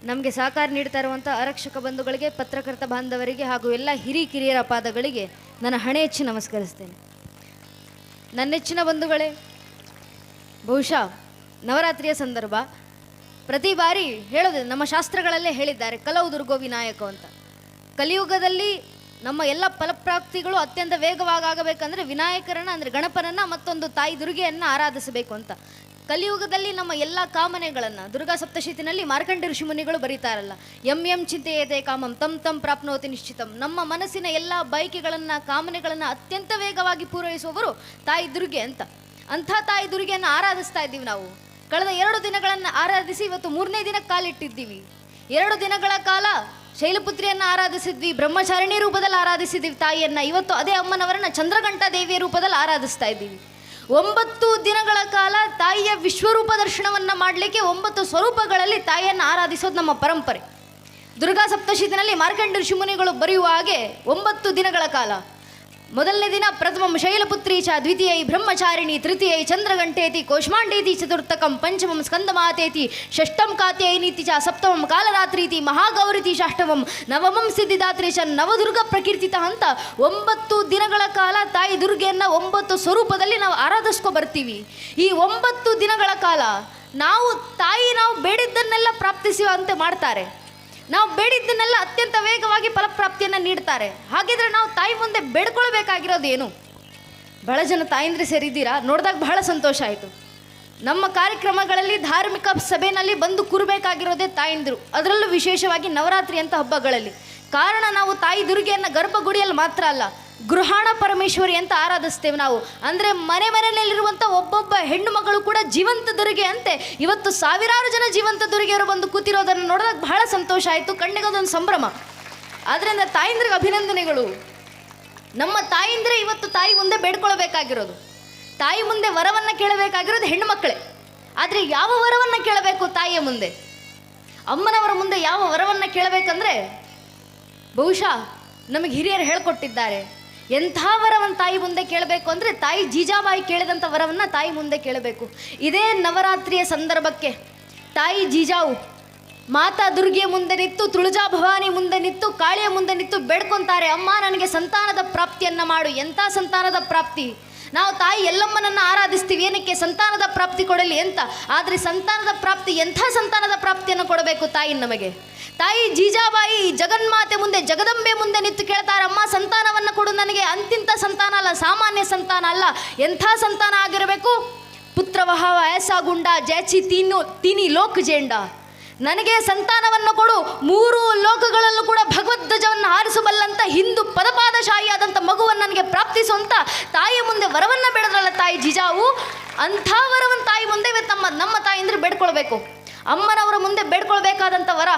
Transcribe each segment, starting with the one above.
ನಮಗೆ ಸಹಕಾರ ನೀಡ್ತಾ ಇರುವಂಥ ಆರಕ್ಷಕ ಬಂಧುಗಳಿಗೆ, ಪತ್ರಕರ್ತ ಬಾಂಧವರಿಗೆ ಹಾಗೂ ಎಲ್ಲ ಹಿರಿಕಿರಿಯರ ಪಾದಗಳಿಗೆ ನನ್ನ ಹಣೆ ಹೆಚ್ಚಿ ನಮಸ್ಕರಿಸ್ತೇನೆ. ನನ್ನ ನೆಚ್ಚಿನ ಬಂಧುಗಳೇ, ಬಹುಶಃ ನವರಾತ್ರಿಯ ಸಂದರ್ಭ ಪ್ರತಿ ಬಾರಿ ಹೇಳೋದು ನಮ್ಮ ಶಾಸ್ತ್ರಗಳಲ್ಲೇ ಹೇಳಿದ್ದಾರೆ, ಕಲವು ದುರ್ಗೋ ವಿನಾಯಕ ಅಂತ. ಕಲಿಯುಗದಲ್ಲಿ ನಮ್ಮ ಎಲ್ಲ ಫಲಪ್ರಾಪ್ತಿಗಳು ಅತ್ಯಂತ ವೇಗವಾಗಿ ಆಗಬೇಕಂದ್ರೆ ವಿನಾಯಕರನ್ನ ಅಂದರೆ ಗಣಪನನ್ನು ಮತ್ತೊಂದು ತಾಯಿ ದುರ್ಗೆಯನ್ನು ಆರಾಧಿಸಬೇಕು ಅಂತ. ಕಲಿಯುಗದಲ್ಲಿ ನಮ್ಮ ಎಲ್ಲ ಕಾಮನೆಗಳನ್ನು ದುರ್ಗಾ ಸಪ್ತಶತಿನಲ್ಲಿ ಮಾರ್ಕಂಡ ಋಷಿಮುನಿಗಳು ಬರೀತಾರಲ್ಲ, ಎಂ ಚಿಂತೆಯತೆ ಕಾಮಂ ತಮ್ ತಮ್ ಪ್ರಾಪ್ನೋತಿ ನಿಶ್ಚಿತಂ. ನಮ್ಮ ಮನಸ್ಸಿನ ಎಲ್ಲ ಬಯಕೆಗಳನ್ನು ಕಾಮನೆಗಳನ್ನು ಅತ್ಯಂತ ವೇಗವಾಗಿ ಪೂರೈಸುವವರು ತಾಯಿ ದುರ್ಗೆ ಅಂತ. ಅಂಥ ತಾಯಿ ದುರ್ಗೆಯನ್ನು ಆರಾಧಿಸ್ತಾ ಇದ್ದೀವಿ ನಾವು. ಕಳೆದ 2 ದಿನಗಳನ್ನು ಆರಾಧಿಸಿ ಇವತ್ತು 3ನೇ ದಿನಕ್ಕೆ ಕಾಲಿಟ್ಟಿದ್ದೀವಿ. 2 ದಿನಗಳ ಕಾಲ ಶೈಲಪುತ್ರಿಯನ್ನು ಆರಾಧಿಸಿದ್ವಿ, ಬ್ರಹ್ಮಚಾರಿಣಿ ರೂಪದಲ್ಲಿ ಆರಾಧಿಸಿದ್ವಿ ತಾಯಿಯನ್ನು. ಇವತ್ತು ಅದೇ ಅಮ್ಮನವರನ್ನ ಚಂದ್ರಘಂಟಾ ದೇವಿಯ ರೂಪದಲ್ಲಿ ಆರಾಧಿಸ್ತಾ ಇದ್ದೀವಿ. 9 ದಿನಗಳ ಕಾಲ ತಾಯಿಯ ವಿಶ್ವರೂಪ ದರ್ಶನವನ್ನು ಮಾಡಲಿಕ್ಕೆ 9 ಸ್ವರೂಪಗಳಲ್ಲಿ ತಾಯಿಯನ್ನು ಆರಾಧಿಸೋದು ನಮ್ಮ ಪರಂಪರೆ. ದುರ್ಗಾ ಸಪ್ತಶತಿನಲ್ಲಿ ಮಾರ್ಕಂಡ ಋಷಿಮುನಿಗಳು ಬರೆಯುವ ಹಾಗೆ 9 ದಿನಗಳ ಕಾಲ. ಮೊದಲನೇ ದಿನ ಪ್ರಥಮಂ ಶೈಲಪುತ್ರಿ ಚ, ದ್ವಿತೀಯೈ ಬ್ರಹ್ಮಚಾರಿಣಿ, ತೃತೀಯೈ ಚಂದ್ರಘಂಟೇತಿ, ಕೋಷ್ಮಾಂಡೇತಿ ಚತುರ್ಥಕಂ, ಪಂಚಮಂ ಸ್ಕಂದಮಾತೇತಿ, ಷಷ್ಠಂ ಕಾತ್ಯಾಯಿನೀತಿ ಚ, ಸಪ್ತಮಂ ಕಾಲರಾತ್ರೀತಿ, ಮಹಾಗೌರಿತಿ ಷಷ್ಠಮಂ, ನವಮಂ ಸಿದ್ಧಿದಾತ್ರಿ ಚ, ನವದುರ್ಗ ಪ್ರಕೀರ್ತಿತ ಅಂತ 9 ದಿನಗಳ ಕಾಲ ತಾಯಿ ದುರ್ಗೆಯನ್ನು 9 ಸ್ವರೂಪದಲ್ಲಿ ನಾವು ಆರಾಧಿಸ್ಕೊ ಬರ್ತೀವಿ. ಈ 9 ದಿನಗಳ ಕಾಲ ನಾವು ಬೇಡಿದ್ದನ್ನೆಲ್ಲ ಪ್ರಾಪ್ತಿಸುವಂತೆ ಮಾಡ್ತಾರೆ. ನಾವು ಬೇಡಿದ್ದನ್ನೆಲ್ಲ ಅತ್ಯಂತ ವೇಗವಾಗಿ ಫಲಪ್ರಾಪ್ತಿಯನ್ನು ನೀಡ್ತಾರೆ. ಹಾಗಿದ್ರೆ ನಾವು ತಾಯಿ ಮುಂದೆ ಬೇಡ್ಕೊಳ್ಬೇಕಾಗಿರೋದು ಏನು? ಬಹಳ ಜನ ತಾಯಂದ್ರೆ ಸೇರಿದ್ದೀರಾ, ನೋಡಿದಾಗ ಬಹಳ ಸಂತೋಷ ಆಯಿತು. ನಮ್ಮ ಕಾರ್ಯಕ್ರಮಗಳಲ್ಲಿ ಧಾರ್ಮಿಕ ಸಭೆಯಲ್ಲಿ ಬಂದು ಕೂರಬೇಕಾಗಿರೋದೇ ತಾಯಂದಿರು, ಅದರಲ್ಲೂ ವಿಶೇಷವಾಗಿ ನವರಾತ್ರಿ ಅಂತ ಹಬ್ಬಗಳಲ್ಲಿ. ಕಾರಣ ನಾವು ತಾಯಿ ದುರ್ಗೆಯನ್ನು ಗರ್ಭಗುಡಿಯಲ್ಲಿ ಮಾತ್ರ ಅಲ್ಲ, ಗೃಹಾಣ ಪರಮೇಶ್ವರಿ ಅಂತ ಆರಾಧಿಸ್ತೇವೆ ನಾವು. ಅಂದರೆ ಮನೆಯಲ್ಲಿರುವಂಥ ಒಬ್ಬೊಬ್ಬ ಹೆಣ್ಣು ಮಗಳು ಕೂಡ ಜೀವಂತ ದುರ್ಗೆ ಅಂತೆ. ಇವತ್ತು ಸಾವಿರಾರು ಜನ ಜೀವಂತ ದುರ್ಗೆಯವರು ಬಂದು ಕೂತಿರೋದನ್ನು ನೋಡಿದಾಗ ಬಹಳ ಸಂತೋಷ ಆಯಿತು, ಕಣ್ಣಿಗೊಂದೊಂದು ಸಂಭ್ರಮ. ಆದ್ದರಿಂದ ತಾಯಂದ್ರಿಗೆ ಅಭಿನಂದನೆಗಳು. ನಮ್ಮ ತಾಯಂದ್ರೆ ಇವತ್ತು ತಾಯಿ ಮುಂದೆ ಬೇಡ್ಕೊಳ್ಬೇಕಾಗಿರೋದು, ತಾಯಿ ಮುಂದೆ ವರವನ್ನು ಕೇಳಬೇಕಾಗಿರೋದು ಹೆಣ್ಣು ಮಕ್ಕಳೇ. ಆದರೆ ಯಾವ ವರವನ್ನು ಕೇಳಬೇಕು ತಾಯಿಯ ಮುಂದೆ? ಅಮ್ಮನವರ ಮುಂದೆ ಯಾವ ವರವನ್ನು ಕೇಳಬೇಕಂದ್ರೆ ಬಹುಶಃ ನಮಗೆ ಹಿರಿಯರು ಹೇಳ್ಕೊಟ್ಟಿದ್ದಾರೆ. ಎಂಥ ವರವನ್ನು ತಾಯಿ ಮುಂದೆ ಕೇಳಬೇಕು ಅಂದರೆ ತಾಯಿ ಜೀಜಾಬಾಯಿ ಕೇಳಿದಂಥ ವರವನ್ನು ತಾಯಿ ಮುಂದೆ ಕೇಳಬೇಕು. ಇದೇ ನವರಾತ್ರಿಯ ಸಂದರ್ಭಕ್ಕೆ ತಾಯಿ ಜೀಜಾವು ಮಾತಾ ದುರ್ಗೆಯ ಮುಂದೆ ನಿಂತು, ತುಳಜಾ ಭವಾನಿ ಮುಂದೆ ನಿಂತು, ಕಾಳಿಯ ಮುಂದೆ ನಿಂತು ಬೇಡ್ಕೊತಾರೆ, ಅಮ್ಮ ನನಗೆ ಸಂತಾನದ ಪ್ರಾಪ್ತಿಯನ್ನು ಮಾಡು. ಎಂಥ ಸಂತಾನದ ಪ್ರಾಪ್ತಿ? ನಾವು ತಾಯಿ ಎಲ್ಲಮ್ಮನನ್ನು ಆರಾಧಿಸ್ತೀವಿ, ಏನಕ್ಕೆ? ಸಂತಾನದ ಪ್ರಾಪ್ತಿ ಕೊಡಲಿ ಅಂತ. ಆದರೆ ಸಂತಾನದ ಪ್ರಾಪ್ತಿ, ಎಂಥ ಸಂತಾನದ ಪ್ರಾಪ್ತಿಯನ್ನು ಕೊಡಬೇಕು ತಾಯಿ ನಮಗೆ? ತಾಯಿ ಜೀಜಾಬಾಯಿ ಜಗನ್ಮಾತೆ ಮುಂದೆ, ಜಗದಂಬೆ ಮುಂದೆ ನಿಂತು ಕೇಳ್ತಾರೆ, ಅಮ್ಮ ಸಂತಾನವನ್ನು ಕೊಡು ನನಗೆ. ಅಂತಿಂಥ ಸಂತಾನ ಅಲ್ಲ, ಸಾಮಾನ್ಯ ಸಂತಾನ ಅಲ್ಲ, ಎಂಥ ಸಂತಾನ ಆಗಿರಬೇಕು? ಪುತ್ರವಹ ಐಸಾ ಗುಂಡ ಜೈಚಿ ತೀನಿ ಲೋಕ ಜೇಂಡ. ನನಗೆ ಸಂತಾನವನ್ನು ಕೊಡು, 3 ಲೋಕಗಳಲ್ಲೂ ಕೂಡ ಭಗವದ್ಧ್ವಜವನ್ನು ಹಾರಿಸಬಲ್ಲಂಥ ಹಿಂದೂ ಪದಪಾದಶಾಹಿಯಾದಂಥ ಮಗುವನ್ನು ನನಗೆ ಪ್ರಾಪ್ತಿಸುವಂಥ ತಾಯಿಯ ಮುಂದೆ ವರವನ್ನು ಬೇಡದ್ರಲ್ಲ ತಾಯಿ ಜಿಜಾವು. ಅಂಥ ವರವನ್ನು ತಾಯಿ ಮುಂದೆ ನಮ್ಮ ತಾಯಿ ಬೇಡ್ಕೊಳ್ಬೇಕು. ಅಮ್ಮನವರ ಮುಂದೆ ಬೇಡ್ಕೊಳ್ಬೇಕಾದಂಥ ವರ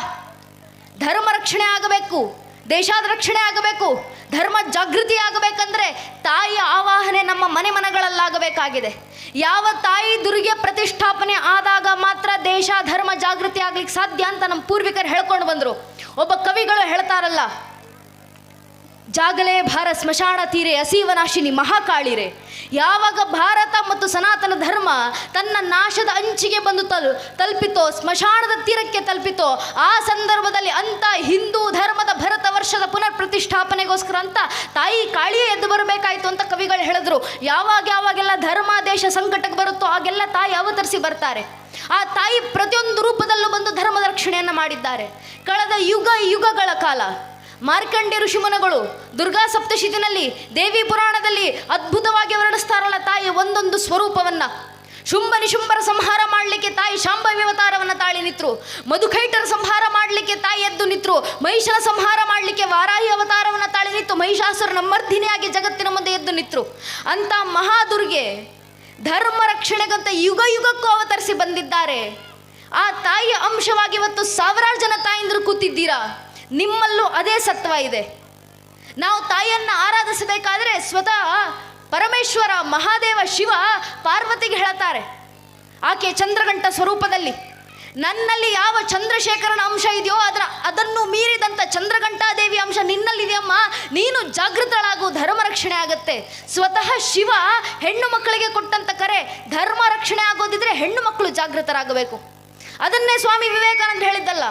ಧರ್ಮ ರಕ್ಷಣೆ ಆಗಬೇಕು, ದೇಶದ ರಕ್ಷಣೆ ಆಗಬೇಕು, ಧರ್ಮ ಜಾಗೃತಿ ಆಗಬೇಕಂದ್ರೆ ತಾಯಿಯ ಆವಾಹನೆ ನಮ್ಮ ಮನೆಗಳಲ್ಲಾಗಬೇಕಾಗಿದೆ. ಯಾವ ತಾಯಿ ದುರ್ಗೆ ಪ್ರತಿಷ್ಠಾಪನೆ ಆದಾಗ ಮಾತ್ರ ದೇಶ ಧರ್ಮ ಜಾಗೃತಿ ಆಗ್ಲಿಕ್ಕೆ ಸಾಧ್ಯ ಅಂತ ನಮ್ಮ ಪೂರ್ವಿಕರು ಹೇಳ್ಕೊಂಡು ಬಂದರು. ಒಬ್ಬ ಕವಿಗಳು ಹೇಳ್ತಾರಲ್ಲ, ಜಾಗಲೇ ಭಾರ ಸ್ಮಶಾನ ತೀರೆ ಅಸೀವನಾಶಿನಿ ಮಹಾಕಾಳಿರೆ. ಯಾವಾಗ ಭಾರತ ಮತ್ತು ಸನಾತನ ಧರ್ಮ ತನ್ನ ನಾಶದ ಅಂಚಿಗೆ ಬಂದು ತಲುಪಿತೋ, ಸ್ಮಶಾನದ ತೀರಕ್ಕೆ ತಲುಪಿತೋ, ಆ ಸಂದರ್ಭದಲ್ಲಿ ಅಂಥ ಹಿಂದೂ ಧರ್ಮದ ಭರತ ವರ್ಷದ ಪುನರ್ ಪ್ರತಿಷ್ಠಾಪನೆಗೋಸ್ಕರ ಅಂತ ತಾಯಿ ಕಾಳಿಯೇ ಎದ್ದು ಬರಬೇಕಾಯಿತು ಅಂತ ಕವಿಗಳು ಹೇಳಿದ್ರು. ಯಾವಾಗೆಲ್ಲ ಧರ್ಮ ದೇಶ ಸಂಕಟಕ್ಕೆ ಬರುತ್ತೋ ಆಗೆಲ್ಲ ತಾಯಿ ಅವತರಿಸಿ ಬರ್ತಾರೆ. ಆ ತಾಯಿ ಪ್ರತಿಯೊಂದು ರೂಪದಲ್ಲೂ ಬಂದು ಧರ್ಮದ ರಕ್ಷಣೆಯನ್ನು ಮಾಡಿದ್ದಾರೆ. ಕಳೆದ ಯುಗಗಳ ಕಾಲ ಮಾರ್ಕಂಡ್ಯ ಋಷಿಮುನಿಗಳು ದುರ್ಗಾ ಸಪ್ತಶತಿನಲ್ಲಿ, ದೇವಿ ಪುರಾಣದಲ್ಲಿ ಅದ್ಭುತವಾಗಿ ವರ್ಣಿಸ್ತಾರಲ್ಲ ತಾಯಿ ಒಂದೊಂದು ಸ್ವರೂಪವನ್ನು. ಶುಂಭ ನಿಶುಂಭರ ಸಂಹಾರ ಮಾಡಲಿಕ್ಕೆ ತಾಯಿ ಶಾಂಭವಿ ಅವತಾರವನ್ನು ತಾಳಿ ನಿತ್ರು. ಮಧುಕೈಟರ ಸಂಹಾರ ಮಾಡಲಿಕ್ಕೆ ತಾಯಿ ಎದ್ದು ನಿತ್ರು. ಮಹಿಷನ ಸಂಹಾರ ಮಾಡಲಿಕ್ಕೆ ವಾರಾಹಿ ಅವತಾರವನ್ನು ತಾಳಿ ನಿಂತು ಮಹಿಷಾಸುರನ ಮರ್ದಿನಿಯಾಗಿ ಜಗತ್ತಿನ ಮುಂದೆ ಎದ್ದು ನಿತ್ರು. ಅಂತ ಮಹಾದುರ್ಗೆ ಧರ್ಮ ರಕ್ಷಣೆಗಂತ ಯುಗಕ್ಕೂ ಅವತರಿಸಿ ಬಂದಿದ್ದಾರೆ. ಆ ತಾಯಿಯ ಅಂಶವಾಗಿ ಇವತ್ತು ಸಾವಿರಾರು ಜನ ತಾಯಂದ್ರು ಕೂತಿದ್ದೀರಾ. ನಿಮ್ಮಲ್ಲೂ ಅದೇ ಸತ್ವ ಇದೆ. ನಾವು ತಾಯಿಯನ್ನು ಆರಾಧಿಸಬೇಕಾದ್ರೆ ಸ್ವತಃ ಪರಮೇಶ್ವರ ಮಹಾದೇವ ಶಿವ ಪಾರ್ವತಿಗೆ ಹೇಳ್ತಾರೆ, ಆಕೆ ಚಂದ್ರಘಂಟ ಸ್ವರೂಪದಲ್ಲಿ ನನ್ನಲ್ಲಿ ಯಾವ ಚಂದ್ರಶೇಖರನ ಅಂಶ ಇದೆಯೋ ಅದನ್ನು ಮೀರಿದಂಥ ಚಂದ್ರಘಂಟಾದೇವಿ ಅಂಶ ನಿನ್ನಲ್ಲಿದೆಯಮ್ಮ, ನೀನು ಜಾಗೃತಳಾಗು, ಧರ್ಮ ರಕ್ಷಣೆ ಆಗುತ್ತೆ. ಸ್ವತಃ ಶಿವ ಹೆಣ್ಣು ಮಕ್ಕಳಿಗೆ ಕೊಟ್ಟಂಥ ಕರೆ, ಧರ್ಮ ರಕ್ಷಣೆ ಆಗೋದಿದ್ರೆ ಹೆಣ್ಣು ಮಕ್ಕಳು ಜಾಗೃತರಾಗಬೇಕು. ಅದನ್ನೇ ಸ್ವಾಮಿ ವಿವೇಕಾನಂದ ಹೇಳಿದ್ದಲ್ಲ,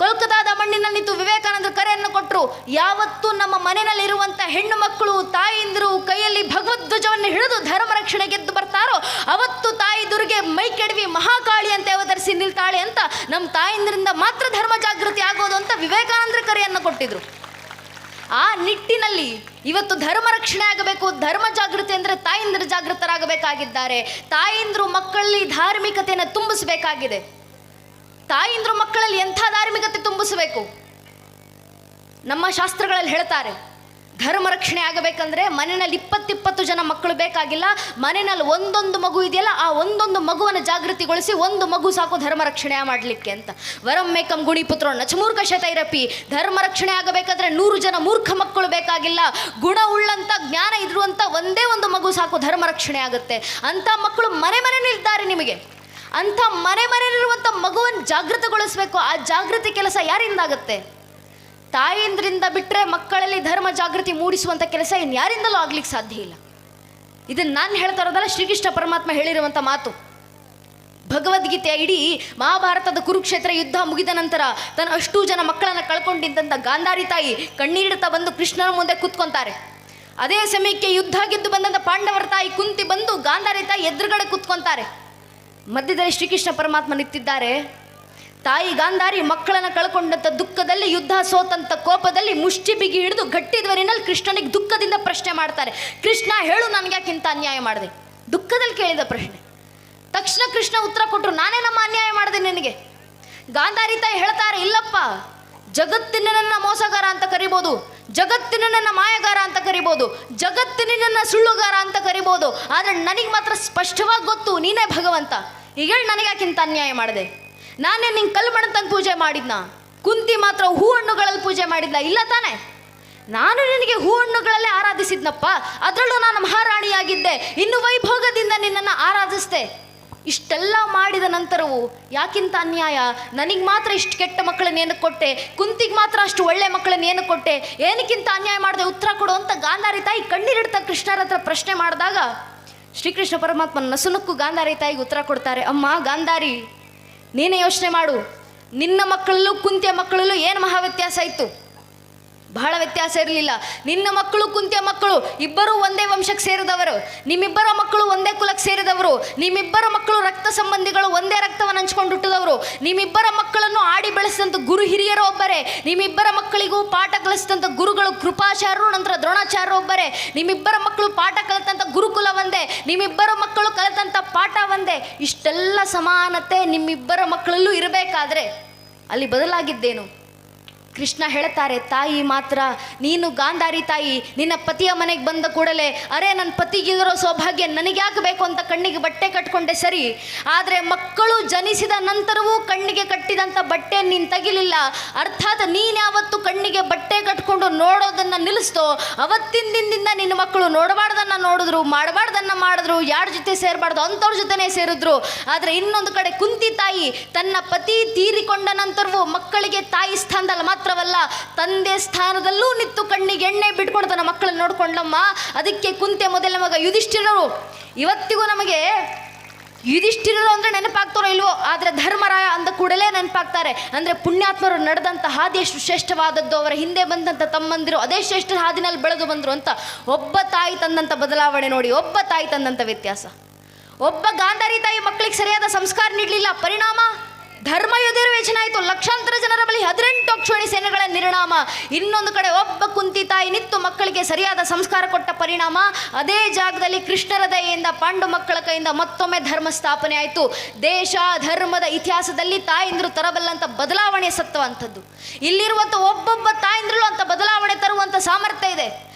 ಕೋಲ್ಕತಾದ ಮಣ್ಣಿನಲ್ಲಿ ನಿಂತು ವಿವೇಕಾನಂದ ಕರೆಯನ್ನು ಕೊಟ್ಟರು. ಯಾವತ್ತೂ ನಮ್ಮ ಮನೆಯಲ್ಲಿರುವಂಥ ಹೆಣ್ಣು ಮಕ್ಕಳು ತಾಯಿಂದರು ಕೈಯಲ್ಲಿ ಭಗವದ್ಧ್ವಜವನ್ನು ಹಿಡಿದು ಧರ್ಮ ರಕ್ಷಣೆ ಗೆದ್ದು ಬರ್ತಾರೋ ಅವತ್ತು ತಾಯಿ ದುರ್ಗೆ ಮೈ ಕೆಡವಿ ಮಹಾಕಾಳಿ ಅಂತ ಅವತರಿಸಿ ನಿಲ್ತಾಳೆ ಅಂತ ನಮ್ಮ ತಾಯಿಂದರಿಂದ ಮಾತ್ರ ಧರ್ಮ ಜಾಗೃತಿ ಆಗೋದು ಅಂತ ವಿವೇಕಾನಂದರ ಕರೆಯನ್ನು ಕೊಟ್ಟಿದ್ರು. ಆ ನಿಟ್ಟಿನಲ್ಲಿ ಇವತ್ತು ಧರ್ಮ ರಕ್ಷಣೆ ಆಗಬೇಕು, ಧರ್ಮ ಜಾಗೃತಿ ಅಂದರೆ ತಾಯಿಂದರು ಜಾಗೃತರಾಗಬೇಕಾಗಿದ್ದಾರೆ. ತಾಯಿಂದರು ಮಕ್ಕಳಲ್ಲಿ ಧಾರ್ಮಿಕತೆಯನ್ನು ತುಂಬಿಸಬೇಕಾಗಿದೆ. ತಾಯಿಂದರು ಮಕ್ಕಳಲ್ಲಿ ಎಂಥ ಧಾರ್ಮಿಕತೆ ತುಂಬಿಸಬೇಕು? ನಮ್ಮ ಶಾಸ್ತ್ರಗಳಲ್ಲಿ ಹೇಳ್ತಾರೆ, ಧರ್ಮ ರಕ್ಷಣೆ ಆಗಬೇಕಂದ್ರೆ ಮನೆಯಲ್ಲಿ 20 ಜನ ಮಕ್ಕಳು ಬೇಕಾಗಿಲ್ಲ, ಮನೆಯಲ್ಲಿ ಒಂದೊಂದು ಮಗು ಇದೆಯಲ್ಲ ಆ ಒಂದೊಂದು ಮಗುವನ್ನು ಜಾಗೃತಿಗೊಳಿಸಿ ಒಂದು ಮಗು ಸಾಕು ಧರ್ಮ ರಕ್ಷಣೆ ಮಾಡಲಿಕ್ಕೆ ಅಂತ. ವರಮೇಕಂ ಗುಣಿಪುತ್ರೋ ನಚಮೂರ್ಖ ಶತೈರಪಿ. ಧರ್ಮ ರಕ್ಷಣೆ ಆಗಬೇಕಾದ್ರೆ 100 ಜನ ಮೂರ್ಖ ಮಕ್ಕಳು ಬೇಕಾಗಿಲ್ಲ, ಗುಣ ಉಳ್ಳಂಥ ಜ್ಞಾನ ಇರುವಂಥ ಒಂದೇ ಒಂದು ಮಗು ಸಾಕು ಧರ್ಮ ರಕ್ಷಣೆ ಆಗುತ್ತೆ. ಅಂಥ ಮಕ್ಕಳು ಮನೆಯಲ್ಲಿದ್ದಾರೆ ನಿಮಗೆ. ಅಂಥ ಮನೆಯಲ್ಲಿರುವಂಥ ಮಗುವನ್ನು ಜಾಗೃತಗೊಳಿಸಬೇಕು. ಆ ಜಾಗೃತಿ ಕೆಲಸ ಯಾರಿಂದ ಆಗುತ್ತೆ? ತಾಯಿಯಿಂದ ಬಿಟ್ಟರೆ ಮಕ್ಕಳಲ್ಲಿ ಧರ್ಮ ಜಾಗೃತಿ ಮೂಡಿಸುವಂಥ ಕೆಲಸ ಇನ್ಯಾರಿಂದಲೂ ಆಗ್ಲಿಕ್ಕೆ ಸಾಧ್ಯ ಇಲ್ಲ. ಇದನ್ನು ನಾನು ಹೇಳ್ತಾ ಇರೋದಲ್ಲ, ಶ್ರೀಕೃಷ್ಣ ಪರಮಾತ್ಮ ಹೇಳಿರುವಂಥ ಮಾತು. ಭಗವದ್ಗೀತೆಯ ಇಡೀ ಮಹಾಭಾರತದ ಕುರುಕ್ಷೇತ್ರ ಯುದ್ಧ ಮುಗಿದ ನಂತರ ತನ್ನ ಅಷ್ಟೂ ಜನ ಮಕ್ಕಳನ್ನು ಕಳ್ಕೊಂಡಿದ್ದಂಥ ಗಾಂಧಾರಿ ತಾಯಿ ಕಣ್ಣೀರಿಡ್ತಾ ಬಂದು ಕೃಷ್ಣನ ಮುಂದೆ ಕೂತ್ಕೊಂತಾರೆ. ಅದೇ ಸಮಯಕ್ಕೆ ಯುದ್ಧ ಗೆದ್ದು ಬಂದಂಥ ಪಾಂಡವರ ತಾಯಿ ಕುಂತಿ ಬಂದು ಗಾಂಧಾರಿ ತಾಯಿ ಎದುರುಗಡೆ ಕೂತ್ಕೊಂತಾರೆ. ಮಧ್ಯದಲ್ಲಿ ಶ್ರೀಕೃಷ್ಣ ಪರಮಾತ್ಮ ನಿಂತಿದ್ದಾರೆ. ತಾಯಿ ಗಾಂಧಾರಿ ಮಕ್ಕಳನ್ನು ಕಳ್ಕೊಂಡಂಥ ದುಃಖದಲ್ಲಿ, ಯುದ್ಧ ಸೋತಂಥ ಕೋಪದಲ್ಲಿ ಮುಷ್ಟಿ ಬಿಗಿ ಹಿಡಿದು ಗಟ್ಟಿದ್ವರಿನಲ್ಲಿ ಕೃಷ್ಣನಿಗೆ ದುಃಖದಿಂದ ಪ್ರಶ್ನೆ ಮಾಡ್ತಾರೆ. ಕೃಷ್ಣ ಹೇಳು, ನನಗೆ ಯಾಕಿಂತ ಅನ್ಯಾಯ ಮಾಡಿದೆ? ದುಃಖದಲ್ಲಿ ಕೇಳಿದ ಪ್ರಶ್ನೆ. ತಕ್ಷಣ ಕೃಷ್ಣ ಉತ್ತರ ಕೊಟ್ಟರು, ನಾನೇ ನಮ್ಮ ಅನ್ಯಾಯ ಮಾಡಿದೆ ನಿನಗೆ. ಗಾಂಧಾರಿ ತಾಯಿ ಹೇಳ್ತಾರೆ, ಇಲ್ಲಪ್ಪ, ಜಗತ್ತಿನ ಮೋಸಗಾರ ಅಂತ ಕರಿಬೋದು, ಜಗತ್ತಿನ ಮಾಯಗಾರ ಅಂತ ಕರಿಬೋದು, ಜಗತ್ತಿನ ಸುಳ್ಳುಗಾರ ಅಂತ ಕರಿಬೋದು, ಆದರೆ ನನಗೆ ಮಾತ್ರ ಸ್ಪಷ್ಟವಾಗಿ ಗೊತ್ತು ನೀನೇ ಭಗವಂತ. ಈಗ ಹೇಳಿ, ನನಗೆ ಯಾಕಿಂತ ಅನ್ಯಾಯ ಮಾಡಿದೆ? ನಾನೇ ನಿಂಗೆ ಕಲ್ಮಣ ತಂದು ಪೂಜೆ ಮಾಡಿದ್ನ? ಕುಂತಿ ಮಾತ್ರ ಹೂ ಹಣ್ಣುಗಳಲ್ಲಿ ಪೂಜೆ ಮಾಡಿದ್ಲ? ಇಲ್ಲ ತಾನೆ? ನಾನು ನಿನಗೆ ಹೂ ಹಣ್ಣುಗಳಲ್ಲೇ ಆರಾಧಿಸಿದ್ನಪ್ಪ, ಅದರಲ್ಲೂ ನಾನು ಮಹಾರಾಣಿಯಾಗಿದ್ದೆ, ಇನ್ನು ವೈಭೋಗದಿಂದ ನಿನ್ನನ್ನು ಆರಾಧಿಸ್ದೆ. ಇಷ್ಟೆಲ್ಲ ಮಾಡಿದ ನಂತರವೂ ಯಾಕಿಂತ ಅನ್ಯಾಯ? ನನಗೆ ಮಾತ್ರ ಇಷ್ಟು ಕೆಟ್ಟ ಮಕ್ಕಳನ್ನ ಏನಕ್ಕೆ ಕೊಟ್ಟೆ, ಕುಂತಿಗೆ ಮಾತ್ರ ಅಷ್ಟು ಒಳ್ಳೆ ಮಕ್ಕಳನ್ನ ಏನಕ್ಕೆ ಕೊಟ್ಟೆ, ಏನಕ್ಕಿಂತ ಅನ್ಯಾಯ ಮಾಡಿದೆ, ಉತ್ತರ ಕೊಡು ಅಂತ ಗಾಂಧಾರಿ ತಾಯಿ ಕಣ್ಣೀರಿಡ್ತಾ ಕೃಷ್ಣರ ಹತ್ರ ಪ್ರಶ್ನೆ ಮಾಡಿದಾಗ ಶ್ರೀಕೃಷ್ಣ ಪರಮಾತ್ಮ ನಸುನಕ್ಕು ಗಾಂಧಾರಿ ತಾಯಿಗೆ ಉತ್ತರ ಕೊಡ್ತಾರೆ. ಅಮ್ಮ ಗಾಂಧಾರಿ, ನೀನೇ ಯೋಚನೆ ಮಾಡು, ನಿನ್ನ ಮಕ್ಕಳಲ್ಲೂ ಕುಂತಿಯ ಮಕ್ಕಳಲ್ಲೂ ಏನು ಮಹಾ ವ್ಯತ್ಯಾಸ ಇತ್ತು? ಬಹಳ ವ್ಯತ್ಯಾಸ ಇರಲಿಲ್ಲ. ನಿನ್ನ ಮಕ್ಕಳು ಕುಂತಿಯ ಮಕ್ಕಳು ಇಬ್ಬರೂ ಒಂದೇ ವಂಶಕ್ಕೆ ಸೇರಿದವರು, ನಿಮ್ಮಿಬ್ಬರ ಮಕ್ಕಳು ಒಂದೇ ಕುಲಕ್ಕೆ ಸೇರಿದವರು, ನಿಮ್ಮಿಬ್ಬರ ಮಕ್ಕಳು ರಕ್ತ ಸಂಬಂಧಿಗಳು, ಒಂದೇ ರಕ್ತವನ್ನು ಹಂಚ್ಕೊಂಡು ಹುಟ್ಟಿದವರು, ನಿಮ್ಮಿಬ್ಬರ ಮಕ್ಕಳನ್ನು ಆಡಿ ಬೆಳೆಸಿದಂಥ ಗುರು ಹಿರಿಯರು ಒಬ್ಬರೇ, ನಿಮ್ಮಿಬ್ಬರ ಮಕ್ಕಳಿಗೂ ಪಾಠ ಕಲಿಸಿದಂಥ ಗುರುಗಳು ಕೃಪಾಚಾರ್ಯರು, ನಂತರ ದ್ರೋಣಾಚಾರ್ಯರು ಒಬ್ಬರೇ, ನಿಮ್ಮಿಬ್ಬರ ಮಕ್ಕಳು ಪಾಠ ಕಲಿತಂಥ ಗುರುಕುಲ ಒಂದೇ, ನಿಮ್ಮಿಬ್ಬರ ಮಕ್ಕಳು ಕಲಿತಂಥ ಪಾಠ ಒಂದೇ. ಇಷ್ಟೆಲ್ಲ ಸಮಾನತೆ ನಿಮ್ಮಿಬ್ಬರ ಮಕ್ಕಳಲ್ಲೂ ಇರಬೇಕಾದ್ರೆ ಅಲ್ಲಿ ಬದಲಾಗಿದ್ದೇನು? ಕೃಷ್ಣ ಹೇಳ್ತಾರೆ, ತಾಯಿ ಮಾತ್ರ, ನೀನು ಗಾಂಧಾರಿ ತಾಯಿ ನಿನ್ನ ಪತಿಯ ಮನೆಗೆ ಬಂದ ಕೂಡಲೇ ಅರೆ ನನ್ನ ಪತಿಗಿರೋ ಸೌಭಾಗ್ಯ ನನಗೆ ಯಾಕೆ ಬೇಕು ಅಂತ ಕಣ್ಣಿಗೆ ಬಟ್ಟೆ ಕಟ್ಕೊಂಡೆ ಸರಿ, ಆದರೆ ಮಕ್ಕಳು ಜನಿಸಿದ ನಂತರವೂ ಕಣ್ಣಿಗೆ ಕಟ್ಟಿದಂಥ ಬಟ್ಟೆ ನೀನು ತೆಗಿಲಿಲ್ಲ. ಅರ್ಥಾತ್ ನೀನು ಯಾವತ್ತು ಕಣ್ಣಿಗೆ ಬಟ್ಟೆ ಕಟ್ಕೊಂಡು ನೋಡೋದನ್ನು ನಿಲ್ಲಿಸ್ತೋ ಅವತ್ತಿನ ದಿನದಿಂದ ನಿನ್ನ ಮಕ್ಕಳು ನೋಡಬಾರ್ದನ್ನು ನೋಡಿದ್ರು, ಮಾಡಬಾರ್ದನ್ನು ಮಾಡಿದ್ರು, ಯಾರ ಜೊತೆ ಸೇರಬಾರ್ದು ಅಂಥವ್ರ ಜೊತೆನೇ ಸೇರಿದ್ರು. ಆದರೆ ಇನ್ನೊಂದು ಕಡೆ ಕುಂತಿ ತಾಯಿ ತನ್ನ ಪತಿ ತೀರಿಕೊಂಡ ನಂತರವೂ ಮಕ್ಕಳಿಗೆ ತಾಯಿ ಸ್ಥಾನದಲ್ಲಿ ಮಾತ್ರವಲ್ಲ ತಂದೆ ಸ್ಥಾನದಲ್ಲೂ ನಿಂತು ಕಣ್ಣಿಗೆ ಎಣ್ಣೆ ಬಿಟ್ಕೊಂಡು ತನ್ನ ಮಕ್ಕಳನ್ನು ನೋಡ್ಕೊಂಡಮ್ಮ. ಅದಕ್ಕೆ ಕುಂತಿಯ ಮೊದಲ ಮಗ ಯುಧಿಷ್ಠಿರರು. ಇವತ್ತಿಗೂ ನಮಗೆ ಯುಧಿಷ್ಠಿರರು ಅಂದರೆ ನೆನಪಾಗ್ತಾರೋ ಇಲ್ವೋ, ಆದರೆ ಧರ್ಮರಾಯ ಅಂದ ಕೂಡಲೇ ನೆನಪಾಗ್ತಾರೆ. ಅಂದರೆ ಪುಣ್ಯಾತ್ಮರು ನಡೆದಂಥ ಹಾದಿ ಎಷ್ಟು ಶ್ರೇಷ್ಠವಾದದ್ದು, ಅವರ ಹಿಂದೆ ಬಂದಂಥ ತಮ್ಮಂದಿರು ಅದೇ ಶ್ರೇಷ್ಠ ಹಾದಿನಲ್ಲಿ ಬೆಳೆದು ಬಂದರು ಅಂತ. ಒಬ್ಬ ತಾಯಿ ತಂದಂಥ ಬದಲಾವಣೆ ನೋಡಿ, ಒಬ್ಬ ತಾಯಿ ತಂದಂಥ ವ್ಯತ್ಯಾಸ. ಒಬ್ಬ ಗಾಂಧಾರಿ ತಾಯಿ ಮಕ್ಕಳಿಗೆ ಸರಿಯಾದ ಸಂಸ್ಕಾರ ನೀಡಲಿಲ್ಲ, ಪರಿಣಾಮ ಧರ್ಮಯುದ್ಧರು ಯೋಚನೆ ಆಯಿತು. ಲಕ್ಷಾಂತರ ಜನರ ಬಳಿ 18 ಅಕ್ಷೋಣಿ ಸೇನೆಗಳ ನಿರ್ಣಾಮ. ಇನ್ನೊಂದು ಕಡೆ ಒಬ್ಬ ಕುಂತಿ ತಾಯಿ ನಿಂತು ಮಕ್ಕಳಿಗೆ ಸರಿಯಾದ ಸಂಸ್ಕಾರ ಕೊಟ್ಟ ಪರಿಣಾಮ ಅದೇ ಜಾಗದಲ್ಲಿ ಕೃಷ್ಣರ ದಯೆಯಿಂದ ಪಾಂಡು ಮಕ್ಕಳ ಕೈಯಿಂದ ಮತ್ತೊಮ್ಮೆ ಧರ್ಮ ಸ್ಥಾಪನೆ ಆಯಿತು. ದೇಶ ಧರ್ಮದ ಇತಿಹಾಸದಲ್ಲಿ ತಾಯಿಂದರು ತರಬಲ್ಲಂಥ ಬದಲಾವಣೆ ಸತ್ತುವಂಥದ್ದು. ಇಲ್ಲಿರುವಂಥ ಒಬ್ಬೊಬ್ಬ ತಾಯಿಂದ್ರಲ್ಲೂ ಅಂಥ ಬದಲಾವಣೆ ತರುವಂಥ ಸಾಮರ್ಥ್ಯ ಇದೆ.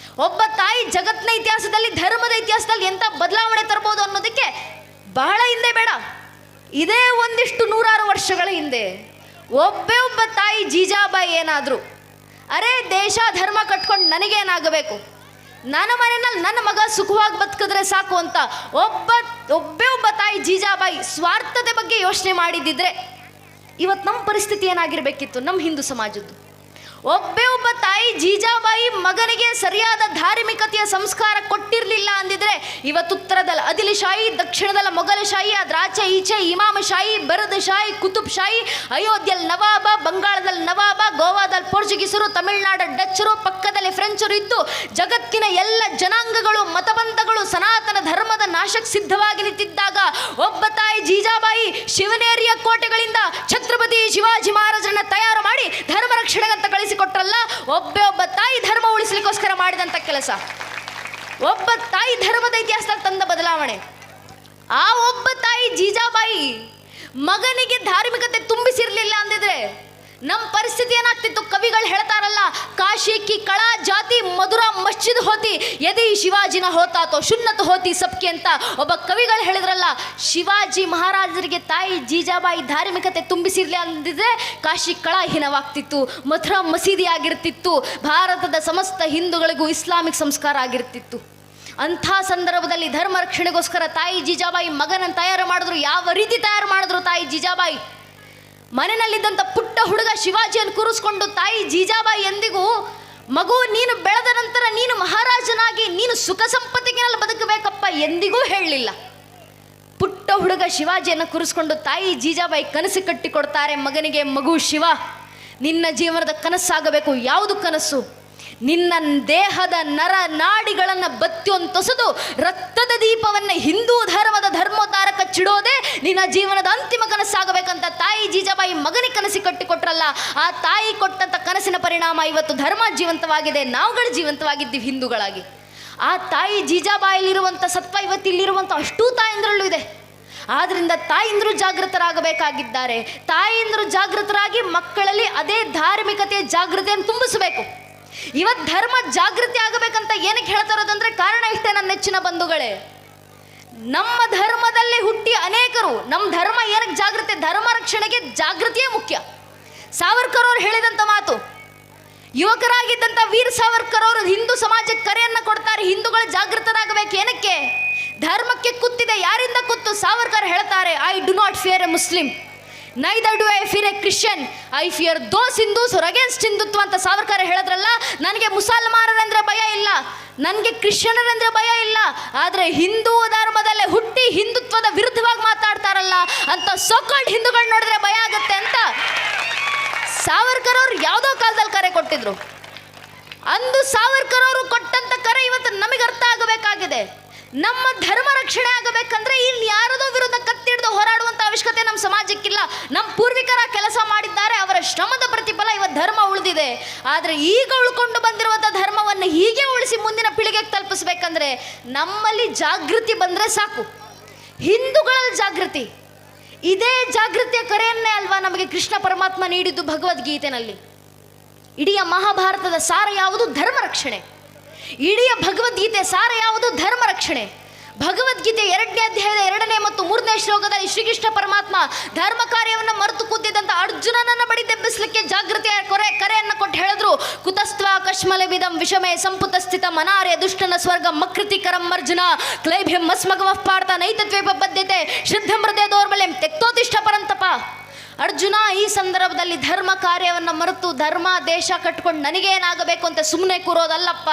ಒಬ್ಬ ತಾಯಿ ಜಗತ್ತಿನ ಇತಿಹಾಸದಲ್ಲಿ, ಧರ್ಮದ ಇತಿಹಾಸದಲ್ಲಿ ಎಂಥ ಬದಲಾವಣೆ ತರ್ಬೋದು ಅನ್ನೋದಕ್ಕೆ ಬಹಳ ಹಿಂದೆ ಬೇಡ, ಇದೇ ಒಂದಿಷ್ಟು 100 ವರ್ಷಗಳ ಹಿಂದೆ ಒಬ್ಬ ತಾಯಿ ಜೀಜಾಬಾಯಿ ಏನಾದರೂ ಅರೆ ದೇಶ ಧರ್ಮ ಕಟ್ಕೊಂಡು ನನಗೇನಾಗಬೇಕು, ನನ್ನ ಮನೆಯಲ್ಲಿ ನನ್ನ ಮಗ ಸುಖವಾಗಿ ಬದುಕಿದ್ರೆ ಸಾಕು ಅಂತ ಒಬ್ಬ ತಾಯಿ ಜೀಜಾಬಾಯಿ ಸ್ವಾರ್ಥತೆ ಬಗ್ಗೆ ಯೋಚನೆ ಮಾಡಿದ್ದಿದ್ರೆ ಇವತ್ತು ನಮ್ಮ ಪರಿಸ್ಥಿತಿ ಏನಾಗಿರಬೇಕಿತ್ತು? ನಮ್ಮ ಹಿಂದೂ ಸಮಾಜದ್ದು ಒಬ್ಬ ತಾಯಿ ಜೀಜಾಬಾಯಿ ಮಗನಿಗೆ ಸರಿಯಾದ ಧಾರ್ಮಿಕತೆಯ ಸಂಸ್ಕಾರ ಕೊಟ್ಟಿರಲಿಲ್ಲ ಅಂದಿದ್ರೆ ಇವತ್ತು ಉತ್ತರದಲ್ಲಿ ಅದಿಲಿಶಾಹಿ, ದಕ್ಷಿಣದಲ್ಲಿ ಮೊಘಲಶಾಹಿ, ಅದ್ರ ಆಚೆ ಈಚೆ ಇಮಾಮಶಾಹಿ, ಬರದಶಾಹಿ, ಕುತುಬ್ ಶಾಹಿ, ಅಯೋಧ್ಯೆಯಲ್ಲಿ ನವಾಬ, ಬಂಗಾಳದಲ್ಲಿ ನವಾಬ, ಗೋವಾದಲ್ಲಿ ಪೋರ್ಚುಗೀಸರು, ತಮಿಳುನಾಡು ಡಚ್ಚರು, ಪಕ್ಕದಲ್ಲಿ ಫ್ರೆಂಚರು ಇದ್ದು ಜಗತ್ತಿನ ಎಲ್ಲ ಜನಾಂಗಗಳು ಮತಪಂಥಗಳು ಸನಾತನ ಧರ್ಮದ ನಾಶಕ್ಕೆ ಸಿದ್ಧವಾಗಿ ನಿಂತಿದ್ದಾಗ ಒಬ್ಬ ತಾಯಿ ಜೀಜಾಬಾಯಿ ಶಿವನೇರಿಯ ಕೋಟೆಗಳಿಂದ ಛತ್ರಪತಿ ಶಿವಾಜಿ ಮಹಾರಾಜರನ್ನ ತಯಾರು ಮಾಡಿ ಧರ್ಮ ರಕ್ಷಣೆಗಂತ ಕಳಿಸಿಕೊಟ್ರಲ್ಲ. ಒಬ್ಬ ತಾಯಿ ಧರ್ಮ ಉಳಿಸಲಿಕ್ಕೋಸ್ಕರ ಮಾಡಿದಂಥ ಕೆಲಸ, ಒಬ್ಬ ತಾಯಿ ಧರ್ಮದ ಇತಿಹಾಸದಲ್ಲಿ ತಂದ ಬದಲಾವಣೆ. ಆ ಒಬ್ಬ ತಾಯಿ ಜೀಜಾಬಾಯಿ ಮಗನಿಗೆ ಧಾರ್ಮಿಕತೆ ತುಂಬಿಸಿರ್ಲಿಲ್ಲ ಅಂದಿದ್ರೆ ನಮ್ಮ ಪರಿಸ್ಥಿತಿ ಏನಾಗ್ತಿತ್ತು? ಕವಿಗಳು ಹೇಳ್ತಾರಲ್ಲ, ಕಾಶಿ ಕಿ ಕಳಾ ಜಾತಿ ಮಧುರಾ ಮಸ್ಜಿದ್ ಹೋತಿ ಯದಿ ಶಿವಾಜಿನ ಹೋತಾತೋ ಶುನ್ನತ್ ಹೋತಿ ಸಬ್ಕೆ ಅಂತ ಒಬ್ಬ ಕವಿಗಳು ಹೇಳಿದ್ರಲ್ಲ. ಶಿವಾಜಿ ಮಹಾರಾಜರಿಗೆ ತಾಯಿ ಜೀಜಾಬಾಯಿ ಧಾರ್ಮಿಕತೆ ತುಂಬಿಸಿರ್ಲಿ ಅಂದಿದ್ರೆ ಕಾಶಿ ಕಳಾಹೀನವಾಗ್ತಿತ್ತು, ಮಥುರಾ ಮಸೀದಿ ಆಗಿರ್ತಿತ್ತು, ಭಾರತದ ಸಮಸ್ತ ಹಿಂದೂಗಳಿಗೂ ಇಸ್ಲಾಮಿಕ್ ಸಂಸ್ಕಾರ ಆಗಿರ್ತಿತ್ತು. ಅಂಥ ಸಂದರ್ಭದಲ್ಲಿ ಧರ್ಮ ರಕ್ಷಣೆಗೋಸ್ಕರ ತಾಯಿ ಜೀಜಾಬಾಯಿ ಮಗನನ್ನು ತಯಾರು ಮಾಡಿದ್ರು. ಯಾವ ರೀತಿ ತಯಾರು ಮಾಡಿದ್ರು ತಾಯಿ ಜೀಜಾಬಾಯಿ? ಮನೆಯಲ್ಲಿದ್ದಂಥ ಪುಟ್ಟ ಹುಡುಗ ಶಿವಾಜಿಯನ್ನು ಕೂರಿಸ್ಕೊಂಡು ತಾಯಿ ಜೀಜಾಬಾಯಿ ಎಂದಿಗೂ ಮಗು ನೀನು ಬೆಳೆದ ನಂತರ ನೀನು ಮಹಾರಾಜನಾಗಿ ನೀನು ಸುಖ ಸಂಪತ್ತಿನಲ್ಲಿ ಬದುಕಬೇಕಪ್ಪ ಎಂದಿಗೂ ಹೇಳಲಿಲ್ಲ. ಪುಟ್ಟ ಹುಡುಗ ಶಿವಾಜಿಯನ್ನು ಕೂರಿಸ್ಕೊಂಡು ತಾಯಿ ಜೀಜಾಬಾಯಿ ಕನಸು ಕಟ್ಟಿಕೊಡ್ತಾರೆ ಮಗನಿಗೆ. ಮಗು ಶಿವ, ನಿನ್ನ ಜೀವನದ ಕನಸಾಗಬೇಕು. ಯಾವುದು ಕನಸು? ನಿನ್ನ ದೇಹದ ನರ ನಾಡಿಗಳನ್ನು ಬತ್ತಿಯೊಂತೊಸದು ರಕ್ತದ ದೀಪವನ್ನು ಹಿಂದೂ ಧರ್ಮದ ಧರ್ಮೋದ್ಧಾರಕ ಚಿಡೋದೇ ನಿನ್ನ ಜೀವನದ ಅಂತಿಮ ಕನಸಾಗಬೇಕಂತ ತಾಯಿ ಜೀಜಾಬಾಯಿ ಮಗನಿಗೆ ಕನಸಿ ಕಟ್ಟಿಕೊಟ್ರಲ್ಲ. ಆ ತಾಯಿ ಕೊಟ್ಟಂಥ ಕನಸಿನ ಪರಿಣಾಮ ಇವತ್ತು ಧರ್ಮ ಜೀವಂತವಾಗಿದೆ, ನಾವುಗಳು ಜೀವಂತವಾಗಿದ್ದೀವಿ ಹಿಂದೂಗಳಾಗಿ. ಆ ತಾಯಿ ಜೀಜಾಬಾಯಿಲಿರುವಂಥ ಸತ್ವ ಇವತ್ತು ಇಲ್ಲಿರುವಂಥ ಅಷ್ಟೂ ತಾಯಂದ್ರಲ್ಲೂ ಇದೆ. ಆದ್ದರಿಂದ ತಾಯಂದ್ರು ಜಾಗೃತರಾಗಬೇಕಾಗಿದ್ದಾರೆ. ತಾಯಂದ್ರು ಜಾಗೃತರಾಗಿ ಮಕ್ಕಳಲ್ಲಿ ಅದೇ ಧಾರ್ಮಿಕತೆಯ ಜಾಗೃತಿಯನ್ನು ತುಂಬಿಸಬೇಕು. ಇವತ್ತು ಧರ್ಮ ಜಾಗೃತಿ ಆಗಬೇಕಂತ ಏನಕ್ಕೆ ಹೇಳ್ತಾ ಇರೋದಂದ್ರೆ ಕಾರಣ ಇಷ್ಟೇ ನನ್ನ ನೆಚ್ಚಿನ ಬಂಧುಗಳೇ. ನಮ್ಮ ಧರ್ಮದಲ್ಲಿ ಹುಟ್ಟಿ ಅನೇಕರು, ನಮ್ಮ ಧರ್ಮ ಏನಕ್ಕೆ ಜಾಗೃತಿ? ಧರ್ಮ ರಕ್ಷಣೆಗೆ ಜಾಗೃತಿಯೇ ಮುಖ್ಯ. ಸಾವರ್ಕರ್ ಅವರು ಹೇಳಿದಂಥ ಮಾತು, ಯುವಕರಾಗಿದ್ದಂಥ ವೀರ್ ಸಾವರ್ಕರ್ ಅವರು ಹಿಂದೂ ಸಮಾಜಕ್ಕೆ ಕರೆಯನ್ನು ಕೊಡ್ತಾರೆ, ಹಿಂದೂಗಳು ಜಾಗೃತರಾಗಬೇಕು. ಏನಕ್ಕೆ? ಧರ್ಮಕ್ಕೆ ಕುತ್ತಿದೆ. ಯಾರಿಂದ ಕುತ್ತು? ಸಾವರ್ಕರ್ ಹೇಳ್ತಾರೆ, I do not fear a Muslim, neither do I fear a Christian, I fear those Hindus are against Hindutva ಅಂತ ಸಾವರ್ಕರ್ ಹೇಳಿದ್ರಲ್ಲ. ನನಗೆ ಮುಸಲ್ಮಾನರಂದ್ರೆ ಭಯ ಇಲ್ಲ, ನನಗೆ ಕ್ರಿಶ್ಚಿಯನರಂದ್ರೆ ಭಯ ಇಲ್ಲ, ಆದರೆ ಹಿಂದೂ ಧರ್ಮದಲ್ಲೇ ಹುಟ್ಟಿ ಹಿಂದುತ್ವದ ವಿರುದ್ಧವಾಗಿ ಮಾತಾಡ್ತಾರಲ್ಲ ಅಂತ ಸೋಕಾಲ್ಡ್ ಹಿಂದೂಗಳು ನೋಡಿದ್ರೆ ಭಯ ಆಗುತ್ತೆ ಅಂತ ಸಾವರ್ಕರ್ ಅವರು ಯಾವುದೋ ಕಾಲದಲ್ಲಿ ಕರೆ ಕೊಟ್ಟಿದ್ರು. ಅಂದು ಸಾವರ್ಕರ್ ಅವರು ಕೊಟ್ಟಂತ ಕರೆ ಇವತ್ತು ನಮಗೆ ಅರ್ಥ ಆಗಬೇಕಾಗಿದೆ. ನಮ್ಮ ಧರ್ಮ ರಕ್ಷಣೆ ಆಗಬೇಕಂದ್ರೆ ಇಲ್ಲಿ ಯಾರದೋ ವಿರುದ್ಧ ಕತ್ತಿಡ್ದು ಹೋರಾಡುವಂಥ ಅವಶ್ಯಕತೆ ನಮ್ಮ ಸಮಾಜಕ್ಕಿಲ್ಲ. ನಮ್ಮ ಪೂರ್ವಿಕರ ಕೆಲಸ ಮಾಡಿದ್ದಾರೆ, ಅವರ ಶ್ರಮದ ಪ್ರತಿಫಲ ಇವತ್ತು ಧರ್ಮ ಉಳಿದಿದೆ. ಆದರೆ ಈಗ ಉಳ್ಕೊಂಡು ಬಂದಿರುವಂಥ ಧರ್ಮವನ್ನು ಹೀಗೆ ಉಳಿಸಿ ಮುಂದಿನ ಪೀಳಿಗೆಗೆ ತಲುಪಿಸ್ಬೇಕಂದ್ರೆ ನಮ್ಮಲ್ಲಿ ಜಾಗೃತಿ ಬಂದರೆ ಸಾಕು. ಹಿಂದೂಗಳಲ್ಲಿ ಜಾಗೃತಿ, ಇದೇ ಜಾಗೃತಿಯ ಕರೆಯನ್ನೇ ಅಲ್ವಾ ನಮಗೆ ಕೃಷ್ಣ ಪರಮಾತ್ಮ ನೀಡಿದ್ದು ಭಗವದ್ಗೀತೆನಲ್ಲಿ. ಇಡೀ ಮಹಾಭಾರತದ ಸಾರ ಯಾವುದು? ಧರ್ಮ ರಕ್ಷಣೆ. ಇಡೀ ಭಗವದ್ಗೀತೆ ಸಾರ ಯಾವುದು? ಧರ್ಮ ರಕ್ಷಣೆ. ಭಗವದ್ಗೀತೆ 2ನೇ ಅಧ್ಯಾಯದ 2ನೇ ಮತ್ತು 3ನೇ ಶ್ಲೋಕದಲ್ಲಿ ಶ್ರೀಕೃಷ್ಣ ಪರಮಾತ್ಮ ಧರ್ಮ ಕಾರ್ಯವನ್ನು ಮರೆತು ಕೂತಿದ್ದಂಥ ಅರ್ಜುನನನ್ನು ಬಡಿದೆಬ್ಬಿಸಲಿಕ್ಕೆ ಜಾಗೃತಿಯ ಕರೆಯನ್ನು ಕೊಟ್ಟು ಹೇಳಿದ್ರು, ಕುತಸ್ತ್ವ ಕಶ್ಮಲವಿದಂ ವಿಷಮೇ ಸಂಪುತ ಸ್ಥಿತ ಮನಾರ್ಯ ದುಷ್ಟನ ಸ್ವರ್ಗ ಮಕೃತಿಕರಂ ಅರ್ಜುನ ಕ್ಲೈಭ್ಯಂ ಮಸ್ಮಗವಃ ಪಾರ್ಥ ನೈತತ್ವೇಪ ಬದ್ಧತೆ ಶ್ರದ್ಧಂ ಹೃದಯ ದೌರ್ಬಲ್ಯಂ ತೆಕ್ತೋತಿಷ್ಠ ಪರಂತಪ. ಅರ್ಜುನ ಈ ಸಂದರ್ಭದಲ್ಲಿ ಧರ್ಮ ಕಾರ್ಯವನ್ನು ಮರೆತು ಧರ್ಮ ದೇಶ ಕಟ್ಕೊಂಡು ನನಗೇನಾಗಬೇಕು ಅಂತ ಸುಮ್ಮನೆ ಕೂರೋದಲ್ಲಪ್ಪ.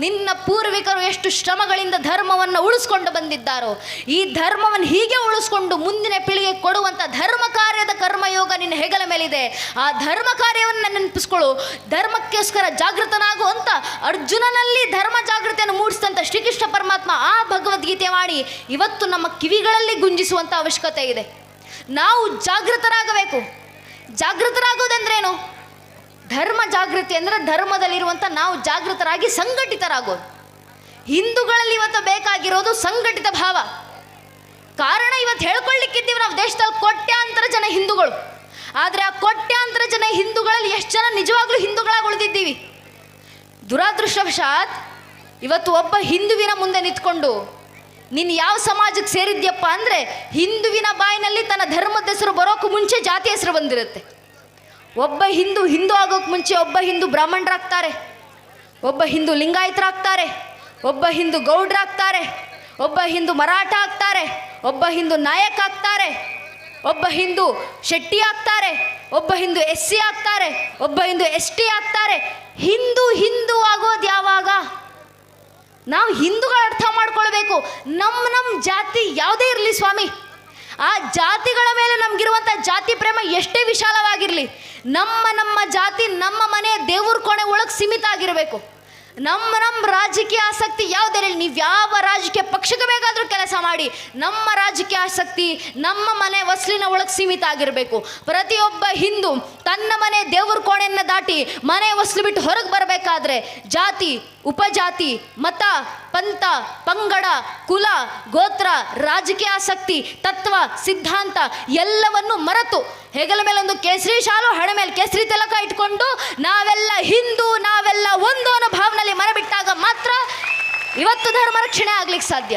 ನಿನ್ನ ಪೂರ್ವಿಕರು ಎಷ್ಟು ಶ್ರಮಗಳಿಂದ ಧರ್ಮವನ್ನು ಉಳಿಸ್ಕೊಂಡು ಬಂದಿದ್ದಾರೋ, ಈ ಧರ್ಮವನ್ನು ಹೀಗೆ ಉಳಿಸ್ಕೊಂಡು ಮುಂದಿನ ಪೀಳಿಗೆ ಕೊಡುವಂಥ ಧರ್ಮ ಕಾರ್ಯದ ಕರ್ಮಯೋಗ ನಿನ್ನ ಹೆಗಲ ಮೇಲಿದೆ. ಆ ಧರ್ಮ ಕಾರ್ಯವನ್ನು ನೆನಪಿಸ್ಕೊಳ್ಳು, ಧರ್ಮಕ್ಕೋಸ್ಕರ ಜಾಗೃತನಾಗು ಅಂತ ಅರ್ಜುನನಲ್ಲಿ ಧರ್ಮ ಜಾಗೃತಿಯನ್ನು ಮೂಡಿಸಿದಂಥ ಶ್ರೀಕೃಷ್ಣ ಪರಮಾತ್ಮ ಆ ಭಗವದ್ಗೀತೆ ಮಾಡಿ ಇವತ್ತು ನಮ್ಮ ಕಿವಿಗಳಲ್ಲಿ ಗುಂಜಿಸುವಂಥ ಅವಶ್ಯಕತೆ ಇದೆ. ನಾವು ಜಾಗೃತರಾಗಬೇಕು. ಜಾಗೃತರಾಗೋದಂದ್ರೇನು? ಧರ್ಮ ಜಾಗೃತಿ ಅಂದರೆ ಧರ್ಮದಲ್ಲಿರುವಂಥ ನಾವು ಜಾಗೃತರಾಗಿ ಸಂಘಟಿತರಾಗೋದು. ಹಿಂದೂಗಳಲ್ಲಿ ಇವತ್ತು ಬೇಕಾಗಿರೋದು ಸಂಘಟಿತ ಭಾವ. ಕಾರಣ ಇವತ್ತು ಹೇಳ್ಕೊಳ್ಳಿಕ್ಕಿದ್ದೀವಿ ನಾವು ದೇಶದಲ್ಲಿ ಕೋಟ್ಯಾಂತರ ಜನ ಹಿಂದೂಗಳು. ಆದರೆ ಆ ಕೋಟ್ಯಾಂತರ ಜನ ಹಿಂದೂಗಳಲ್ಲಿ ಎಷ್ಟು ಜನ ನಿಜವಾಗ್ಲೂ ಹಿಂದೂಗಳಾಗಿ ಉಳಿದಿದ್ದೀವಿ? ದುರಾದೃಷ್ಟವಶಾತ್ ಇವತ್ತು ಒಬ್ಬ ಹಿಂದುವಿನ ಮುಂದೆ ನಿಂತ್ಕೊಂಡು ನೀನು ಯಾವ ಸಮಾಜಕ್ಕೆ ಸೇರಿದ್ಯಪ್ಪ ಅಂದರೆ ಹಿಂದುವಿನ ಬಾಯಿನಲ್ಲಿ ತನ್ನ ಧರ್ಮದ ಹೆಸರು ಬರೋಕ್ಕೂ ಮುಂಚೆ ಜಾತಿ ಹೆಸರು ಬಂದಿರುತ್ತೆ. ಒಬ್ಬ ಹಿಂದೂ ಆಗೋಕ್ಕೆ ಮುಂಚೆ ಒಬ್ಬ ಹಿಂದೂ ಬ್ರಾಹ್ಮಣರಾಗ್ತಾರೆ, ಒಬ್ಬ ಹಿಂದೂ ಲಿಂಗಾಯತರಾಗ್ತಾರೆ, ಒಬ್ಬ ಹಿಂದೂ ಗೌಡ್ರಾಗ್ತಾರೆ, ಒಬ್ಬ ಹಿಂದೂ ಮರಾಠ ಆಗ್ತಾರೆ, ಒಬ್ಬ ಹಿಂದೂ ನಾಯಕ ಆಗ್ತಾರೆ. ಒಬ್ಬ ಹಿಂದೂ ಶೆಟ್ಟಿ ಆಗ್ತಾರೆ, ಒಬ್ಬ ಹಿಂದೂ SC ಆಗ್ತಾರೆ, ಒಬ್ಬ ಹಿಂದೂ ST ಆಗ್ತಾರೆ. ಹಿಂದೂ ಆಗೋದು ಯಾವಾಗ? ನಾವು ಹಿಂದೂಗಳ ಅರ್ಥ ಮಾಡ್ಕೊಳ್ಬೇಕು. ನಮ್ಮ ಜಾತಿ ಯಾವುದೇ ಇರಲಿ ಸ್ವಾಮಿ, ಆ ಜಾತಿಗಳ ಮೇಲೆ ನಮಗಿರುವಂಥ ಜಾತಿ ಪ್ರೇಮ ಎಷ್ಟೇ ವಿಶಾಲವಾಗಿರಲಿ, ನಮ್ಮ ಜಾತಿ ನಮ್ಮ ಮನೆ ದೇವ್ರ ಕೋಣೆ ಒಳಗೆ ಸೀಮಿತ ಆಗಿರಬೇಕು. ನಮ್ಮ ರಾಜಕೀಯ ಆಸಕ್ತಿ ಯಾವುದೇ ಇರಲಿ, ನೀವು ಯಾವ ರಾಜಕೀಯ ಪಕ್ಷಕ್ಕೆ ಬೇಕಾದರೂ ಕೆಲಸ ಮಾಡಿ, ನಮ್ಮ ರಾಜಕೀಯ ಆಸಕ್ತಿ ನಮ್ಮ ಮನೆ ವಸ್ಲಿನ ಒಳಗೆ ಸೀಮಿತ ಆಗಿರಬೇಕು. ಪ್ರತಿಯೊಬ್ಬ ಹಿಂದೂ ತನ್ನ ಮನೆ ದೇವ್ರ ಕೋಣೆಯನ್ನು ದಾಟಿ ಮನೆ ವಸ್ಲು ಬಿಟ್ಟು ಹೊರಗೆ ಬರಬೇಕಾದ್ರೆ ಜಾತಿ, ಉಪಜಾತಿ, ಮತ, ಪಂಥ, ಪಂಗಡ, ಕುಲ, ಗೋತ್ರ, ರಾಜಕೀಯ ಆಸಕ್ತಿ, ತತ್ವ, ಸಿದ್ಧಾಂತ ಎಲ್ಲವನ್ನು ಮರೆತು ಹೆಗಲ ಮೇಲೆ ಒಂದು ಕೇಸರಿ ಶಾಲು, ಹಣೆ ಮೇಲೆ ಕೇಸರಿ ತಿಲಕ ಇಟ್ಕೊಂಡು ನಾವೆಲ್ಲ ಹಿಂದೂ, ನಾವೆಲ್ಲ ಒಂದು ಅನ್ನೋ ಭಾವನೆಯಲ್ಲಿ ಮರಬಿಟ್ಟಾಗ ಮಾತ್ರ ಇವತ್ತು ಧರ್ಮ ರಕ್ಷಣೆ ಆಗ್ಲಿಕ್ಕೆ ಸಾಧ್ಯ.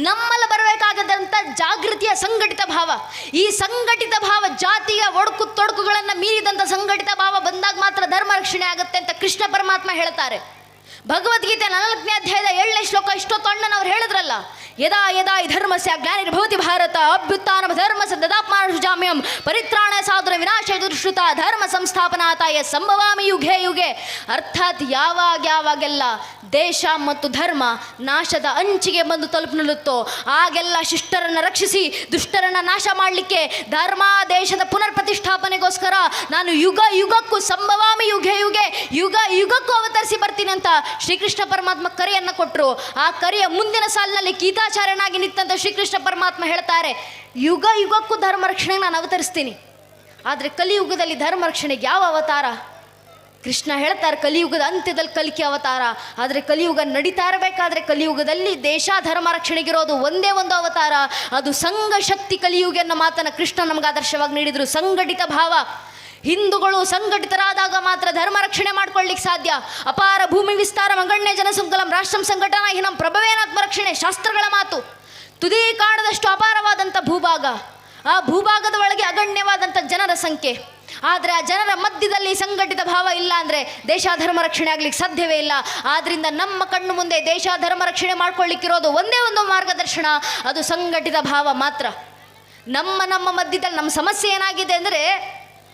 ನಮ್ಮಲ್ಲಿ ಬರಬೇಕಾಗದಂಥ ಜಾಗೃತಿಯ ಸಂಘಟಿತ ಭಾವ, ಈ ಸಂಘಟಿತ ಭಾವ, ಜಾತಿಯ ಒಡಕು ತೊಡಕುಗಳನ್ನು ಮೀರಿದಂಥ ಸಂಘಟಿತ ಭಾವ ಬಂದಾಗ ಮಾತ್ರ ಧರ್ಮ ರಕ್ಷಣೆ ಆಗುತ್ತೆ ಅಂತ ಕೃಷ್ಣ ಪರಮಾತ್ಮ ಹೇಳ್ತಾರೆ. ಭಗವದ್ಗೀತೆ 4ನೇ ಅಧ್ಯಾಯದ 7ನೇ ಶ್ಲೋಕ ಇಷ್ಟೊತ್ತು ಅಣ್ಣನವ್ರು ಹೇಳಿದ್ರಲ್ಲ, ಯದಾ ಯದಾ ಈ ಧರ್ಮಸ್ಯ ಗ್ಲಾನಿರ್ಭವತಿ ಭಾರತ ಅಭ್ಯುತ್ಥಾನ ಧರ್ಮಸ್ಯ ದದಾತ್ಮಾನುಜಾಮ್ಯಂ ಪರಿತ್ರಾಣ ಸಾಧನ ವಿನಾಶ ದುಷ್ಕೃತ ಧರ್ಮ ಸಂಸ್ಥಾಪನಾತಾಯ ಸಂಭವಾಮಿ ಯುಗೆ ಯುಗೆ. ಅರ್ಥಾತ್ ಯಾವಾಗೆಲ್ಲ ದೇಶ ಮತ್ತು ಧರ್ಮ ನಾಶದ ಅಂಚಿಗೆ ಬಂದು ತಲುಪುತ್ತೋ ಆಗೆಲ್ಲ ಶಿಷ್ಟರನ್ನು ರಕ್ಷಿಸಿ ದುಷ್ಟರನ್ನು ನಾಶ ಮಾಡಲಿಕ್ಕೆ ಧರ್ಮ ದೇಶದ ಪುನರ್ ಪ್ರತಿಷ್ಠಾಪನೆಗೋಸ್ಕರ ನಾನು ಯುಗಕ್ಕೂ ಸಂಭವಾಮಿ ಯುಗಕ್ಕೂ ಅವತರಿಸಿ ಬರ್ತೀನಿ ಅಂತ ಶ್ರೀಕೃಷ್ಣ ಪರಮಾತ್ಮ ಕರೆಯನ್ನು ಕೊಟ್ಟರು. ಆ ಕರೆಯ ಮುಂದಿನ ಸಾಲಿನಲ್ಲಿ ಗೀತಾಚಾರ್ಯನಾಗಿ ನಿಂತಂತ ಶ್ರೀಕೃಷ್ಣ ಪರಮಾತ್ಮ ಹೇಳ್ತಾರೆ, ಯುಗಕ್ಕೂ ಧರ್ಮ ರಕ್ಷಣೆಗೆ ನಾನು ಅವತರಿಸ್ತೀನಿ. ಆದರೆ ಕಲಿಯುಗದಲ್ಲಿ ಧರ್ಮ ರಕ್ಷಣೆಗೆ ಯಾವ ಅವತಾರ? ಕೃಷ್ಣ ಹೇಳ್ತಾರೆ, ಕಲಿಯುಗದ ಅಂತ್ಯದಲ್ಲಿ ಕಲಿಕೆ ಅವತಾರ. ಆದರೆ ಕಲಿಯುಗ ನಡೀತಾ ಇರಬೇಕಾದ್ರೆ ಕಲಿಯುಗದಲ್ಲಿ ದೇಶ ಧರ್ಮ ರಕ್ಷಣೆಗಿರೋದು ಒಂದೇ ಒಂದು ಅವತಾರ, ಅದು ಸಂಘ ಶಕ್ತಿ ಕಲಿಯುಗ ಅನ್ನೋ ಮಾತನ್ನು ಕೃಷ್ಣ ನಮ್ಗೆ ಆದರ್ಶವಾಗಿ ನೀಡಿದರು. ಸಂಘಟಿತ ಭಾವ, ಹಿಂದೂಗಳು ಸಂಘಟಿತರಾದಾಗ ಮಾತ್ರ ಧರ್ಮ ರಕ್ಷಣೆ ಮಾಡ್ಕೊಳ್ಳಿಕ್ಕೆ ಸಾಧ್ಯ. ಅಪಾರ ಭೂಮಿ ವಿಸ್ತಾರ ಮಗಣ್ಯ ಜನಸಂಕಲಂ ರಾಷ್ಟ್ರಂ ಸಂಘಟನಾ ಹಿನಂ ಪ್ರಭವೇನಾತ್ಮ ರಕ್ಷಣೆ ಶಾಸ್ತ್ರಗಳ ಮಾತು. ತುದಿ ಕಾಣದಷ್ಟು ಅಪಾರವಾದಂಥ ಭೂಭಾಗ, ಆ ಭೂಭಾಗದ ಒಳಗೆ ಅಗಣ್ಯವಾದಂಥ ಜನರ ಸಂಖ್ಯೆ. ಆದರೆ ಆ ಜನರ ಮಧ್ಯದಲ್ಲಿ ಸಂಘಟಿತ ಭಾವ ಇಲ್ಲ ಅಂದರೆ ದೇಶ ಧರ್ಮ ರಕ್ಷಣೆ ಆಗ್ಲಿಕ್ಕೆ ಸಾಧ್ಯವೇ ಇಲ್ಲ. ಆದ್ದರಿಂದ ನಮ್ಮ ಕಣ್ಣು ಮುಂದೆ ದೇಶ ಧರ್ಮ ರಕ್ಷಣೆ ಮಾಡ್ಕೊಳ್ಳಿಕ್ಕಿರೋದು ಒಂದೇ ಒಂದು ಮಾರ್ಗದರ್ಶನ, ಅದು ಸಂಘಟಿತ ಭಾವ ಮಾತ್ರ. ನಮ್ಮ ಮಧ್ಯದಲ್ಲಿ ನಮ್ಮ ಸಮಸ್ಯೆ ಏನಾಗಿದೆ ಅಂದರೆ,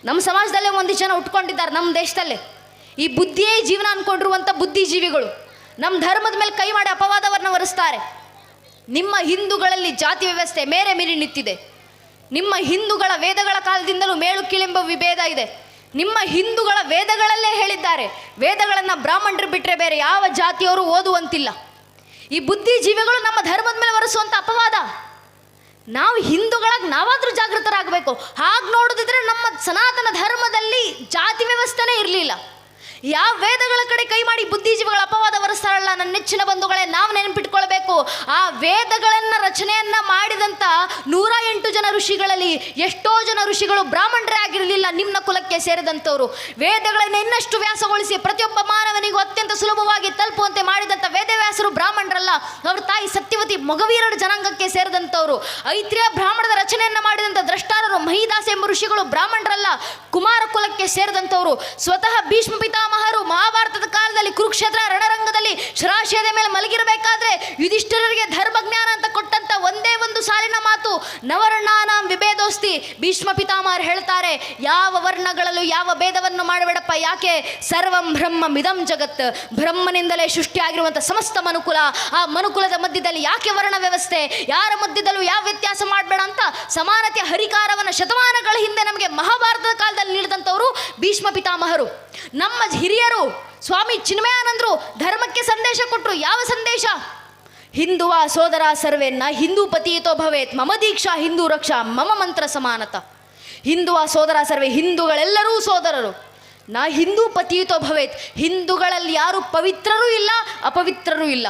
ನಮ್ಮ ಸಮಾಜದಲ್ಲೇ ಒಂದಿಷ್ಟು ಜನ ಉಟ್ಕೊಂಡಿದ್ದಾರೆ ನಮ್ಮ ದೇಶದಲ್ಲೇ. ಈ ಬುದ್ಧಿಯೇ ಜೀವನ ಅಂದ್ಕೊಂಡಿರುವಂಥ ಬುದ್ಧಿಜೀವಿಗಳು ನಮ್ಮ ಧರ್ಮದ ಮೇಲೆ ಕೈ ಮಾಡಿ ಅಪವಾದವನ್ನು ಹೊರಿಸ್ತಾರೆ. ನಿಮ್ಮ ಹಿಂದೂಗಳಲ್ಲಿ ಜಾತಿ ವ್ಯವಸ್ಥೆ ಮೇರೆ ಮೀರಿ ನಿಂತಿದೆ. ನಿಮ್ಮ ಹಿಂದೂಗಳ ವೇದಗಳ ಕಾಲದಿಂದಲೂ ಮೇಲು ಕೀಳೆಂಬ ವಿಭೇದ ಇದೆ. ನಿಮ್ಮ ಹಿಂದೂಗಳ ವೇದಗಳಲ್ಲೇ ಹೇಳಿದ್ದಾರೆ, ವೇದಗಳನ್ನು ಬ್ರಾಹ್ಮಣರು ಬಿಟ್ಟರೆ ಬೇರೆ ಯಾವ ಜಾತಿಯವರು ಓದುವಂತಿಲ್ಲ. ಈ ಬುದ್ಧಿಜೀವಿಗಳು ನಮ್ಮ ಧರ್ಮದ ಮೇಲೆ ಹೊರಿಸುವಂಥ ಅಪವಾದ. ನಾವು ಹಿಂದೂಗಳಾಗಿ ನಾವಾದರೂ ಜಾಗೃತರಾಗಬೇಕು. ಹಾಗೆ ನೋಡೋದಿದ್ರೆ ನಮ್ಮ ಸನಾತನ ಧರ್ಮದಲ್ಲಿ ಜಾತಿ ವ್ಯವಸ್ಥೆನೇ ಇರಲಿಲ್ಲ. ಯಾವ ವೇದಗಳ ಕಡೆ ಕೈ ಮಾಡಿ ಬುದ್ಧಿಜೀವಿಗಳ ಅಪವಾದ ಹೊರಿಸ್ತಾರಲ್ಲ ನನ್ನ ನೆಚ್ಚಿನ ಬಂಧುಗಳೇ, ನಾವು ನೆನಪಿಟ್ಕೊಳ್ಬೇಕು, ಆ ವೇದಗಳನ್ನು ರಚನೆಯನ್ನ ಮಾಡಿದಂಥ 108 ಜನ ಋಷಿಗಳಲ್ಲಿ ಎಷ್ಟೋ ಜನ ಋಷಿಗಳು ಬ್ರಾಹ್ಮಣರೇ ಆಗಿರಲಿಲ್ಲ, ನಿಮ್ನ ಕುಲಕ್ಕೆ ಸೇರಿದಂಥವ್ರು. ವೇದಗಳನ್ನು ಇನ್ನಷ್ಟು ವ್ಯಾಸಗೊಳಿಸಿ ಪ್ರತಿಯೊಬ್ಬ ಮಾನವನಿಗೂ ಅತ್ಯಂತ ಸುಲಭವಾಗಿ ತಲುಪುವಂತೆ ಮಾಡಿದಂಥ ವೇದವ್ಯಾಸರು ಬ್ರಾಹ್ಮಣರಲ್ಲ, ಅವ್ರ ತಾಯಿ ಸತ್ಯವತಿ ಮೊಗವೀರರ ಜನಾಂಗಕ್ಕೆ ಸೇರಿದಂಥವ್ರು. ಐತ್ರಿಯ ಬ್ರಾಹ್ಮಣದ ರಚನೆಯನ್ನ ಮಾಡಿದಂಥ ದ್ರಷ್ಟಾರರು ಮಹಿದಾಸ ಎಂಬ ಋಷಿಗಳು ಬ್ರಾಹ್ಮಣರಲ್ಲ, ಕುಮಾರ ಕುಲಕ್ಕೆ ಸೇರಿದಂಥವ್ರು. ಸ್ವತಃ ಭೀಷ್ಮ ಪಿತಾಮಹರು ಮಹಾಭಾರತದ ಕಾಲದಲ್ಲಿ ಕುರುಕ್ಷೇತ್ರ ರಣರಂಗದಲ್ಲಿ ಶರಾಶಯದ ಮೇಲೆ ಮಲಗಿರಬೇಕಾದ್ರೆ ಯುಧಿಷ್ಠಿರರಿಗೆ ಧರ್ಮಜ್ಞಾನ ಅಂತ ಕೊಟ್ಟಂತ ಒಂದೇ ಒಂದು ಸಾಲಿನ ಮಾತು, ನವರ್ಣಾನಾಂ ವಿಭೇದೋಸ್ತಿ. ಭೀಷ್ಮ ಪಿತಾಮಹರು ಹೇಳ್ತಾರೆ, ಯಾವ ವರ್ಣಗಳಲ್ಲೂ ಯಾವ ಭೇದವನ್ನು ಮಾಡಬೇಡಪ್ಪ. ಯಾಕೆ? ಸರ್ವಂ ಬ್ರಹ್ಮ ಮಿದಂ ಜಗತ್, ಬ್ರಹ್ಮನಿಂದಲೇ ಸೃಷ್ಟಿಯಾಗಿರುವಂಥ ಸಮಸ್ತ ಮನುಕುಲ. ಆ ಮನುಕುಲದ ಮಧ್ಯದಲ್ಲಿ ಯಾಕೆ ವರ್ಣ ವ್ಯವಸ್ಥೆ, ಯಾರ ಮಧ್ಯದಲ್ಲೂ ಯಾವ ವ್ಯತ್ಯಾಸ ಮಾಡಬೇಡ ಅಂತ ಸಮಾನತೆಯ ಹರಿಕಾರವನ್ನು ಶತಮಾನಗಳ ಹಿಂದೆ ನಮಗೆ ಮಹಾಭಾರತದ ಕಾಲದಲ್ಲಿ ನೀಡಿದಂಥವರು ಭೀಷ್ಮ ಪಿತಾಮಹರು. ನಮ್ಮ ಹಿರಿಯರು ಸ್ವಾಮಿ ಚಿನ್ಮಯಾನಂದರು ಧರ್ಮಕ್ಕೆ ಸಂದೇಶ ಕೊಟ್ಟರು. ಯಾವ ಸಂದೇಶ? ಹಿಂದುವ ಸೋದರ ಸರ್ವೇನ್ನ ಹಿಂದೂ ಪತೀತೋ ಭವೇತ್, ಮಮ ದೀಕ್ಷಾ ಹಿಂದೂ ರಕ್ಷಾ ಮಮ ಮಂತ್ರ ಸಮಾನತ. ಹಿಂದುವ ಸೋದರ ಸರ್ವೇ, ಹಿಂದೂಗಳೆಲ್ಲರೂ ಸೋದರರು. ನಾ ಹಿಂದೂ ಪತೀತೋ ಭವೇತ್, ಹಿಂದೂಗಳಲ್ಲಿ ಯಾರು ಪವಿತ್ರರೂ ಇಲ್ಲ ಅಪವಿತ್ರರೂ ಇಲ್ಲ.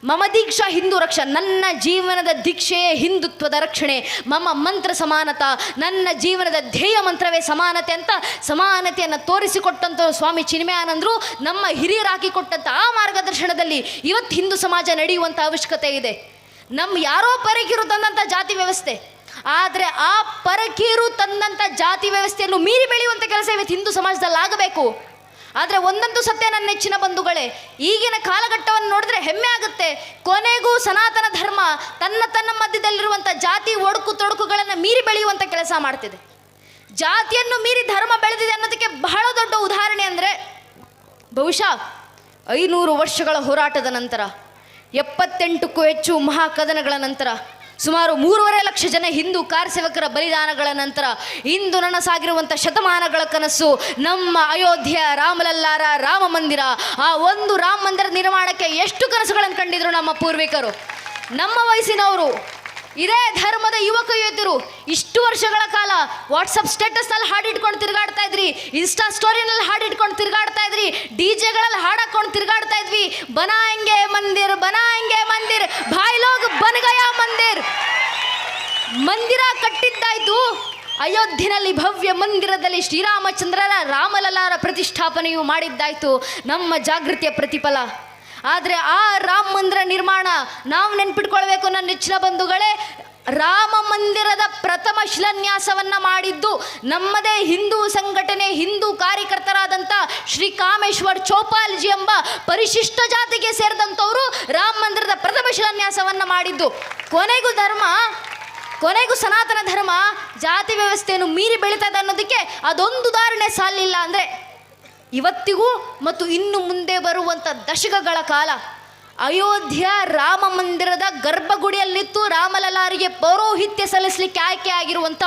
ಮಮ ದೀಕ್ಷಾ ಹಿಂದೂ ರಕ್ಷಾ, ನನ್ನ ಜೀವನದ ದೀಕ್ಷೆಯೇ ಹಿಂದುತ್ವದ ರಕ್ಷಣೆ. ಮಮ ಮಂತ್ರ ಸಮಾನತ, ನನ್ನ ಜೀವನದ ಧ್ಯೇಯ ಮಂತ್ರವೇ ಸಮಾನತೆ ಅಂತ ಸಮಾನತೆಯನ್ನು ತೋರಿಸಿಕೊಟ್ಟಂಥ ಸ್ವಾಮಿ ಚಿನ್ಮಯಾನಂದರು ನಮ್ಮ ಹಿರಿಯರು ಹಾಕಿಕೊಟ್ಟಂಥ ಆ ಮಾರ್ಗದರ್ಶನದಲ್ಲಿ ಇವತ್ತು ಹಿಂದೂ ಸಮಾಜ ನಡೆಯುವಂಥ ಅವಶ್ಯಕತೆ ಇದೆ. ನಮ್ಮ ಯಾರೋ ಪರಕೀರು ತಂದಂಥ ಜಾತಿ ವ್ಯವಸ್ಥೆ, ಆದರೆ ಆ ಪರಕೀರು ತಂದಂಥ ಜಾತಿ ವ್ಯವಸ್ಥೆಯನ್ನು ಮೀರಿ ಬೆಳೆಯುವಂಥ ಕೆಲಸ ಇವತ್ತು ಹಿಂದೂ ಸಮಾಜದಲ್ಲಿ ಆಗಬೇಕು. ಆದರೆ ಒಂದಂತೂ ಸತ್ಯ ನನ್ನ ನೆಚ್ಚಿನ ಬಂಧುಗಳೇ, ಈಗಿನ ಕಾಲಘಟ್ಟವನ್ನು ನೋಡಿದ್ರೆ ಹೆಮ್ಮೆ ಆಗುತ್ತೆ. ಕೊನೆಗೂ ಸನಾತನ ಧರ್ಮ ತನ್ನ ಮಧ್ಯದಲ್ಲಿರುವಂಥ ಜಾತಿ ಒಡಕು ತೊಡಕುಗಳನ್ನು ಮೀರಿ ಬೆಳೆಯುವಂಥ ಕೆಲಸ ಮಾಡ್ತಿದೆ. ಜಾತಿಯನ್ನು ಮೀರಿ ಧರ್ಮ ಬೆಳೆದಿದೆ ಅನ್ನೋದಕ್ಕೆ ಬಹಳ ದೊಡ್ಡ ಉದಾಹರಣೆ ಅಂದರೆ, ಬಹುಶಃ 500 ವರ್ಷಗಳ ಹೋರಾಟದ ನಂತರ, 78ಕ್ಕೂ ಹೆಚ್ಚು ಮಹಾಕದನಗಳ ನಂತರ, ಸುಮಾರು 3.5 ಲಕ್ಷ ಜನ ಹಿಂದೂ ಕಾರ್ಯಸೇವಕರ ಬಲಿದಾನಗಳ ನಂತರ ಇಂದು ನನಸಾಗಿರುವಂಥ ಶತಮಾನಗಳ ಕನಸು ನಮ್ಮ ಅಯೋಧ್ಯೆಯ ರಾಮಲಲ್ಲಾರ ರಾಮ ಮಂದಿರ. ಆ ಒಂದು ರಾಮ ಮಂದಿರ ನಿರ್ಮಾಣಕ್ಕೆ ಎಷ್ಟು ಕನಸುಗಳನ್ನು ಕಂಡಿದ್ರು ನಮ್ಮ ಪೂರ್ವಿಕರು, ನಮ್ಮ ವಯಸ್ಸಿನವರು, ಇದೇ ಧರ್ಮದ ಯುವಕ ಯುವತಿಯರು. ಇಷ್ಟು ವರ್ಷಗಳ ಕಾಲ ವಾಟ್ಸಪ್ ಸ್ಟೇಟಸ್ನಲ್ಲಿ ಹಾಡಿಟ್ಕೊಂಡು ತಿರುಗಾಡ್ತಾ ಇದ್ರಿ, ಇನ್ಸ್ಟಾ ಸ್ಟೋರಿನಲ್ಲಿ ಹಾಡಿಟ್ಕೊಂಡು ತಿರುಗಾಡ್ತಾ ಇದ್ರಿ, ಡಿಜೆಗಳಲ್ಲಿ ಹಾಡಾಕೊಂಡು ತಿರುಗಾಡ್ತಾ ಇದ್ವಿ. ಬನಾಯಂಗೆ ಮಂದಿರ್ ಬನಾಯಂಗೆ ಮಂದಿರ್, ಭಾಯ್ ಲೋಗ್ ಬನ್ ಗಯಾ ಮಂದಿರ್. ಮಂದಿರ ಕಟ್ಟಿದ್ದಾಯ್ತು, ಅಯೋಧ್ಯೆಯಲ್ಲಿ ಭವ್ಯ ಮಂದಿರದಲ್ಲಿ ಶ್ರೀರಾಮಚಂದ್ರರ ರಾಮಲಲ್ಲಾರ ಪ್ರತಿಷ್ಠಾಪನೆಯು ಮಾಡಿದ್ದಾಯ್ತು, ನಮ್ಮ ಜಾಗೃತಿಯ ಪ್ರತಿಫಲ. ಆದರೆ ಆ ರಾಮ ಮಂದಿರ ನಿರ್ಮಾಣ ನಾವು ನೆನ್ಪಿಟ್ಕೊಳ್ಬೇಕು ನನ್ನ ನೆಚ್ಚಿನ ಬಂಧುಗಳೇ. ರಾಮ ಮಂದಿರದ ಪ್ರಥಮ ಶಿಲಾನ್ಯಾಸವನ್ನು ಮಾಡಿದ್ದು ನಮ್ಮದೇ ಹಿಂದೂ ಸಂಘಟನೆ, ಹಿಂದೂ ಕಾರ್ಯಕರ್ತರಾದಂಥ ಶ್ರೀ ಕಾಮೇಶ್ವರ್ ಚೌಪಾಲ್ಜಿ ಎಂಬ ಪರಿಶಿಷ್ಟ ಜಾತಿಗೆ ಸೇರಿದಂಥವರು ರಾಮ ಮಂದಿರದ ಪ್ರಥಮ ಶಿಲಾನ್ಯಾಸವನ್ನು ಮಾಡಿದ್ದು. ಕೊನೆಗೂ ಸನಾತನ ಧರ್ಮ ಜಾತಿ ವ್ಯವಸ್ಥೆಯನ್ನು ಮೀರಿ ಬೆಳೀತದೆ ಅನ್ನೋದಕ್ಕೆ ಅದೊಂದು ಉದಾಹರಣೆ ಸಾಲಿಲ್ಲ ಅಂದರೆ, ಇವತ್ತಿಗೂ ಮತ್ತು ಇನ್ನು ಮುಂದೆ ಬರುವಂಥ ದಶಕಗಳ ಕಾಲ ಅಯೋಧ್ಯೆಯ ರಾಮ ಮಂದಿರದ ಗರ್ಭಗುಡಿಯಲ್ಲಿತ್ತು ರಾಮಲಲ್ಲಾರಿಗೆ ಪೌರೋಹಿತ್ಯ ಸಲ್ಲಿಸಲಿಕ್ಕೆ ಆಯ್ಕೆ ಆಗಿರುವಂಥ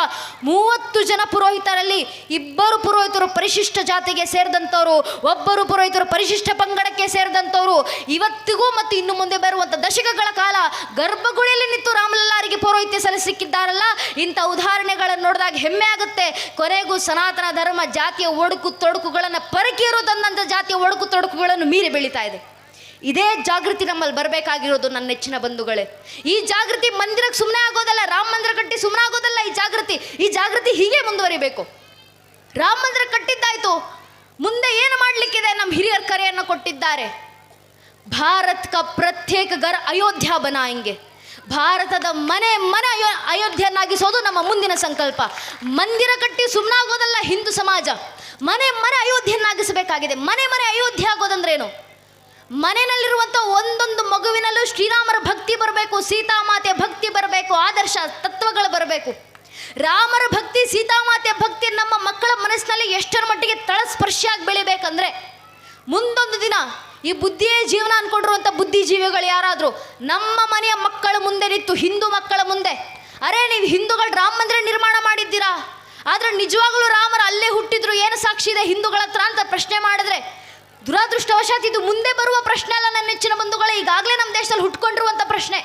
30 ಜನ ಪುರೋಹಿತರಲ್ಲಿ 2 ಪುರೋಹಿತರು ಪರಿಶಿಷ್ಟ ಜಾತಿಗೆ ಸೇರಿದಂಥವ್ರು, 1 ಪುರೋಹಿತರು ಪರಿಶಿಷ್ಟ ಪಂಗಡಕ್ಕೆ ಸೇರಿದಂಥವ್ರು. ಇವತ್ತಿಗೂ ಮತ್ತು ಇನ್ನು ಮುಂದೆ ಬರುವಂಥ ದಶಕಗಳ ಕಾಲ ಗರ್ಭಗುಡಿಯಲ್ಲಿ ನಿಂತು ರಾಮಲಲ್ಲಾರಿಗೆ ಪೌರೋಹಿತ್ಯ ಸಲ್ಲಿಸಲಿಕ್ಕಿದ್ದಾರಲ್ಲ, ಇಂಥ ಉದಾಹರಣೆಗಳನ್ನು ನೋಡಿದಾಗ ಹೆಮ್ಮೆ ಆಗುತ್ತೆ. ಕೊನೆಗೂ ಸನಾತನ ಧರ್ಮ ಜಾತಿಯ ಒಡಕು ತೊಡಕುಗಳನ್ನು ಪರಕೀರು ತಂದಂಥ ಜಾತಿಯ ಒಡಕು ತೊಡಕುಗಳನ್ನು ಮೀರಿ ಬೆಳೀತಾ ಇದೆ. ಇದೇ ಜಾಗೃತಿ ನಮ್ಮಲ್ಲಿ ಬರಬೇಕಾಗಿರೋದು ನನ್ನ ನೆಚ್ಚಿನ ಬಂಧುಗಳೇ. ಈ ಜಾಗೃತಿ ಮಂದಿರಕ್ಕೆ ಸುಮ್ಮನೆ ಆಗೋದಲ್ಲ, ರಾಮ ಮಂದಿರ ಕಟ್ಟಿ ಸುಮ್ಮನೆ ಆಗೋದಲ್ಲ. ಈ ಜಾಗೃತಿ ಹೀಗೆ ಮುಂದುವರಿಬೇಕು. ರಾಮ ಮಂದಿರ ಕಟ್ಟಿದ್ದಾಯ್ತು, ಮುಂದೆ ಏನು ಮಾಡಲಿಕ್ಕಿದೆ? ನಮ್ಮ ಹಿರಿಯರು ಕರೆಯನ್ನು ಕೊಟ್ಟಿದ್ದಾರೆ. ಭಾರತ್ ಕ ಪ್ರತ್ಯೇಕ ಗರ್ ಅಯೋಧ್ಯ ಬನಾಯಂಗೆ. ಭಾರತದ ಮನೆ ಅಯೋಧ್ಯೆಯನ್ನಾಗಿಸೋದು ನಮ್ಮ ಮುಂದಿನ ಸಂಕಲ್ಪ. ಮಂದಿರ ಕಟ್ಟಿ ಸುಮ್ಮನಾಗೋದಲ್ಲ ಹಿಂದೂ ಸಮಾಜ, ಮನೆ ಅಯೋಧ್ಯೆಯನ್ನಾಗಿಸಬೇಕಾಗಿದೆ. ಮನೆ ಅಯೋಧ್ಯೆ ಆಗೋದಂದ್ರೇನು? ಮನೆಯಲ್ಲಿರುವಂಥ ಒಂದೊಂದು ಮಗುವಿನಲ್ಲೂ ಶ್ರೀರಾಮರ ಭಕ್ತಿ ಬರಬೇಕು, ಸೀತಾಮಾತೆಯ ಭಕ್ತಿ ಬರಬೇಕು, ಆದರ್ಶ ತತ್ವಗಳು ಬರಬೇಕು. ರಾಮರ ಭಕ್ತಿ, ಸೀತಾಮಾತೆಯ ಭಕ್ತಿ ನಮ್ಮ ಮಕ್ಕಳ ಮನಸ್ಸಿನಲ್ಲಿ ಎಷ್ಟರ ಮಟ್ಟಿಗೆ ತಳಸ್ಪರ್ಶಿಯಾಗಿ ಬೆಳಿಬೇಕಂದ್ರೆ, ಮುಂದೊಂದು ದಿನ ಈ ಬುದ್ಧಿಯೇ ಜೀವನ ಅಂದ್ಕೊಂಡಿರುವಂಥ ಬುದ್ಧಿಜೀವಿಗಳು ಯಾರಾದರೂ ನಮ್ಮ ಮನೆಯ ಮಕ್ಕಳ ಮುಂದೆ ನಿಂತು, ಹಿಂದೂ ಮಕ್ಕಳ ಮುಂದೆ, ಅರೇ ನೀವು ಹಿಂದೂಗಳು ರಾಮ ಮಂದಿರ ನಿರ್ಮಾಣ ಮಾಡಿದ್ದೀರಾ, ಆದರೆ ನಿಜವಾಗಲೂ ರಾಮರು ಅಲ್ಲೇ ಹುಟ್ಟಿದ್ರು, ಏನು ಸಾಕ್ಷಿ ಇದೆ ಹಿಂದೂಗಳ ಹತ್ರ ಅಂತ ಪ್ರಶ್ನೆ ಮಾಡಿದ್ರೆ, ದುರಾದೃಷ್ಟವಶಾತ್ ಇದು ಮುಂದೆ ಬರುವ ಪ್ರಶ್ನೆ ಅಲ್ಲ ನನ್ನ ನೆಚ್ಚಿನ ಬಂಧುಗಳೇ, ಈಗಾಗಲೇ ನಮ್ಮ ದೇಶದಲ್ಲಿ ಹುಟ್ಕೊಂಡಿರುವಂಥ ಪ್ರಶ್ನೆ.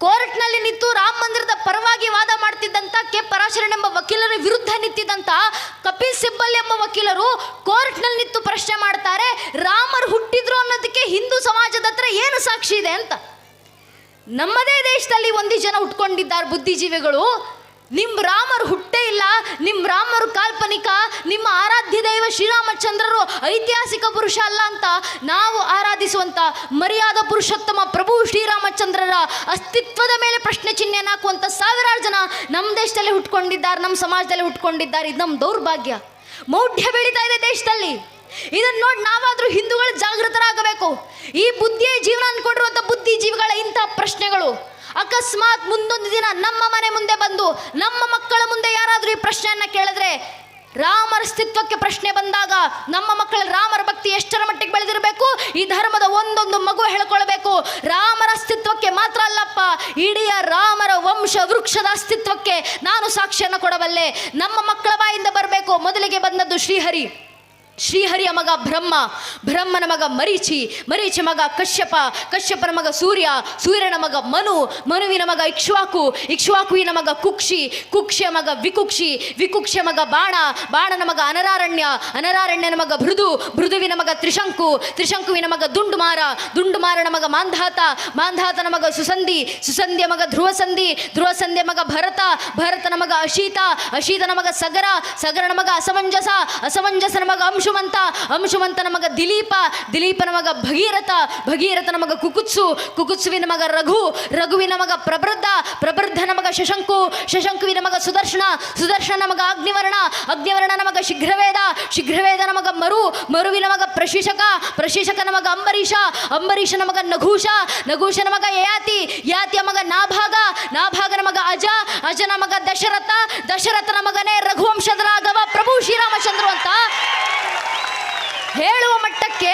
ಕೋರ್ಟ್ನಲ್ಲಿ ನಿಂತು ರಾಮ ಮಂದಿರದ ಪರವಾಗಿ ವಾದ ಮಾಡ್ತಿದ್ದಂಥ ಕೆ ಪರಾಶರನ್ ಎಂಬ ವಕೀಲರ ವಿರುದ್ಧ ನಿಂತಿದ್ದಂಥ ಕಪಿಲ್ ಸಿಬ್ಬಲ್ ಎಂಬ ವಕೀಲರು ಕೋರ್ಟ್ನಲ್ಲಿ ನಿಂತು ಪ್ರಶ್ನೆ ಮಾಡ್ತಾರೆ, ರಾಮರು ಹುಟ್ಟಿದ್ರು ಅನ್ನೋದಕ್ಕೆ ಹಿಂದೂ ಸಮಾಜದ ಹತ್ರ ಏನು ಸಾಕ್ಷಿ ಇದೆ ಅಂತ. ನಮ್ಮದೇ ದೇಶದಲ್ಲಿ ಒಂದು ಜನ ಹುಟ್ಕೊಂಡಿದ್ದಾರೆ ಬುದ್ಧಿಜೀವಿಗಳು, ನಿಮ್ಮ ರಾಮರು ಹುಟ್ಟೇ ಇಲ್ಲ, ನಿಮ್ಮ ರಾಮರು ಕಾಲ್ಪನಿಕ, ನಿಮ್ಮ ಆರಾಧ್ಯ ದೈವ ಶ್ರೀರಾಮಚಂದ್ರರು ಐತಿಹಾಸಿಕ ಪುರುಷ ಅಲ್ಲ ಅಂತ ನಾವು ಆರಾಧಿಸುವಂಥ ಮರ್ಯಾದ ಪುರುಷೋತ್ತಮ ಪ್ರಭು ಶ್ರೀರಾಮಚಂದ್ರರ ಅಸ್ತಿತ್ವದ ಮೇಲೆ ಪ್ರಶ್ನೆ ಚಿಹ್ನೆಯನ್ನು ಹಾಕುವಂಥ ಸಾವಿರಾರು ಜನ ನಮ್ಮ ದೇಶದಲ್ಲಿ ಹುಟ್ಕೊಂಡಿದ್ದಾರೆ, ನಮ್ಮ ಸಮಾಜದಲ್ಲಿ ಹುಟ್ಕೊಂಡಿದ್ದಾರೆ. ಇದು ನಮ್ಮ ದೌರ್ಭಾಗ್ಯ. ಮೌಢ್ಯ ಬೆಳೀತಾ ಇದೆ ದೇಶದಲ್ಲಿ. ಇದನ್ನು ನೋಡಿ ನಾವಾದರೂ ಹಿಂದೂಗಳು ಜಾಗೃತರಾಗಬೇಕು. ಈ ಬುದ್ಧಿಯೇ ಜೀವನ ಅಂದ್ಕೊಂಡಿರುವಂಥ ಬುದ್ಧಿಜೀವಿಗಳ ಇಂಥ ಪ್ರಶ್ನೆಗಳು ಅಕಸ್ಮಾತ್ ಮುಂದೊಂದು ದಿನ ನಮ್ಮ ಮನೆ ಮುಂದೆ ಬಂದು ನಮ್ಮ ಮಕ್ಕಳ ಮುಂದೆ ಯಾರಾದರೂ ಈ ಪ್ರಶ್ನೆಯನ್ನು ಕೇಳಿದ್ರೆ, ರಾಮರ ಅಸ್ತಿತ್ವಕ್ಕೆ ಪ್ರಶ್ನೆ ಬಂದಾಗ ನಮ್ಮ ಮಕ್ಕಳ ರಾಮರ ಭಕ್ತಿ ಎಷ್ಟರ ಮಟ್ಟಿಗೆ ಬೆಳೆದಿರಬೇಕು, ಈ ಧರ್ಮದ ಒಂದೊಂದು ಮಗು ಹೇಳ್ಕೊಳ್ಬೇಕು, ರಾಮರ ಅಸ್ತಿತ್ವಕ್ಕೆ ಮಾತ್ರ ಅಲ್ಲಪ್ಪ, ಇಡೀ ರಾಮರ ವಂಶ ವೃಕ್ಷದ ಅಸ್ತಿತ್ವಕ್ಕೆ ನಾನು ಸಾಕ್ಷಿಯನ್ನು ಕೊಡಬಲ್ಲೆ. ನಮ್ಮ ಮಕ್ಕಳ ಬಾಯಿಂದ ಬರಬೇಕು. ಮೊದಲಿಗೆ ಬಂದದ್ದು ಶ್ರೀಹರಿಯ ಮಗ ಬ್ರಹ್ಮ, ಬ್ರಹ್ಮನ ಮಗ ಮರೀಚಿ, ಮರೀಚಿ ಮಗ ಕಶ್ಯಪ, ಕಶ್ಯಪನ ಮಗ ಸೂರ್ಯ, ಸೂರ್ಯನ ಮಗ ಮನು, ಮನುವಿನ ಮಗ ಇಕ್ಷ್ವಾಕು, ಇಕ್ಷ್ವಾಕುವಿನ ಮಗ ಕುಕ್ಷಿ, ಕುಕ್ಷಿಯ ಮಗ ವಿಕುಕ್ಷಿ, ವಿಕುಕ್ಷಿಯ ಮಗ ಬಾಣ, ಬಾಣನ ಮಗ ಅನರಾರಣ್ಯ, ಅನರಾರಣ್ಯನ ಮಗ ಭೃದು, ಭೃದುವಿನ ಮಗ ತ್ರಿಶಂಕು, ತ್ರಿಶಂಕುವಿನ ಮಗ ದುಂಡುಮಾರ, ದುಂಡುಮಾರನ ಮಗ ಮಾಂಧಾತ, ಮಾಂಧಾತನ ಮಗ ಸುಸಂಧಿ, ಸುಸಂಧಿಯ ಮಗ ಧ್ರುವಸಂಧಿ, ಧ್ರುವಸಂಧಿಯ ಮಗ ಭರತ, ಭರತನ ಮಗ ಅಶೀತ, ಅಶೀತನ ಮಗ ಸಗರ, ಸಗರನ ಮಗ ಅಸಮಂಜಸ, ಅಸಮಂಜಸನ ಮಗ ಅಂಶುಮಂತ, ಅಂಶುಮಂತನ ಮಗ ದಿಲೀಪ, ದಿಲೀಪನ ಮಗ ಭಗೀರಥ, ಭಗೀರಥನ ಮಗ ಕುಕುತ್ಸು, ಕುಕುತ್ಸುವಿನ ಮಗ ರಘು, ರಘುವಿನ ಮಗ ಪ್ರಬೃದ್ಧ, ಪ್ರಬೃದ್ಧನ ಮಗ ಶಶಂಕು, ಶಶಂಕುವಿನ ಮಗ ಸುದರ್ಶನ, ಸುದರ್ಶನ ಮಗ ಅಗ್ನಿವರ್ಣ, ಅಗ್ನಿವರ್ಣನ ಮಗ ಶೀಘ್ರವೇದ, ಶೀಘ್ರವೇದನ ಮಗ ಮರು, ಮರುವಿನ ಮಗ ಪ್ರಶಿಷಕ, ಪ್ರಶಿಷಕನ ಮಗ ಅಂಬರೀಷ, ಅಂಬರೀಷನ ಮಗ ನಘೂಷ, ನಘೂಷನ ಮಗ ಯಯಾತಿ, ಯಯಾತಿಯ ಮಗ ನಾಭಾಗ, ನಾಭಾಗನ ಮಗ ಅಜ, ಅಜನ ಮಗ ದಶರಥ, ದಶರಥನ ಮಗನೇ ರಘುವಂಶದ ರಾಘವ ಪ್ರಭು ಶ್ರೀರಾಮಚಂದ್ರ ಅಂತ ಹೇಳುವ ಮಟ್ಟಕ್ಕೆ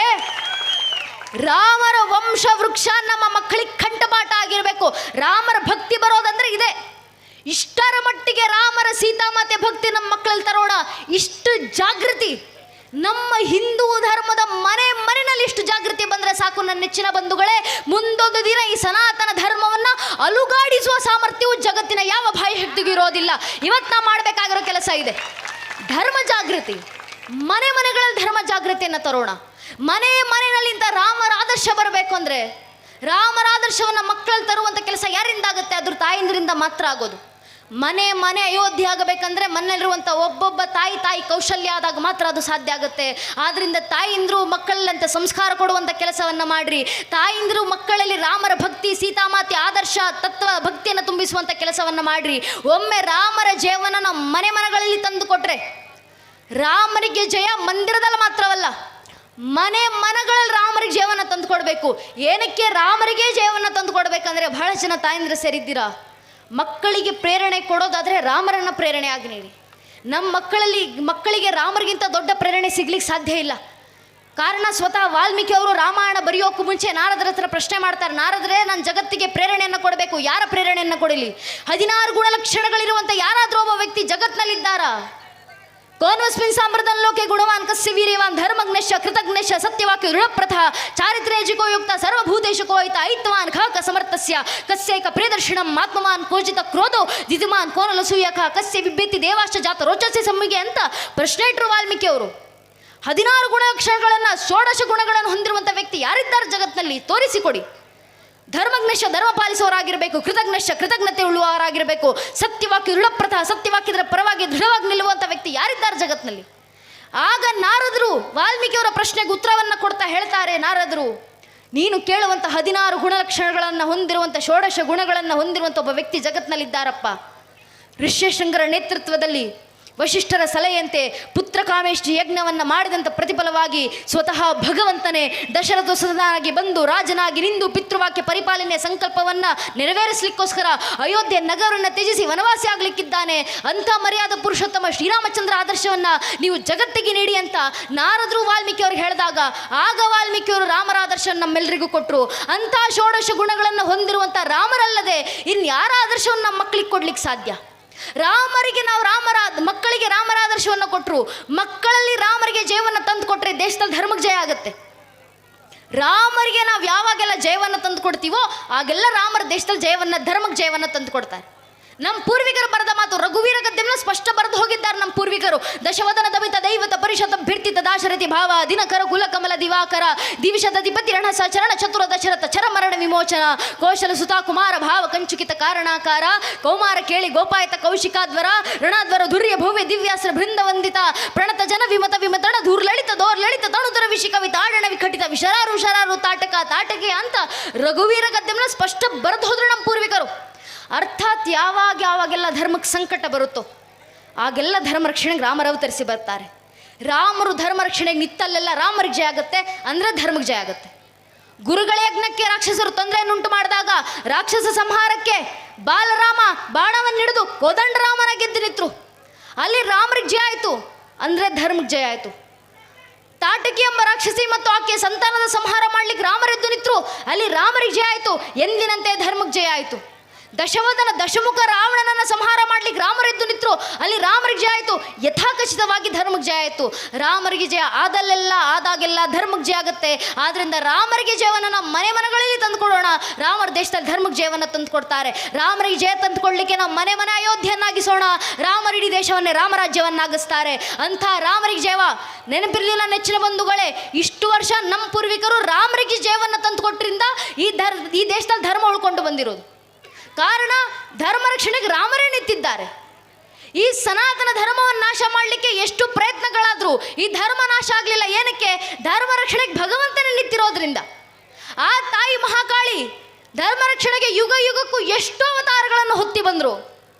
ರಾಮರ ವಂಶ ವೃಕ್ಷ ನಮ್ಮ ಮಕ್ಕಳಿಗೆ ಕಂಠಪಾಠ ಆಗಿರಬೇಕು. ರಾಮರ ಭಕ್ತಿ ಬರೋದಂದ್ರೆ ಇದೆ. ಇಷ್ಟರ ಮಟ್ಟಿಗೆ ರಾಮರ ಸೀತಾಮಾತೆ ಭಕ್ತಿ ನಮ್ಮ ಮಕ್ಕಳಲ್ಲಿ ತರೋಣ. ಇಷ್ಟು ಜಾಗೃತಿ ನಮ್ಮ ಹಿಂದೂ ಧರ್ಮದ ಮನೆಯಲ್ಲಿ ಇಷ್ಟು ಜಾಗೃತಿ ಬಂದರೆ ಸಾಕು ನನ್ನ ನೆಚ್ಚಿನ ಬಂಧುಗಳೇ. ಮುಂದೊಂದು ದಿನ ಈ ಸನಾತನ ಧರ್ಮವನ್ನು ಅಲುಗಾಡಿಸುವ ಸಾಮರ್ಥ್ಯವು ಜಗತ್ತಿನ ಯಾವ ಬಾಹ್ಯಶಕ್ತಿಗೂ ಇರೋದಿಲ್ಲ. ಇವತ್ತು ನಾವು ಮಾಡಬೇಕಾಗಿರೋ ಕೆಲಸ ಇದೆ, ಧರ್ಮ ಜಾಗೃತಿ. ಮನೆಗಳಲ್ಲಿ ಧರ್ಮ ಜಾಗೃತಿಯನ್ನು ತರೋಣ. ಮನೆಯಲ್ಲಿಂದ ರಾಮರ ಆದರ್ಶ ಬರಬೇಕು ಅಂದರೆ ರಾಮರ ಆದರ್ಶವನ್ನು ಮಕ್ಕಳಲ್ಲಿ ತರುವಂಥ ಕೆಲಸ ಯಾರಿಂದ ಆಗುತ್ತೆ? ಅದ್ರ ತಾಯಿಂದ್ರಿಂದ ಮಾತ್ರ ಆಗೋದು. ಮನೆ ಅಯೋಧ್ಯೆ ಆಗಬೇಕಂದ್ರೆ ಮನೆಯಲ್ಲಿರುವಂಥ ಒಬ್ಬೊಬ್ಬ ತಾಯಿ ಕೌಶಲ್ಯ ಆದಾಗ ಮಾತ್ರ ಅದು ಸಾಧ್ಯ ಆಗುತ್ತೆ. ಆದ್ದರಿಂದ ತಾಯಿಂದರು ಮಕ್ಕಳಲ್ಲಂತ ಸಂಸ್ಕಾರ ಕೊಡುವಂಥ ಕೆಲಸವನ್ನು ಮಾಡಿರಿ. ತಾಯಿಂದರು ಮಕ್ಕಳಲ್ಲಿ ರಾಮರ ಭಕ್ತಿ, ಸೀತಾಮಾತೆ ಆದರ್ಶ, ತತ್ವ ಭಕ್ತಿಯನ್ನು ತುಂಬಿಸುವಂಥ ಕೆಲಸವನ್ನು ಮಾಡಿರಿ. ಒಮ್ಮೆ ರಾಮರ ಜಯವನ್ನು ನಾವು ಮನೆಗಳಲ್ಲಿ ತಂದು ಕೊಟ್ಟರೆ ರಾಮನಿಗೆ ಜಯ ಮಂದಿರದಲ್ಲಿ ಮಾತ್ರವಲ್ಲ, ಮನೆಗಳಲ್ಲಿ ರಾಮರಿಗೆ ಜಯವನ್ನು ತಂದು ಕೊಡಬೇಕು. ಏನಕ್ಕೆ ರಾಮರಿಗೆ ಜಯವನ್ನು ತಂದು ಕೊಡಬೇಕಂದ್ರೆ ಬಹಳ ಜನ ತಾಯಂದ್ರೆ ಸೇರಿದ್ದೀರಾ. ಮಕ್ಕಳಿಗೆ ಪ್ರೇರಣೆ ಕೊಡೋದಾದರೆ ರಾಮರನ್ನು ಪ್ರೇರಣೆ ಆಗಿ ನೀಡಿ. ನಮ್ಮ ಮಕ್ಕಳಿಗೆ ರಾಮರಿಗಿಂತ ದೊಡ್ಡ ಪ್ರೇರಣೆ ಸಿಗ್ಲಿಕ್ಕೆ ಸಾಧ್ಯ ಇಲ್ಲ. ಕಾರಣ ಸ್ವತಃ ವಾಲ್ಮೀಕಿ ಅವರು ರಾಮಾಯಣ ಬರೆಯೋಕ್ಕೂ ಮುಂಚೆ ನಾರದರ ಹತ್ರ ಪ್ರಶ್ನೆ ಮಾಡ್ತಾರೆ, ನಾರದ್ರೆ ನಾನು ಜಗತ್ತಿಗೆ ಪ್ರೇರಣೆಯನ್ನು ಕೊಡಬೇಕು, ಯಾರ ಪ್ರೇರಣೆಯನ್ನು ಕೊಡಲಿ? 16 ಗುಣಲಕ್ಷಣಗಳಿರುವಂಥ ಯಾರಾದರೂ ಒಬ್ಬ ವ್ಯಕ್ತಿ ಜಗತ್ತಿನಲ್ಲಿದ್ದಾರಾ? ಕೋನ್ವಸ್ಮಿನ್ ಸಾಮ್ರದನ್ ಲೋಕೆ ಗುಣವಾನ್ ಕಸ್ಯ ವೀರ್ಯವಾನ್ ಧರ್ಮಜ್ಞಶ್ಚ ಕೃತಜ್ಞಶ್ಚ ಸತ್ಯವಾಕ್ಯ ದೃಢಪ್ರಥಃ ಚಾರಿತ್ರ್ಯಜಿಕೋ ಯುಕ್ತ ಸರ್ವಭೂತೇಷು ಕೋಹಿತ ಐತ್ವಾನ್ ಖ ಸಮರ್ಥಸ್ಯ ಕಸ್ಯೈಕ ಪ್ರಿಯದರ್ಶಿಣಂ ಆತ್ಮವಾನ್ ಕೋಜಿತ ಕ್ರೋಧೋ ದಿದಿಮಾನ್ ಕೋನಲಸೂಯಕ ಕಸ್ಯ ವಿಭ್ಯತಿ ದೇವಾಶ್ಚ ಜಾತ ರೋಚಸ್ಯ ಸಮ್ಮಿಗೆ ಅಂತ ಪ್ರಶ್ನೆ ಇಟ್ಟರು ವಾಲ್ಮೀಕಿ ಅವರು. 16 ಗುಣಲಕ್ಷಣಗಳನ್ನು, 16 ಗುಣಗಳನ್ನು ಹೊಂದಿರುವಂಥ ವ್ಯಕ್ತಿ ಯಾರಿದ್ದಾರೆ ಜಗತ್ತಿನಲ್ಲಿ? ತೋರಿಸಿಕೊಡಿ. ಧರ್ಮಜ್ಞಶ್ಚ ಧರ್ಮ ಪಾಲಿಸುವವರಾಗಿರಬೇಕು, ಕೃತಜ್ಞಶ್ಚ ಕೃತಜ್ಞತೆ ಉಳ್ಳುವವರಾಗಿರಬೇಕು, ಸತ್ಯವಾಕ್ಯ ದೃಢಪ್ರಥಃ ಸತ್ಯವಾಕ್ಯದ ಪರವಾಗಿ ದೃಢವಾಗಿ ನಿಲ್ಲುವಂಥ ವ್ಯಕ್ತಿ ಯಾರಿದ್ದಾರೆ ಜಗತ್ತಿನಲ್ಲಿ? ಆಗ ನಾರದರು ವಾಲ್ಮೀಕಿಯವರ ಪ್ರಶ್ನೆಗೆ ಉತ್ತರವನ್ನು ಕೊಡ್ತಾ ಹೇಳ್ತಾರೆ, ನಾರದರು ನೀನು ಕೇಳುವಂಥ 16 ಗುಣಲಕ್ಷಣಗಳನ್ನು ಹೊಂದಿರುವಂಥ 16 ಗುಣಗಳನ್ನು ಹೊಂದಿರುವಂಥ ಒಬ್ಬ ವ್ಯಕ್ತಿ ಜಗತ್ತಿನಲ್ಲಿದ್ದಾರಪ್ಪ. ಋಷ್ಯಶೃಂಗರ ನೇತೃತ್ವದಲ್ಲಿ ವಶಿಷ್ಠರ ಸಲಹೆಯಂತೆ ಪುತ್ರಕಾಮೇಷ್ಟಿ ಯಜ್ಞವನ್ನು ಮಾಡಿದಂಥ ಪ್ರತಿಫಲವಾಗಿ ಸ್ವತಃ ಭಗವಂತನೇ ದಶರಥನಾಗಿ ಬಂದು ರಾಜನಾಗಿ ನಿಂದು ಪಿತೃವಾಕ್ಯ ಪರಿಪಾಲನೆಯ ಸಂಕಲ್ಪವನ್ನು ನೆರವೇರಿಸಲಿಕ್ಕೋಸ್ಕರ ಅಯೋಧ್ಯೆ ನಗರವನ್ನು ತ್ಯಜಿಸಿ ವನವಾಸಿ ಆಗಲಿಕ್ಕಿದ್ದಾನೆ. ಅಂಥ ಮರ್ಯಾದ ಪುರುಷೋತ್ತಮ ಶ್ರೀರಾಮಚಂದ್ರ ಆದರ್ಶವನ್ನು ನೀವು ಜಗತ್ತಿಗೆ ನೀಡಿ ಅಂತ ನಾರದರು ವಾಲ್ಮೀಕಿಯವ್ರಿಗೆ ಹೇಳಿದಾಗ ಆಗ ವಾಲ್ಮೀಕಿಯವರು ರಾಮರ ಆದರ್ಶ ನಮ್ಮೆಲ್ಲರಿಗೂ ಕೊಟ್ಟರು. ಅಂಥ 16 ಗುಣಗಳನ್ನು ಹೊಂದಿರುವಂಥ ರಾಮರಲ್ಲದೆ ಇನ್ಯಾರ ಆದರ್ಶವನ್ನು ನಮ್ಮ ಮಕ್ಕಳಿಗೆ ಕೊಡ್ಲಿಕ್ಕೆ ಸಾಧ್ಯ? ರಾಮರಿಗೆ ನಾವು ಮಕ್ಕಳಿಗೆ ರಾಮರ ಆದರ್ಶವನ್ನು ಕೊಟ್ಟರು, ಮಕ್ಕಳಲ್ಲಿ ರಾಮರಿಗೆ ಜಯವನ್ನು ತಂದು ಕೊಟ್ಟರೆ ದೇಶದಲ್ಲಿ ಧರ್ಮಕ್ಕೆ ಜಯ ಆಗುತ್ತೆ. ರಾಮರಿಗೆ ನಾವು ಯಾವಾಗೆಲ್ಲ ಜಯವನ್ನು ತಂದು ಕೊಡ್ತೀವೋ ಆಗೆಲ್ಲ ರಾಮರ ದೇಶದಲ್ಲಿ ಧರ್ಮಕ್ಕೆ ಜಯವನ್ನು ತಂದು ಕೊಡ್ತಾರೆ. ನಮ್ಮ ಪೂರ್ವಿಕರು ಬರೆದ ಮಾತು ರಘುವೀರ ಗದ್ಯವನ್ನು ಸ್ಪಷ್ಟ ಬರೆದು ಹೋಗಿದ್ದಾರೆ ನಮ್ಮ ಪೂರ್ವಿಕರು. ದಶವದನ ದಮಿತ ದೈವತ ಪರಿಷತ ಭೀರ್ತಿತ ದಾಶರಥಿ ಭಾವ ದಿನಕರ ಕುಲಕಮಲ ದಿವಾಕರ ದಿವಿಷದಧಿಪತಿ ರಣಸ ಚರಣ ಚತುರ ದಶರಥ ಚರಮರಣ ವಿಮೋಚನ ಕೌಶಲ ಸುತಾ ಕುಮಾರ ಭಾವ ಕಂಚುಕಿತ ಕಾರಣಾಕಾರ ಕೌಮಾರ ಕೇಳಿ ಗೋಪಾಯತ ಕೌಶಿಕಾದ್ವರ ರಣಾದ್ವರ ದುರ್ಯ ಭವ್ಯ ದಿವ್ಯಾಸ್ತ್ರ ಬೃಂದವಂದಿತ ಪ್ರಣತ ಜನ ವಿಮತ ವಿಮತಣ ಧೂರ್ಲಳಿತ ದೋರ್ಲಳಿತ ತಣುತರ ವಿಷಿ ಕವಿ ತಾಡಣ ವಿಖಟಿತ ವಿಶರಾರು ಶರಾರು ತಾಟಕ ತಾಟಕೆ ಅಂತ ರಘುವೀರ ಗದ್ಯವನ್ನು ಸ್ಪಷ್ಟ ಬರೆದು ಹೋದ್ರು ನಮ್ಮ ಪೂರ್ವಿಕರು. ಅರ್ಥಾತ್ ಯಾವಾಗೆಲ್ಲ ಧರ್ಮಕ್ಕೆ ಸಂಕಟ ಬರುತ್ತೋ ಆಗೆಲ್ಲ ಧರ್ಮ ರಕ್ಷಣೆಗೆ ರಾಮರು ಅವತರಿಸಿ ಬರ್ತಾರೆ. ರಾಮರು ಧರ್ಮ ರಕ್ಷಣೆಗೆ ನಿತ್ತಲ್ಲೆಲ್ಲ ರಾಮರಿಗೆ ಜಯ ಆಗುತ್ತೆ ಅಂದರೆ ಧರ್ಮಕ್ಕೆ ಜಯ ಆಗುತ್ತೆ. ಗುರುಗಳ ಯಜ್ಞಕ್ಕೆ ರಾಕ್ಷಸರು ತೊಂದರೆಯನ್ನುಂಟು ಮಾಡಿದಾಗ ರಾಕ್ಷಸ ಸಂಹಾರಕ್ಕೆ ಬಾಲರಾಮ ಬಾಣವನ್ನು ಹಿಡಿದು ಕೋದಂಡರಾಮನ ಗೆದ್ದು ನಿಂತರು. ಅಲ್ಲಿ ರಾಮರಿಗೆ ಜಯ ಆಯಿತು ಅಂದರೆ ಧರ್ಮಕ್ಕೆ ಜಯ ಆಯಿತು. ತಾಟಕಿ ಎಂಬ ರಾಕ್ಷಸಿ ಮತ್ತು ಆಕೆಯ ಸಂತಾನದ ಸಂಹಾರ ಮಾಡಲಿಕ್ಕೆ ರಾಮರೆದ್ದು ನಿಂತರು. ಅಲ್ಲಿ ರಾಮರಿಗೆ ಜಯ ಆಯಿತು, ಎಂದಿನಂತೆ ಧರ್ಮಕ್ಕೆ ಜಯ ಆಯಿತು. ದಶವದನ ದಶಮುಖ ರಾವಣನನ್ನು ಸಂಹಾರ ಮಾಡ್ಲಿಕ್ಕೆ ರಾಮರೆದ್ದು ನಿಂತರು. ಅಲ್ಲಿ ರಾಮರಿಗೆ ಜಯ ಆಯಿತು, ಯಥಾಖಚಿತವಾಗಿ ಧರ್ಮಕ್ಕೆ ಜಯ ಆಯಿತು. ರಾಮರಿಗೆ ಜಯ ಆದಾಗೆಲ್ಲ ಧರ್ಮಕ್ಕೆ ಜಯ ಆಗುತ್ತೆ. ಆದ್ದರಿಂದ ರಾಮರಿಗೆ ಜಯವನ್ನು ನಾವು ಮನೆಗಳಲ್ಲಿ ತಂದುಕೊಡೋಣ. ರಾಮರ ದೇಶದಲ್ಲಿ ಧರ್ಮಕ್ಕೆ ಜಯವನ್ನು ತಂದುಕೊಡ್ತಾರೆ. ರಾಮರಿಗೆ ಜಯ ತಂದುಕೊಡ್ಲಿಕ್ಕೆ ನಾವು ಮನೆ ಅಯೋಧ್ಯೆಯನ್ನಾಗಿಸೋಣ. ರಾಮರ ಇಡೀ ದೇಶವನ್ನೇ ರಾಮರಾಜ್ಯವನ್ನಾಗಿಸ್ತಾರೆ. ಅಂಥ ರಾಮರಿಗೆ ಜಯವ ನೆನಪಿರಲಿಲ್ಲ ನೆಚ್ಚಿನ ಬಂಧುಗಳೇ. ಇಷ್ಟು ವರ್ಷ ನಮ್ಮ ಪೂರ್ವಿಕರು ರಾಮರಿಗೆ ಜಯವನ್ನು ತಂದುಕೊಟ್ರಿಂದ ಈ ದೇಶದಲ್ಲಿ ಧರ್ಮ ಉಳ್ಕೊಂಡು ಬಂದಿರೋದು. ಕಾರಣ ಧರ್ಮ ರಕ್ಷಣೆಗೆ ರಾಮರೇ ನಿಂತಿದ್ದಾರೆ. ಈ ಸನಾತನ ಧರ್ಮವನ್ನು ನಾಶ ಮಾಡಲಿಕ್ಕೆ ಎಷ್ಟು ಪ್ರಯತ್ನಗಳಾದರೂ ಈ ಧರ್ಮ ನಾಶ ಆಗಲಿಲ್ಲ. ಏನಕ್ಕೆ? ಧರ್ಮ ರಕ್ಷಣೆಗೆ ಭಗವಂತನೇ ನಿಂತಿರೋದ್ರಿಂದ. ಆ ತಾಯಿ ಮಹಾಕಾಳಿ ಧರ್ಮ ರಕ್ಷಣೆಗೆ ಯುಗಕ್ಕೂ ಎಷ್ಟೋ ಅವತಾರಗಳನ್ನು ಹೊತ್ತಿ ಬಂದರು.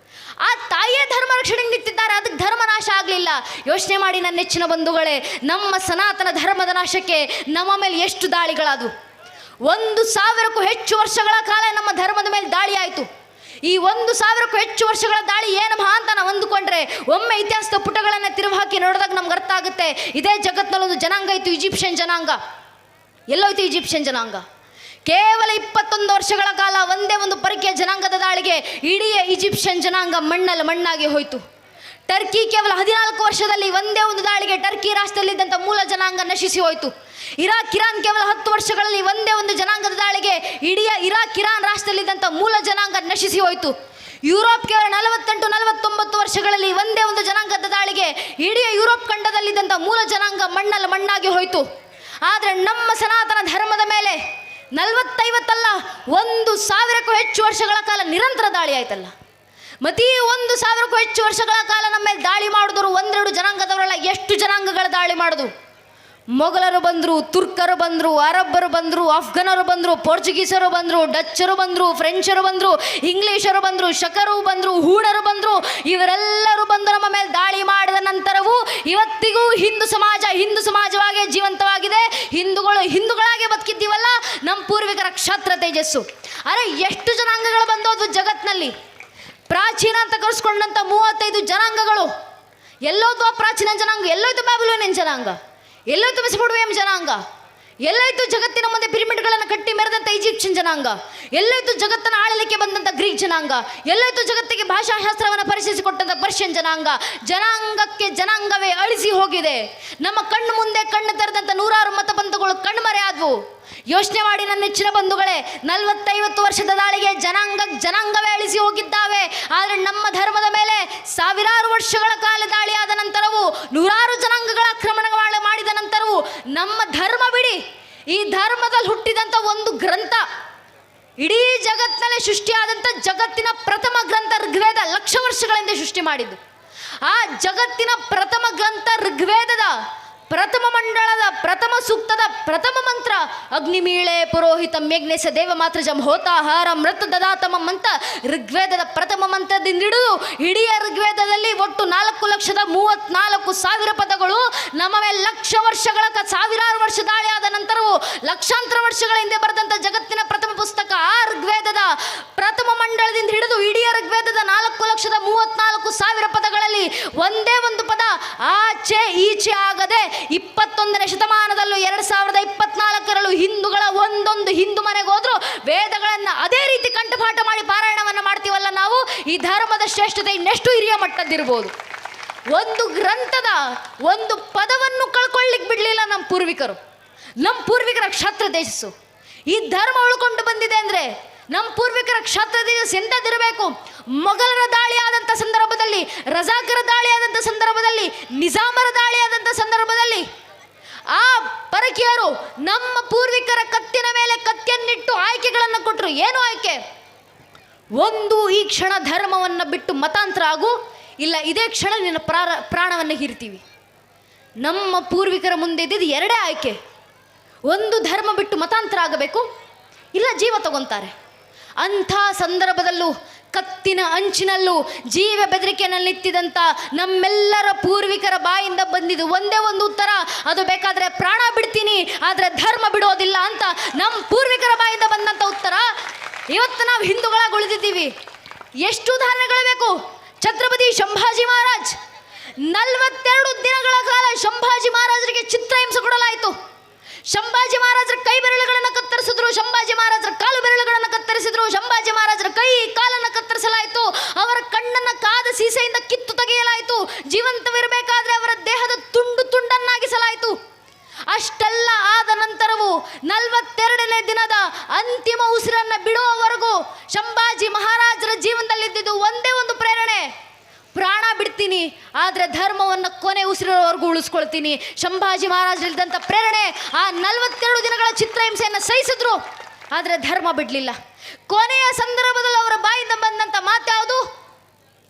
ಆ ತಾಯಿಯೇ ಧರ್ಮ ರಕ್ಷಣೆಗೆ ನಿಂತಿದ್ದಾರೆ, ಅದಕ್ಕೆ ಧರ್ಮ ನಾಶ ಆಗಲಿಲ್ಲ. ಯೋಚನೆ ಮಾಡಿ ನನ್ನ ನೆಚ್ಚಿನ ಬಂಧುಗಳೇ, ನಮ್ಮ ಸನಾತನ ಧರ್ಮದ ನಾಶಕ್ಕೆ ನಮ್ಮ ಮೇಲೆ ಎಷ್ಟು ದಾಳಿಗಳಾದವು. 1,000ಕ್ಕೂ ಹೆಚ್ಚು ವರ್ಷಗಳ ಕಾಲ ನಮ್ಮ ಧರ್ಮದ ಮೇಲೆ ದಾಳಿ ಆಯಿತು. ಈ 1,000ಕ್ಕೂ ಹೆಚ್ಚು ವರ್ಷಗಳ ದಾಳಿ ಏನಮ್ಮ ಅಂತ ನಾವು ಅಂದುಕೊಂಡ್ರೆ, ಒಮ್ಮೆ ಇತಿಹಾಸದ ಪುಟಗಳನ್ನು ತಿರುವು ಹಾಕಿ ನೋಡಿದಾಗ ನಮ್ಗೆ ಅರ್ಥ ಆಗುತ್ತೆ. ಇದೇ ಜಗತ್ತಿನಲ್ಲೊಂದು ಜನಾಂಗ ಇತ್ತು, ಈಜಿಪ್ಷಿಯನ್ ಜನಾಂಗ. ಎಲ್ಲೋಯ್ತು ಈಜಿಪ್ಷಿಯನ್ ಜನಾಂಗ? ಕೇವಲ 21 ವರ್ಷಗಳ ಕಾಲ ಒಂದೇ ಒಂದು ಪರಕೀಯ ಜನಾಂಗದ ದಾಳಿಗೆ ಇಡೀ ಈಜಿಪ್ಷಿಯನ್ ಜನಾಂಗ ಮಣ್ಣಾಗಿ ಹೋಯಿತು. ಟರ್ಕಿ ಕೇವಲ 14 ವರ್ಷದಲ್ಲಿ ಒಂದೇ ಒಂದು ದಾಳಿಗೆ ಟರ್ಕಿ ರಾಷ್ಟ್ರದಲ್ಲಿದ್ದಂಥ ಮೂಲ ಜನಾಂಗ ನಶಿಸಿ ಹೋಯಿತು. ಇರಾನ್ ಕೇವಲ 10 ವರ್ಷಗಳಲ್ಲಿ ಒಂದೇ ಒಂದು ಜನಾಂಗದ ದಾಳಿಗೆ ಇಡೀ ಇರಾನ್ ರಾಷ್ಟ್ರದಲ್ಲಿದ್ದಂಥ ಮೂಲ ಜನಾಂಗ ನಶಿಸಿ ಹೋಯಿತು. ಯುರೋಪ್ ಕೇವಲ 48-49 ವರ್ಷಗಳಲ್ಲಿ ಒಂದೇ ಒಂದು ಜನಾಂಗದ ದಾಳಿಗೆ ಇಡೀ ಯುರೋಪ್ ಖಂಡದಲ್ಲಿದ್ದಂಥ ಮೂಲ ಜನಾಂಗ ಮಣ್ಣಾಗಿ ಹೋಯಿತು. ಆದರೆ ನಮ್ಮ ಸನಾತನ ಧರ್ಮದ ಮೇಲೆ 40-50 ಅಲ್ಲ, 1,000ಕ್ಕೂ ಹೆಚ್ಚು ವರ್ಷಗಳ ಕಾಲ ನಿರಂತರ ದಾಳಿ ಆಯ್ತಲ್ಲ. ಮತೀ 1,000ಕ್ಕೂ ಹೆಚ್ಚು ವರ್ಷಗಳ ಕಾಲ ನಮ್ಮ ಮೇಲೆ ದಾಳಿ ಮಾಡಿದ್ರು. 1-2 ಜನಾಂಗದವರೆಲ್ಲ ಎಷ್ಟು ಜನಾಂಗಗಳ ದಾಳಿ ಮಾಡಿದ್ರು. ಮೊಘಲರು ಬಂದರು, ತುರ್ಕರು ಬಂದರು, ಅರಬ್ಬರು ಬಂದರು, ಅಫ್ಘನರು ಬಂದರು, ಪೋರ್ಚುಗೀಸರು ಬಂದರು, ಡಚ್ಚರು ಬಂದರು, ಫ್ರೆಂಚರು ಬಂದರು, ಇಂಗ್ಲೀಷರು ಬಂದರು, ಶಕರು ಬಂದರು, ಹೂಣರು ಬಂದರು. ಇವರೆಲ್ಲರೂ ಬಂದು ನಮ್ಮ ಮೇಲೆ ದಾಳಿ ಮಾಡಿದ ನಂತರವೂ ಇವತ್ತಿಗೂ ಹಿಂದೂ ಸಮಾಜವಾಗೇ ಜೀವಂತವಾಗಿದೆ. ಹಿಂದೂಗಳಾಗೆ ಬದುಕಿದ್ದೀವಲ್ಲ, ನಮ್ಮ ಪೂರ್ವಿಕರ ಕ್ಷತ್ರ ತೇಜಸ್ಸು. ಅರೆ, ಎಷ್ಟು ಜನಾಂಗಗಳು ಬಂದೋದ್ವು ಜಗತ್ತಿನಲ್ಲಿ. ಪ್ರಾಚೀನ ಅಂತ ಕರೆಸ್ಕೊಂಡಂಥ 35 ಜನಾಂಗಗಳು ಎಲ್ಲೋದ್ವು. ಪ್ರಾಚೀನ ಜನಾಂಗ ಎಲ್ಲೋಯ್ತು? ಬ್ಯಾಬಿಲೋನಿಯನ್ ಜನಾಂಗ ಎಲ್ಲೋಯ್ತು? ಮೆಸೊಪೊಟೇಮಿಯನ್ ಜನಾಂಗ ಎಲ್ಲೋಯ್ತು? ಜಗತ್ತಿನ ಮುಂದೆ ಪಿರಮಿಡ್ಗಳನ್ನು ಕಟ್ಟಿ ಮೆರೆದಂಥ ಈಜಿಪ್ಷಿಯನ್ ಜನಾಂಗ ಎಲ್ಲೋಯ್ತು? ಜಗತ್ತನ್ನು ಆಳಲಿಕ್ಕೆ ಬಂದಂಥ ಗ್ರೀಕ್ ಜನಾಂಗ ಎಲ್ಲೋಯ್ತು? ಜಗತ್ತಿಗೆ ಭಾಷಾಶಾಸ್ತ್ರವನ್ನು ಪರಿಚಯಿಸಿಕೊಟ್ಟಂಥ ಪರ್ಷಿಯನ್ ಜನಾಂಗ. ಜನಾಂಗಕ್ಕೆ ಜನಾಂಗವೇ ಅಳಿಸಿ ಹೋಗಿದೆ. ನಮ್ಮ ಕಣ್ಣು ಮುಂದೆ ಕಣ್ಣು ತೆರೆದಂಥ 100 ಮತಪಂಥಗಳು ಕಣ್ಮರೆ ಆದವು. ಯೋಚನೆ ಮಾಡಿ ನನ್ನ ನೆಚ್ಚಿನ ಬಂಧುಗಳೇ, 40-50 ವರ್ಷದ ದಾಳಿಗೆ ಜನಾಂಗವೇ ಅಳಿಸಿ ಹೋಗಿದ್ದಾವೆ. ಆದರೆ ನಮ್ಮ ಧರ್ಮದ ಮೇಲೆ ಸಾವಿರಾರು ವರ್ಷಗಳ ಕಾಲ ದಾಳಿಯಾದ ನಂತರವೂ, 100 ಜನಾಂಗಗಳ ಆಕ್ರಮಣ ಮಾಡಿದ ನಂತರವೂ ನಮ್ಮ ಧರ್ಮ ಬಿಡಿ, ಈ ಧರ್ಮದಲ್ಲಿ ಹುಟ್ಟಿದಂಥ ಒಂದು ಗ್ರಂಥ, ಇಡೀ ಜಗತ್ತಿನಲ್ಲಿ ಸೃಷ್ಟಿಯಾದಂಥ ಜಗತ್ತಿನ ಪ್ರಥಮ ಗ್ರಂಥ ಋಗ್ವೇದ, 1,00,000 ವರ್ಷಗಳ ಹಿಂದೆ ಸೃಷ್ಟಿ ಮಾಡಿದ್ದು. ಆ ಜಗತ್ತಿನ ಪ್ರಥಮ ಗ್ರಂಥ ಋಗ್ವೇದದ ಪ್ರಥಮ ಮಂಡಳದ ಪ್ರಥಮ ಸೂಕ್ತದ ಪ್ರಥಮ ಮಂತ್ರ ಅಗ್ನಿಮೀಳೆ ಪುರೋಹಿತಂ ಯಜ್ಞೇಶ ದೇವ ಮಾತೃಜಂ ಹೋತಾಹಾರ ಮೃತ ದದಾತಮಂ ಅಂತ ಋಗ್ವೇದದ ಪ್ರಥಮ ಮಂತ್ರದಿಂದ ಹಿಡಿದು ಇಡೀ ಋಗ್ವೇದದಲ್ಲಿ ಒಟ್ಟು 4,34,000 ಪದಗಳು ನಮ್ಮ ಮೇಲೆ 1,00,000 ವರ್ಷಗಳ ಸಾವಿರಾರು ವರ್ಷ ದಾಳಿಯಾದ ನಂತರವೂ ಲಕ್ಷಾಂತರ ವರ್ಷಗಳ ಹಿಂದೆ ಬರೆದಂಥ ಜಗತ್ತಿನ ಪ್ರಥಮ ಪುಸ್ತಕ ಆ ಋಗ್ವೇದದ ಪ್ರಥಮ ಮಂಡಳದಿಂದ ಹಿಡಿದು ಇಡೀ ಋಗ್ವೇದದ 4,34,000 ಪದಗಳಲ್ಲಿ ಒಂದೇ ಒಂದು ಪದ ಆಚೆ ಈಚೆ ಆಗದೆ 21ನೇ ಶತಮಾನದಲ್ಲೂ 2024ರಲ್ಲೂ ಹಿಂದೂಗಳ ಒಂದೊಂದು ಹಿಂದೂ ಮನೆಗೆ ಹೋದ್ರು ವೇದಗಳನ್ನು ಅದೇ ರೀತಿ ಕಂಠಪಾಠ ಮಾಡಿ ಪಾರಾಯಣವನ್ನು ಮಾಡ್ತೀವಲ್ಲ ನಾವು. ಈ ಧರ್ಮದ ಶ್ರೇಷ್ಠತೆ ಇನ್ನೆಷ್ಟು ಹಿರಿಯ ಮಟ್ಟದ್ದಿರ್ಬೋದು. ಒಂದು ಗ್ರಂಥದ ಒಂದು ಪದವನ್ನು ಕಳ್ಕೊಳ್ಳಿಕ್ಕೆ ಬಿಡಲಿಲ್ಲ ನಮ್ಮ ಪೂರ್ವಿಕರ ಕ್ಷತ್ರ ತೇಜಸ್ಸು. ಈ ಧರ್ಮ ಉಳ್ಕೊಂಡು ಬಂದಿದೆ ಅಂದರೆ ನಮ್ಮ ಪೂರ್ವಿಕರ ಕ್ಷತ್ರ ತೇಜಸ್ಸು ಎಂಥದ್ದಿರಬೇಕು. ಮೊಘಲರ ದಾಳಿಯಾದಂಥ ಸಂದರ್ಭದಲ್ಲಿ, ರಜಾಕರ ದಾಳಿಯಾದಂಥ ಸಂದರ್ಭದಲ್ಲಿ, ನಿಜಾಮರ ದಾಳಿಯಾದಂಥ ಸಂದರ್ಭದಲ್ಲಿ ಆ ಪರಕೀಯರು ನಮ್ಮ ಪೂರ್ವಿಕರ ಕತ್ತಿನ ಮೇಲೆ ಕತ್ತಿಯನ್ನಿಟ್ಟು ಆಯ್ಕೆಗಳನ್ನು ಕೊಟ್ಟರು. ಏನು ಆಯ್ಕೆ? ಒಂದು, ಈ ಕ್ಷಣ ಧರ್ಮವನ್ನು ಬಿಟ್ಟು ಮತಾಂತರ ಆಗು, ಇಲ್ಲ ಇದೇ ಕ್ಷಣ ನಿನ್ನ ಪ್ರಾಣವನ್ನು ಹೀರ್ತೀವಿ. ನಮ್ಮ ಪೂರ್ವಿಕರ ಮುಂದೆ ಇದ್ದಿದ್ದು 2 ಆಯ್ಕೆ. ಒಂದು, ಧರ್ಮ ಬಿಟ್ಟು ಮತಾಂತರ ಆಗಬೇಕು, ಇಲ್ಲ ಜೀವ ತಗೊಂತಾರೆ. ಅಂಥ ಸಂದರ್ಭದಲ್ಲೂ ಕತ್ತಿನ ಅಂಚಿನಲ್ಲೂ ಜೀವ ಬೆದರಿಕೆಯಲ್ಲಿ ನಿಂತಿದ್ದಂಥ ನಮ್ಮೆಲ್ಲರ ಪೂರ್ವಿಕರ ಬಾಯಿಂದ ಬಂದಿದ್ದು ಒಂದೇ ಒಂದು ಉತ್ತರ, ಅದು ಬೇಕಾದರೆ ಪ್ರಾಣ ಬಿಡ್ತೀನಿ ಆದರೆ ಧರ್ಮ ಬಿಡೋದಿಲ್ಲ ಅಂತ ನಮ್ಮ ಪೂರ್ವಿಕರ ಬಾಯಿಂದ ಬಂದಂಥ ಉತ್ತರ. ಇವತ್ತು ನಾವು ಹಿಂದೂಗಳಾಗಿ ಉಳಿದಿದ್ದೀವಿ. ಎಷ್ಟು ಉದಾಹರಣೆಗಳು ಬೇಕು? ಛತ್ರಪತಿ ಸಂಭಾಜಿ ಮಹಾರಾಜ್ 42 ದಿನಗಳ ಕಾಲ ಸಂಭಾಜಿ ಮಹಾರಾಜರಿಗೆ ಚಿತ್ರಹಿಂಸೆ ಕೊಡಲಾಯಿತು. ಸಂಭಾಜಿ ಮಹಾರಾಜರ ಕೈ ಬೆರಳುಗಳನ್ನು ಕತ್ತರಿಸಿದ್ರು, ಸಂಭಾಜಿ ಮಹಾರಾಜರ ಕಾಲು ಬೆರಳುಗಳನ್ನು ಕತ್ತರಿಸಿದ್ರು, ಸಂಭಾಜಿ ಮಹಾರಾಜರ ಕೈ ಕಾಲನ್ನು ಕತ್ತರಿಸಲಾಯಿತು, ಅವರ ಕಣ್ಣನ್ನು ಕಾದ ಸೀಸೆಯಿಂದ ಕಿತ್ತು ತೆಗೆಯಲಾಯಿತು, ಜೀವಂತವಿರಬೇಕಾದ್ರೆ ಅವರ ದೇಹದ ತುಂಡನ್ನಾಗಿಸಲಾಯಿತು. ಅಷ್ಟೆಲ್ಲ ಆದ ನಂತರವೂ 42ನೇ ದಿನದ ಅಂತಿಮ ಉಸಿರನ್ನು ಬಿಡುವವರೆಗೂ ಸಂಭಾಜಿ ಮಹಾರಾಜರ ಜೀವನದಲ್ಲಿದ್ದುದು ಒಂದೇ ಒಂದು ಪ್ರೇರಣೆ, ಪ್ರಾಣ ಬಿಡ್ತೀನಿ ಆದರೆ ಧರ್ಮವನ್ನು ಕೊನೆ ಉಸಿರೋವರೆಗೂ ಉಳಿಸ್ಕೊಳ್ತೀನಿ. ಸಂಭಾಜಿ ಮಹಾರಾಜರಿದ್ದಂಥ ಪ್ರೇರಣೆ ಆ 42 ದಿನಗಳ ಚಿತ್ರಹಿಂಸೆಯನ್ನು ಸಹಿಸಿದ್ರು, ಆದರೆ ಧರ್ಮ ಬಿಡಲಿಲ್ಲ. ಕೊನೆಯ ಸಂದರ್ಭದಲ್ಲಿ ಅವರ ಬಾಯಿಂದ ಬಂದಂಥ ಮಾತ್ಯಾವುದು?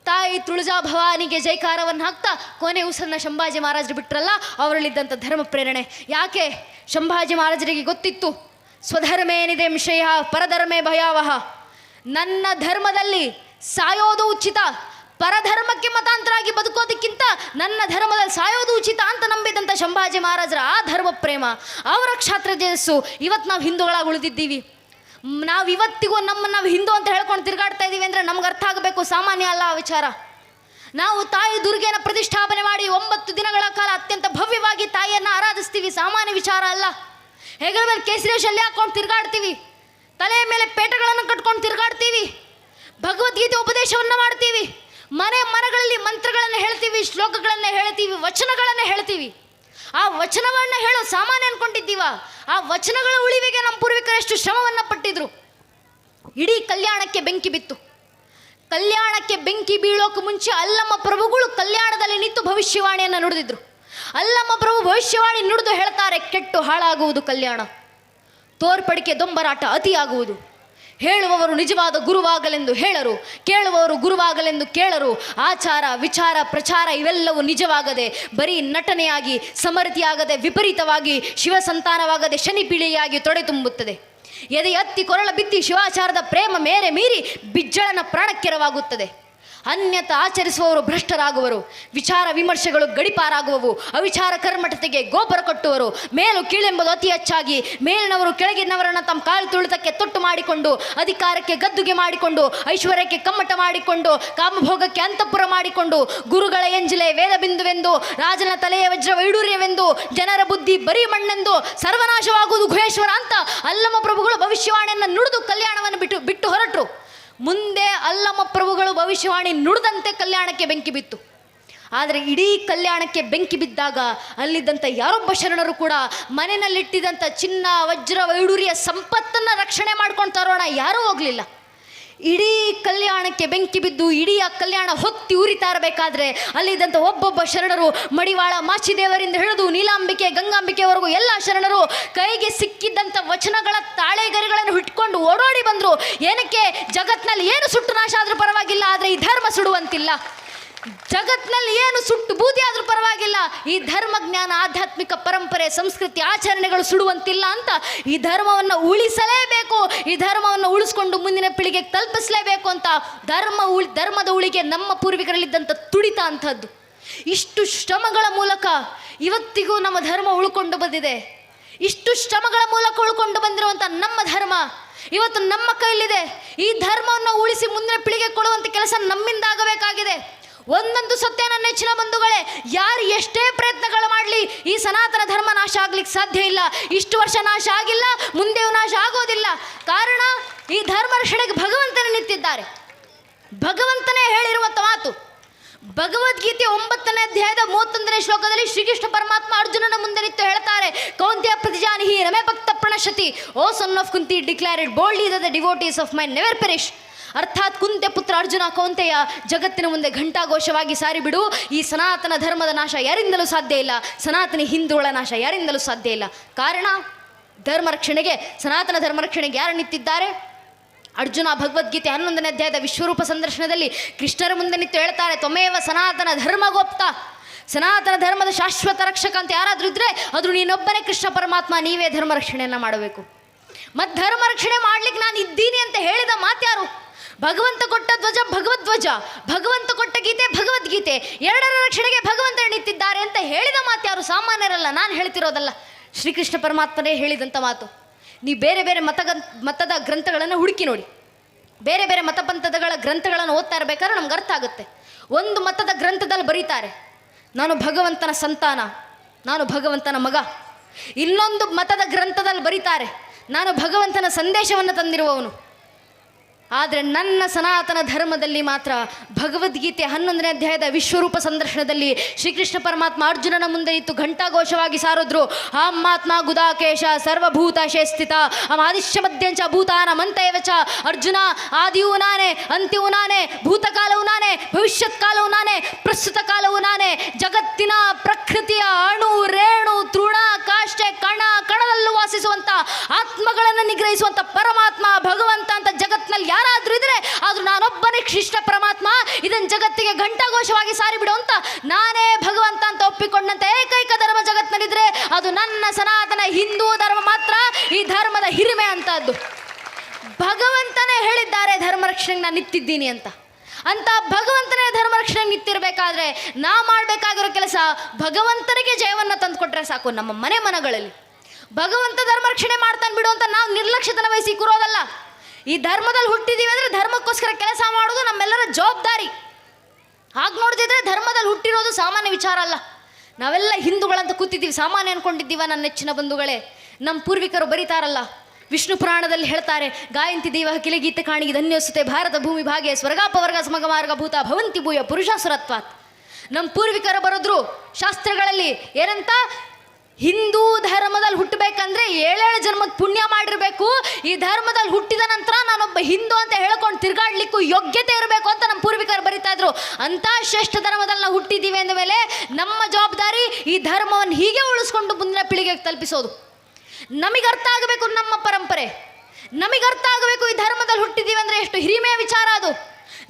ತಾಯಿ ತುಳಜಾ ಭವಾನಿಗೆ ಜೈಕಾರವನ್ನು ಹಾಕ್ತಾ ಕೊನೆ ಉಸಿರನ್ನ ಸಂಭಾಜಿ ಮಹಾರಾಜರು ಬಿಟ್ಟರಲ್ಲ, ಅವರಲ್ಲಿದ್ದಂಥ ಧರ್ಮ ಪ್ರೇರಣೆ. ಯಾಕೆ? ಸಂಭಾಜಿ ಮಹಾರಾಜರಿಗೆ ಗೊತ್ತಿತ್ತು, ಸ್ವಧರ್ಮೇನಿದೆ ಶ್ರೇಯ ಪರಧರ್ಮೇ ಭಯಾವಹ. ನನ್ನ ಧರ್ಮದಲ್ಲಿ ಸಾಯೋದು ಉಚಿತ, ಪರಧರ್ಮಕ್ಕೆ ಮತಾಂತರಾಗಿ ಬದುಕೋದಕ್ಕಿಂತ ನನ್ನ ಧರ್ಮದಲ್ಲಿ ಸಾಯೋದು ಉಚಿತ ಅಂತ ನಂಬಿದಂಥ ಸಂಭಾಜಿ ಮಹಾರಾಜರ ಆ ಧರ್ಮ ಪ್ರೇಮ, ಅವರ ಕ್ಷಾತ್ರ ಜಯಸ್ಸು ಇವತ್ತು ನಾವು ಹಿಂದೂಗಳಾಗಿ ಉಳಿದಿದ್ದೀವಿ. ನಾವು ಇವತ್ತಿಗೂ ನಾವು ಹಿಂದೂ ಅಂತ ಹೇಳ್ಕೊಂಡು ತಿರುಗಾಡ್ತಾ ಇದ್ದೀವಿ ಅಂದರೆ ನಮ್ಗೆ ಅರ್ಥ ಆಗಬೇಕು, ಸಾಮಾನ್ಯ ಅಲ್ಲ ಆ ವಿಚಾರ. ನಾವು ತಾಯಿ ದುರ್ಗೆನ ಪ್ರತಿಷ್ಠಾಪನೆ ಮಾಡಿ 9 ದಿನಗಳ ಕಾಲ ಅತ್ಯಂತ ಭವ್ಯವಾಗಿ ತಾಯಿಯನ್ನು ಆರಾಧಿಸ್ತೀವಿ, ಸಾಮಾನ್ಯ ವಿಚಾರ ಅಲ್ಲ. ಹೆಗಲ ಮೇಲೆ ಕೇಸರಿ ಶಲ್ಯ ಹಾಕೊಂಡು ತಿರುಗಾಡ್ತೀವಿ, ತಲೆಯ ಮೇಲೆ ಪೇಟಗಳನ್ನು ಕಟ್ಕೊಂಡು ತಿರುಗಾಡ್ತೀವಿ, ಭಗವದ್ಗೀತೆ ಉಪದೇಶವನ್ನು ಮಾಡ್ತೀವಿ, ಮನೆಗಳಲ್ಲಿ ಮಂತ್ರಗಳನ್ನು ಹೇಳ್ತೀವಿ, ಶ್ಲೋಕಗಳನ್ನು ಹೇಳ್ತೀವಿ, ವಚನಗಳನ್ನು ಹೇಳ್ತೀವಿ. ಆ ವಚನವನ್ನು ಹೇಳೋ ಸಾಮಾನ್ಯ ಅನ್ಕೊಂಡಿದ್ದೀವ? ಆ ವಚನಗಳ ಉಳಿವಿಗೆ ನಮ್ಮ ಪೂರ್ವಿಕರು ಎಷ್ಟು ಶ್ರಮವನ್ನು ಪಟ್ಟಿದ್ರು. ಇಡೀ ಕಲ್ಯಾಣಕ್ಕೆ ಬೆಂಕಿ ಬಿತ್ತು. ಕಲ್ಯಾಣಕ್ಕೆ ಬೆಂಕಿ ಬೀಳೋಕೆ ಮುಂಚೆ ಅಲ್ಲಮ್ಮ ಪ್ರಭುಗಳು ಕಲ್ಯಾಣದಲ್ಲಿ ನಿಂತು ಭವಿಷ್ಯವಾಣಿಯನ್ನು ನುಡಿದಿದ್ರು. ಅಲ್ಲಮ್ಮ ಪ್ರಭು ಭವಿಷ್ಯವಾಣಿ ನುಡಿದು ಹೇಳ್ತಾರೆ, ಕೆಟ್ಟು ಹಾಳಾಗುವುದು ಕಲ್ಯಾಣ, ತೋರ್ಪಡಿಕೆ ದೊಂಬರಾಟ ಅತಿಯಾಗುವುದು. ಹೇಳುವವರು ನಿಜವಾದ ಗುರುವಾಗಲೆಂದು ಹೇಳರು, ಕೇಳುವವರು ಗುರುವಾಗಲೆಂದು ಕೇಳರು. ಆಚಾರ ವಿಚಾರ ಪ್ರಚಾರ ಇವೆಲ್ಲವೂ ನಿಜವಾಗದೆ ಬರೀ ನಟನೆಯಾಗಿ, ಸಮೃದ್ಧಿಯಾಗದೆ ವಿಪರೀತವಾಗಿ, ಶಿವ ಸಂತಾನವಾಗದೆ ಶನಿ ಪೀಳಿಗೆಯಾಗಿ ತೊಡೆ ತುಂಬುತ್ತದೆ. ಎದೆ ಎತ್ತಿ ಕೊರಳ ಬಿತ್ತಿ ಶಿವಾಚಾರದ ಪ್ರೇಮ ಮೇರೆ ಮೀರಿ ಬಿಜ್ಜಳನ ಪ್ರಾಣಕ್ಕೆರವಾಗುತ್ತದೆ. ಅನ್ಯತ ಆಚರಿಸುವವರು ಭ್ರಷ್ಟರಾಗುವರು, ವಿಚಾರ ವಿಮರ್ಶೆಗಳು ಗಡಿಪಾರಾಗುವವು, ಅವಿಚಾರ ಕರ್ಮಠತೆಗೆ ಗೋಪುರ ಕಟ್ಟುವರು. ಮೇಲು ಕೀಳೆಂಬುದು ಅತಿ ಹೆಚ್ಚಾಗಿ ಮೇಲಿನವರು ಕೆಳಗಿನವರನ್ನು ತಮ್ಮ ಕಾಲು ತುಳಿತಕ್ಕೆ ತೊಟ್ಟು ಮಾಡಿಕೊಂಡು, ಅಧಿಕಾರಕ್ಕೆ ಗದ್ದುಗೆ ಮಾಡಿಕೊಂಡು, ಐಶ್ವರ್ಯಕ್ಕೆ ಕಮ್ಮಟ ಮಾಡಿಕೊಂಡು, ಕಾಮಭೋಗಕ್ಕೆ ಅಂತಃಪುರ ಮಾಡಿಕೊಂಡು, ಗುರುಗಳ ಎಂಜಿಲೆ ವೇದ ಬಿಂದುವೆಂದು, ರಾಜನ ತಲೆಯ ವಜ್ರ ವೈಡೂರ್ಯವೆಂದು, ಜನರ ಬುದ್ಧಿ ಬರೀ ಮಣ್ಣೆಂದು ಸರ್ವನಾಶವಾಗುವುದು ಗುಹೇಶ್ವರ ಅಂತ ಅಲ್ಲಮ್ಮ ಪ್ರಭುಗಳು ಭವಿಷ್ಯವಾಣಿಯನ್ನು ನುಡಿದು ಕಲ್ಯಾಣವನ್ನು ಬಿಟ್ಟು ಹೊರಟರು. ಮುಂದೆ ಅಲ್ಲಮ್ಮ ಪ್ರಭುಗಳು ಭವಿಷ್ಯವಾಣಿ ನುಡಿದಂತೆ ಕಲ್ಯಾಣಕ್ಕೆ ಬೆಂಕಿ ಬಿತ್ತು. ಆದರೆ ಇಡೀ ಕಲ್ಯಾಣಕ್ಕೆ ಬೆಂಕಿ ಬಿದ್ದಾಗ ಅಲ್ಲಿದ್ದಂಥ ಯಾರೊಬ್ಬ ಶರಣರು ಕೂಡ ಮನೆಯಲ್ಲಿಟ್ಟಿದ್ದಂಥ ಚಿನ್ನ ವಜ್ರ ವೈಡೂರ್ಯ ಸಂಪತ್ತನ್ನು ರಕ್ಷಣೆ ಮಾಡ್ಕೊಂಡು ತರೋಣ ಯಾರೂ ಹೋಗಲಿಲ್ಲ. ಇಡೀ ಕಲ್ಯಾಣಕ್ಕೆ ಬೆಂಕಿ ಬಿದ್ದು ಇಡೀ ಆ ಕಲ್ಯಾಣ ಹೊತ್ತಿ ಉರಿತಾ ಇರಬೇಕಾದ್ರೆ ಅಲ್ಲಿದ್ದಂಥ ಒಬ್ಬೊಬ್ಬ ಶರಣರು, ಮಡಿವಾಳ ಮಾಚಿದೇವರಿಂದ ಹಿಡಿದು ನೀಲಾಂಬಿಕೆ ಗಂಗಾಂಬಿಕೆವರೆಗೂ ಎಲ್ಲ ಶರಣರು ಕೈಗೆ ಸಿಕ್ಕಿದ್ದಂಥ ವಚನಗಳ ತಾಳೆಗರಿಗಳನ್ನು ಇಟ್ಕೊಂಡು ಓಡೋಡಿ ಬಂದರು. ಏನಕ್ಕೆ? ಜಗತ್ನಲ್ಲಿ ಏನು ಸುಟ್ಟು ನಾಶ ಆದರೂ ಪರವಾಗಿಲ್ಲ, ಆದರೆ ಈ ಧರ್ಮ ಸುಡುವಂತಿಲ್ಲ. ಜಗತ್ನಲ್ಲಿ ಏನು ಸುಟ್ಟು ಬೂದಿ ಆದರೂ ಪರವಾಗಿಲ್ಲ, ಈ ಧರ್ಮ ಜ್ಞಾನ, ಆಧ್ಯಾತ್ಮಿಕ ಪರಂಪರೆ, ಸಂಸ್ಕೃತಿ, ಆಚರಣೆಗಳು ಸುಡುವಂತಿಲ್ಲ ಅಂತ ಈ ಧರ್ಮವನ್ನು ಉಳಿಸಲೇಬೇಕು, ಈ ಧರ್ಮವನ್ನು ಉಳಿಸ್ಕೊಂಡು ಮುಂದಿನ ಪೀಳಿಗೆಗೆ ತಲುಪಿಸಲೇಬೇಕು ಅಂತ ಧರ್ಮದ ಉಳಿಗೆ ನಮ್ಮ ಪೂರ್ವಿಕರಲ್ಲಿದ್ದಂಥ ತುಡಿತ ಅಂಥದ್ದು. ಇಷ್ಟು ಶ್ರಮಗಳ ಮೂಲಕ ಇವತ್ತಿಗೂ ನಮ್ಮ ಧರ್ಮ ಉಳ್ಕೊಂಡು ಬಂದಿದೆ. ಇಷ್ಟು ಶ್ರಮಗಳ ಮೂಲಕ ಉಳ್ಕೊಂಡು ಬಂದಿರುವಂಥ ನಮ್ಮ ಧರ್ಮ ಇವತ್ತು ನಮ್ಮ ಕೈಲಿದೆ. ಈ ಧರ್ಮವನ್ನು ಉಳಿಸಿ ಮುಂದಿನ ಪೀಳಿಗೆ ಕೊಡುವಂಥ ಕೆಲಸ ನಮ್ಮಿಂದ ಆಗಬೇಕಾಗಿದೆ. ಒಂದೊಂದು ಸತ್ಯ ನನ್ನ ನೆಚ್ಚಿನ ಬಂಧುಗಳೇ, ಯಾರು ಎಷ್ಟೇ ಪ್ರಯತ್ನಗಳು ಮಾಡಲಿ ಈ ಸನಾತನ ಧರ್ಮ ನಾಶ ಆಗ್ಲಿಕ್ಕೆ ಸಾಧ್ಯ ಇಲ್ಲ. ಇಷ್ಟು ವರ್ಷ ನಾಶ ಆಗಿಲ್ಲ, ಮುಂದೆಯೂ ನಾಶ ಆಗೋದಿಲ್ಲ. ಕಾರಣ ಈ ಧರ್ಮ ರಕ್ಷಣೆಗೆ ಭಗವಂತನೇ ನಿಂತಿದ್ದಾರೆ. ಭಗವಂತನೇ ಹೇಳಿರುವಂಥ ಮಾತು ಭಗವದ್ಗೀತೆ 9ನೇ ಅಧ್ಯಾಯದ 31ನೇ ಶ್ಲೋಕದಲ್ಲಿ ಶ್ರೀಕೃಷ್ಣ ಪರಮಾತ್ಮ ಅರ್ಜುನನ ಮುಂದೆ ನಿಂತು ಹೇಳ್ತಾರೆ, ಕೌಂತ್ಯ ಪ್ರತಿಜಾನಿಹಿ ನಮೇ ಭಕ್ತ ಪ್ರಣಶತಿ, O son of Kunti declare it boldly that the devotees of my never perish. ಅರ್ಥಾತ್ ಕುಂತೆ ಪುತ್ರ ಅರ್ಜುನ ಕೌಂತೆಯ, ಜಗತ್ತಿನ ಮುಂದೆ ಘಂಟಾಘೋಷವಾಗಿ ಸಾರಿಬಿಡು, ಈ ಸನಾತನ ಧರ್ಮದ ನಾಶ ಯಾರಿಂದಲೂ ಸಾಧ್ಯ ಇಲ್ಲ, ಸನಾತನಿ ಹಿಂದೂಗಳ ನಾಶ ಯಾರಿಂದಲೂ ಸಾಧ್ಯ ಇಲ್ಲ. ಕಾರಣ ಧರ್ಮ ರಕ್ಷಣೆಗೆ, ಸನಾತನ ಧರ್ಮ ರಕ್ಷಣೆಗೆ ಯಾರು ನಿಂತಿದ್ದಾರೆ? ಅರ್ಜುನ ಭಗವದ್ಗೀತೆ 11ನೇ ಅಧ್ಯಾಯದ ವಿಶ್ವರೂಪ ಸಂದರ್ಶನದಲ್ಲಿ ಕೃಷ್ಣರ ಮುಂದೆ ನಿಂತು ಹೇಳ್ತಾರೆ, ತ್ವಮೇವ ಸನಾತನ ಧರ್ಮಗೋಪ್ತ, ಸನಾತನ ಧರ್ಮದ ಶಾಶ್ವತ ರಕ್ಷಕ ಅಂತ ಯಾರಾದರೂ ಇದ್ದರೆ ಅದು ನೀನೊಬ್ಬನೇ ಕೃಷ್ಣ ಪರಮಾತ್ಮ, ನೀವೇ ಧರ್ಮ ರಕ್ಷಣೆಯನ್ನು ಮಾಡಬೇಕು. ಮತ್ತು ಧರ್ಮ ರಕ್ಷಣೆ ಮಾಡ್ಲಿಕ್ಕೆ ನಾನು ಇದ್ದೀನಿ ಅಂತ ಹೇಳಿದ ಮಾತ್ಯಾರು? ಭಗವಂತ ಕೊಟ್ಟ ಧ್ವಜ ಭಗವದ್ಧ್ವಜ, ಭಗವಂತ ಕೊಟ್ಟ ಗೀತೆ ಭಗವದ್ಗೀತೆ, ಎರಡರ ರಕ್ಷಣೆಗೆ ಭಗವಂತ ನಿಂತಿದ್ದಾರೆ ಅಂತ ಹೇಳಿದ ಮಾತ್ಯಾರು? ಸಾಮಾನ್ಯರಲ್ಲ, ನಾನು ಹೇಳ್ತಿರೋದಲ್ಲ, ಶ್ರೀಕೃಷ್ಣ ಪರಮಾತ್ಮನೇ ಹೇಳಿದಂಥ ಮಾತು. ನೀವು ಬೇರೆ ಬೇರೆ ಮತದ ಗ್ರಂಥಗಳನ್ನು ಹುಡುಕಿ ನೋಡಿ, ಬೇರೆ ಬೇರೆ ಮತಪಂಥಗಳ ಗ್ರಂಥಗಳನ್ನು ಓದ್ತಾ ಇರಬೇಕಾದ್ರೆ ನಮ್ಗೆ ಅರ್ಥ ಆಗುತ್ತೆ. ಒಂದು ಮತದ ಗ್ರಂಥದಲ್ಲಿ ಬರೀತಾರೆ, ನಾನು ಭಗವಂತನ ಸಂತಾನ, ನಾನು ಭಗವಂತನ ಮಗ. ಇನ್ನೊಂದು ಮತದ ಗ್ರಂಥದಲ್ಲಿ ಬರೀತಾರೆ, ನಾನು ಭಗವಂತನ ಸಂದೇಶವನ್ನು ತಂದಿರುವವನು. ಆದರೆ ನನ್ನ ಸನಾತನ ಧರ್ಮದಲ್ಲಿ ಮಾತ್ರ ಭಗವದ್ಗೀತೆ 11ನೇ ಅಧ್ಯಾಯದ ವಿಶ್ವರೂಪ ಸಂದರ್ಶನದಲ್ಲಿ ಶ್ರೀಕೃಷ್ಣ ಪರಮಾತ್ಮ ಅರ್ಜುನನ ಮುಂದೆ ಇತ್ತು ಘಂಟಾಘೋಷವಾಗಿ ಸಾರಿದ್ರು, ಅಹಮಾತ್ಮ ಗುದಾಕೇಶ ಸರ್ವಭೂತಾಶೇ ಸ್ಥಿತ ಅಮಾದಿಶ್ಯ ಮಧ್ಯಾಂಚ ಭೂತಾನ ಮಂತೇವಚ. ಅರ್ಜುನ, ಆದಿಯೂ ನಾನೇ, ಅಂತ್ಯವೂ ನಾನೇ, ಭೂತಕಾಲವೂ ನಾನೇ, ಭವಿಷ್ಯತ್ ಕಾಲವೂ ನಾನೇ, ಪ್ರಸ್ತುತ ಕಾಲವೂ ನಾನೇ. ಜಗತ್ತಿನ ಪ್ರಕೃತಿಯ ಅಣು ರೇಣು ತೃಣ ಕಾಷ್ಟೆ ಕಣ ಕಣದಲ್ಲೂ ವಾಸಿಸುವಂಥ ಆತ್ಮಗಳನ್ನು ನಿಗ್ರಹಿಸುವಂಥ ಪರಮಾತ್ಮ ಭಗವಂತ ಅಂತ ಜಗತ್ತಿನಲ್ಲಿ ಯಾರಾದರೂ ಇದ್ರೆ ಆದರೂ ನಾನೊಬ್ಬನೇ ಕೃಷ್ಣ ಪರಮಾತ್ಮ, ಇದನ್ನು ಜಗತ್ತಿಗೆ ಘಂಟಾಘೋಷವಾಗಿ ಸಾರಿಬಿಡು ಅಂತ ನಾನೇ ಭಗವಂತ ಅಂತ ಒಪ್ಪಿಕೊಂಡಂತೆ ಏಕೈಕ ಧರ್ಮ ಜಗತ್ತಿನಲ್ಲಿದ್ರೆ ಅದು ನನ್ನ ಸನಾತನ ಹಿಂದೂ ಧರ್ಮ ಮಾತ್ರ. ಈ ಧರ್ಮದ ಹಿರಿಮೆ ಅಂತದ್ದು. ಭಗವಂತನೇ ಹೇಳಿದ್ದಾರೆ ಧರ್ಮ ರಕ್ಷಣೆಗೆ ನಾನು ನಿಂತಿದ್ದೀನಿ ಅಂತ. ಅಂತ ಭಗವಂತನೇ ಧರ್ಮ ರಕ್ಷಣೆ ನಿಂತಿರಬೇಕಾದ್ರೆ ನಾ ಮಾಡಬೇಕಾಗಿರೋ ಕೆಲಸ ಭಗವಂತನಿಗೆ ಜಯವನ್ನು ತಂದುಕೊಟ್ರೆ ಸಾಕು. ನಮ್ಮ ಮನೆಗಳಲ್ಲಿ ಭಗವಂತ ಧರ್ಮ ರಕ್ಷಣೆ ಮಾಡ್ತಾನೆ ಬಿಡು ಅಂತ ನಾವು ನಿರ್ಲಕ್ಷ್ಯತನ ವಹಿಸಿ ಕೂರೋದಲ್ಲ. ಈ ಧರ್ಮದಲ್ಲಿ ಹುಟ್ಟಿದ್ದೀವಿ ಅಂದರೆ ಧರ್ಮಕ್ಕೋಸ್ಕರ ಕೆಲಸ ಮಾಡೋದು ನಮ್ಮೆಲ್ಲರ ಜವಾಬ್ದಾರಿ. ಹಾಗೆ ನೋಡ್ತಿದ್ರೆ ಧರ್ಮದಲ್ಲಿ ಹುಟ್ಟಿರೋದು ಸಾಮಾನ್ಯ ವಿಚಾರ ಅಲ್ಲ. ನಾವೆಲ್ಲ ಹಿಂದೂಗಳಂತ ಕೂತಿದ್ದೀವಿ, ಸಾಮಾನ್ಯ ಅನ್ಕೊಂಡಿದ್ದೀವ ನನ್ನ ನೆಚ್ಚಿನ ಬಂಧುಗಳೇ. ನಮ್ಮ ಪೂರ್ವಿಕರು ಬರೀತಾರಲ್ಲ, ವಿಷ್ಣು ಪುರಾಣದಲ್ಲಿ ಹೇಳ್ತಾರೆ, ಗಾಯಂತಿ ದೇವ ಕಿಲಗೀತೆ ಕಾಣಿಗೆ ಧನ್ಯೋಸುತೆ ಭಾರತ ಭೂಮಿ ಭಾಗೆ ಸ್ವರ್ಗಾಪವರ್ಗ ಸಮಗ ಮಾರ್ಗ ಭೂತ ಭವಂತಿ ಭೂಯ ಪುರುಷಾಸುರತ್ವಾತ್. ನಮ್ಮ ಪೂರ್ವಿಕರು ಬರೋದ್ರು ಶಾಸ್ತ್ರಗಳಲ್ಲಿ ಏನಂತ, ಹಿಂದೂ ಧರ್ಮದಲ್ಲಿ ಹುಟ್ಟಬೇಕಂದ್ರೆ 7 ಜನ್ಮದ ಪುಣ್ಯ ಮಾಡಿರಬೇಕು. ಈ ಧರ್ಮದಲ್ಲಿ ಹುಟ್ಟಿದ ನಂತರ ನಾನೊಬ್ಬ ಹಿಂದೂ ಅಂತ ಹೇಳ್ಕೊಂಡು ತಿರುಗಾಡ್ಲಿಕ್ಕೂ ಯೋಗ್ಯತೆ ಇರಬೇಕು ಅಂತ ನಮ್ಮ ಪೂರ್ವಿಕರು ಬರೀತಾ ಇದ್ರು. ಅಂತ ಶ್ರೇಷ್ಠ ಧರ್ಮದಲ್ಲಿ ನಾವು ಹುಟ್ಟಿದ್ದೀವಿ ಅಂದ ಮೇಲೆ ನಮ್ಮ ಜವಾಬ್ದಾರಿ ಈ ಧರ್ಮವನ್ನು ಹೀಗೆ ಉಳಿಸ್ಕೊಂಡು ಮುಂದಿನ ಪೀಳಿಗೆಗೆ ತಲುಪಿಸೋದು. ನಮಗೆ ಅರ್ಥ ಆಗಬೇಕು ನಮ್ಮ ಪರಂಪರೆ, ನಮಗೆ ಅರ್ಥ ಆಗಬೇಕು ಈ ಧರ್ಮದಲ್ಲಿ ಹುಟ್ಟಿದ್ದೀವಿ ಅಂದರೆ ಎಷ್ಟು ಹಿರಿಮೆಯ ವಿಚಾರ ಅದು.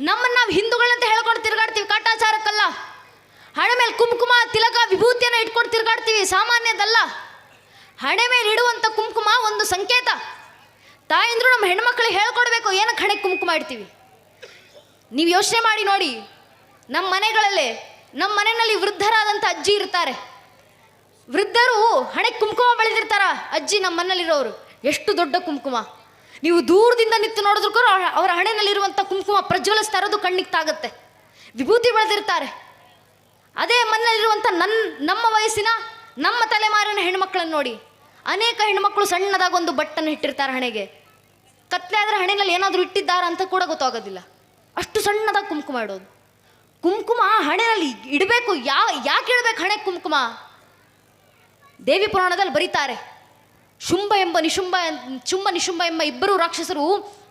ನಮ್ಮನ್ನು ನಾವು ಹಿಂದೂಗಳಂತ ಹೇಳ್ಕೊಂಡು ತಿರುಗಾಡ್ತೀವಿ, ಕಾಟಾಚಾರಕ್ಕಲ್ಲ. ಹಣೆ ಮೇಲೆ ಕುಂಕುಮ ತಿಲಕ ವಿಭೂತಿಯನ್ನು ಇಟ್ಕೊಂಡು ತಿರುಗಾಡ್ತೀವಿ, ಸಾಮಾನ್ಯದಲ್ಲ. ಹಣೆ ಮೇಲೆ ಇಡುವಂಥ ಕುಂಕುಮ ಒಂದು ಸಂಕೇತ. ತಾಯಂದ್ರು ನಮ್ಮ ಹೆಣ್ಮಕ್ಳಿಗೆ ಹೇಳ್ಕೊಡ್ಬೇಕು ಏನಕ್ಕೆ ಹಣೆಗೆ ಕುಂಕುಮ ಇಡ್ತೀವಿ. ನೀವು ಯೋಚನೆ ಮಾಡಿ ನೋಡಿ, ನಮ್ಮ ಮನೆಯಲ್ಲಿ ವೃದ್ಧರಾದಂಥ ಅಜ್ಜಿ ಇರ್ತಾರೆ. ವೃದ್ಧರು ಹಣೆಗೆ ಕುಂಕುಮ ಬೆಳೆದಿರ್ತಾರ. ಅಜ್ಜಿ ನಮ್ಮ ಮನೇಲಿರೋರು ಎಷ್ಟು ದೊಡ್ಡ ಕುಂಕುಮ, ನೀವು ದೂರದಿಂದ ನಿಂತು ನೋಡಿದ್ರು ಕೂಡ ಅವರ ಹಣೆಯಲ್ಲಿರುವಂಥ ಕುಂಕುಮ ಪ್ರಜ್ವಲಿಸ್ತಾ ಇರೋದು ಕಣ್ಣಿಗೆ ತಾಗುತ್ತೆ. ವಿಭೂತಿ ಬೆಳೆದಿರ್ತಾರೆ. ಅದೇ ಮನೆಯಲ್ಲಿರುವಂಥ ನಮ್ಮ ವಯಸ್ಸಿನ ನಮ್ಮ ತಲೆಮಾರಿನ ಹೆಣ್ಮಕ್ಳನ್ನು ನೋಡಿ, ಅನೇಕ ಹೆಣ್ಮಕ್ಳು ಸಣ್ಣದಾಗ ಒಂದು ಬಟ್ಟನ್ನು ಇಟ್ಟಿರ್ತಾರೆ ಹಣೆಗೆ. ಕತ್ಲೆ ಆದರೆ ಹಣೆಯಲ್ಲಿ ಏನಾದರೂ ಇಟ್ಟಿದ್ದಾರ ಅಂತ ಕೂಡ ಗೊತ್ತಾಗೋದಿಲ್ಲ, ಅಷ್ಟು ಸಣ್ಣದಾಗ ಕುಂಕುಮ ಇಡೋದು. ಕುಂಕುಮ ಹಣೆಯಲ್ಲಿ ಇಡಬೇಕು. ಯಾಕೆ ಇಡಬೇಕು ಹಣೆಗೆ ಕುಂಕುಮ? ದೇವಿ ಪುರಾಣದಲ್ಲಿ ಬರೀತಾರೆ, ಶುಂಭ ನಿಶುಂಭ ಎಂಬ ಇಬ್ಬರು ರಾಕ್ಷಸರು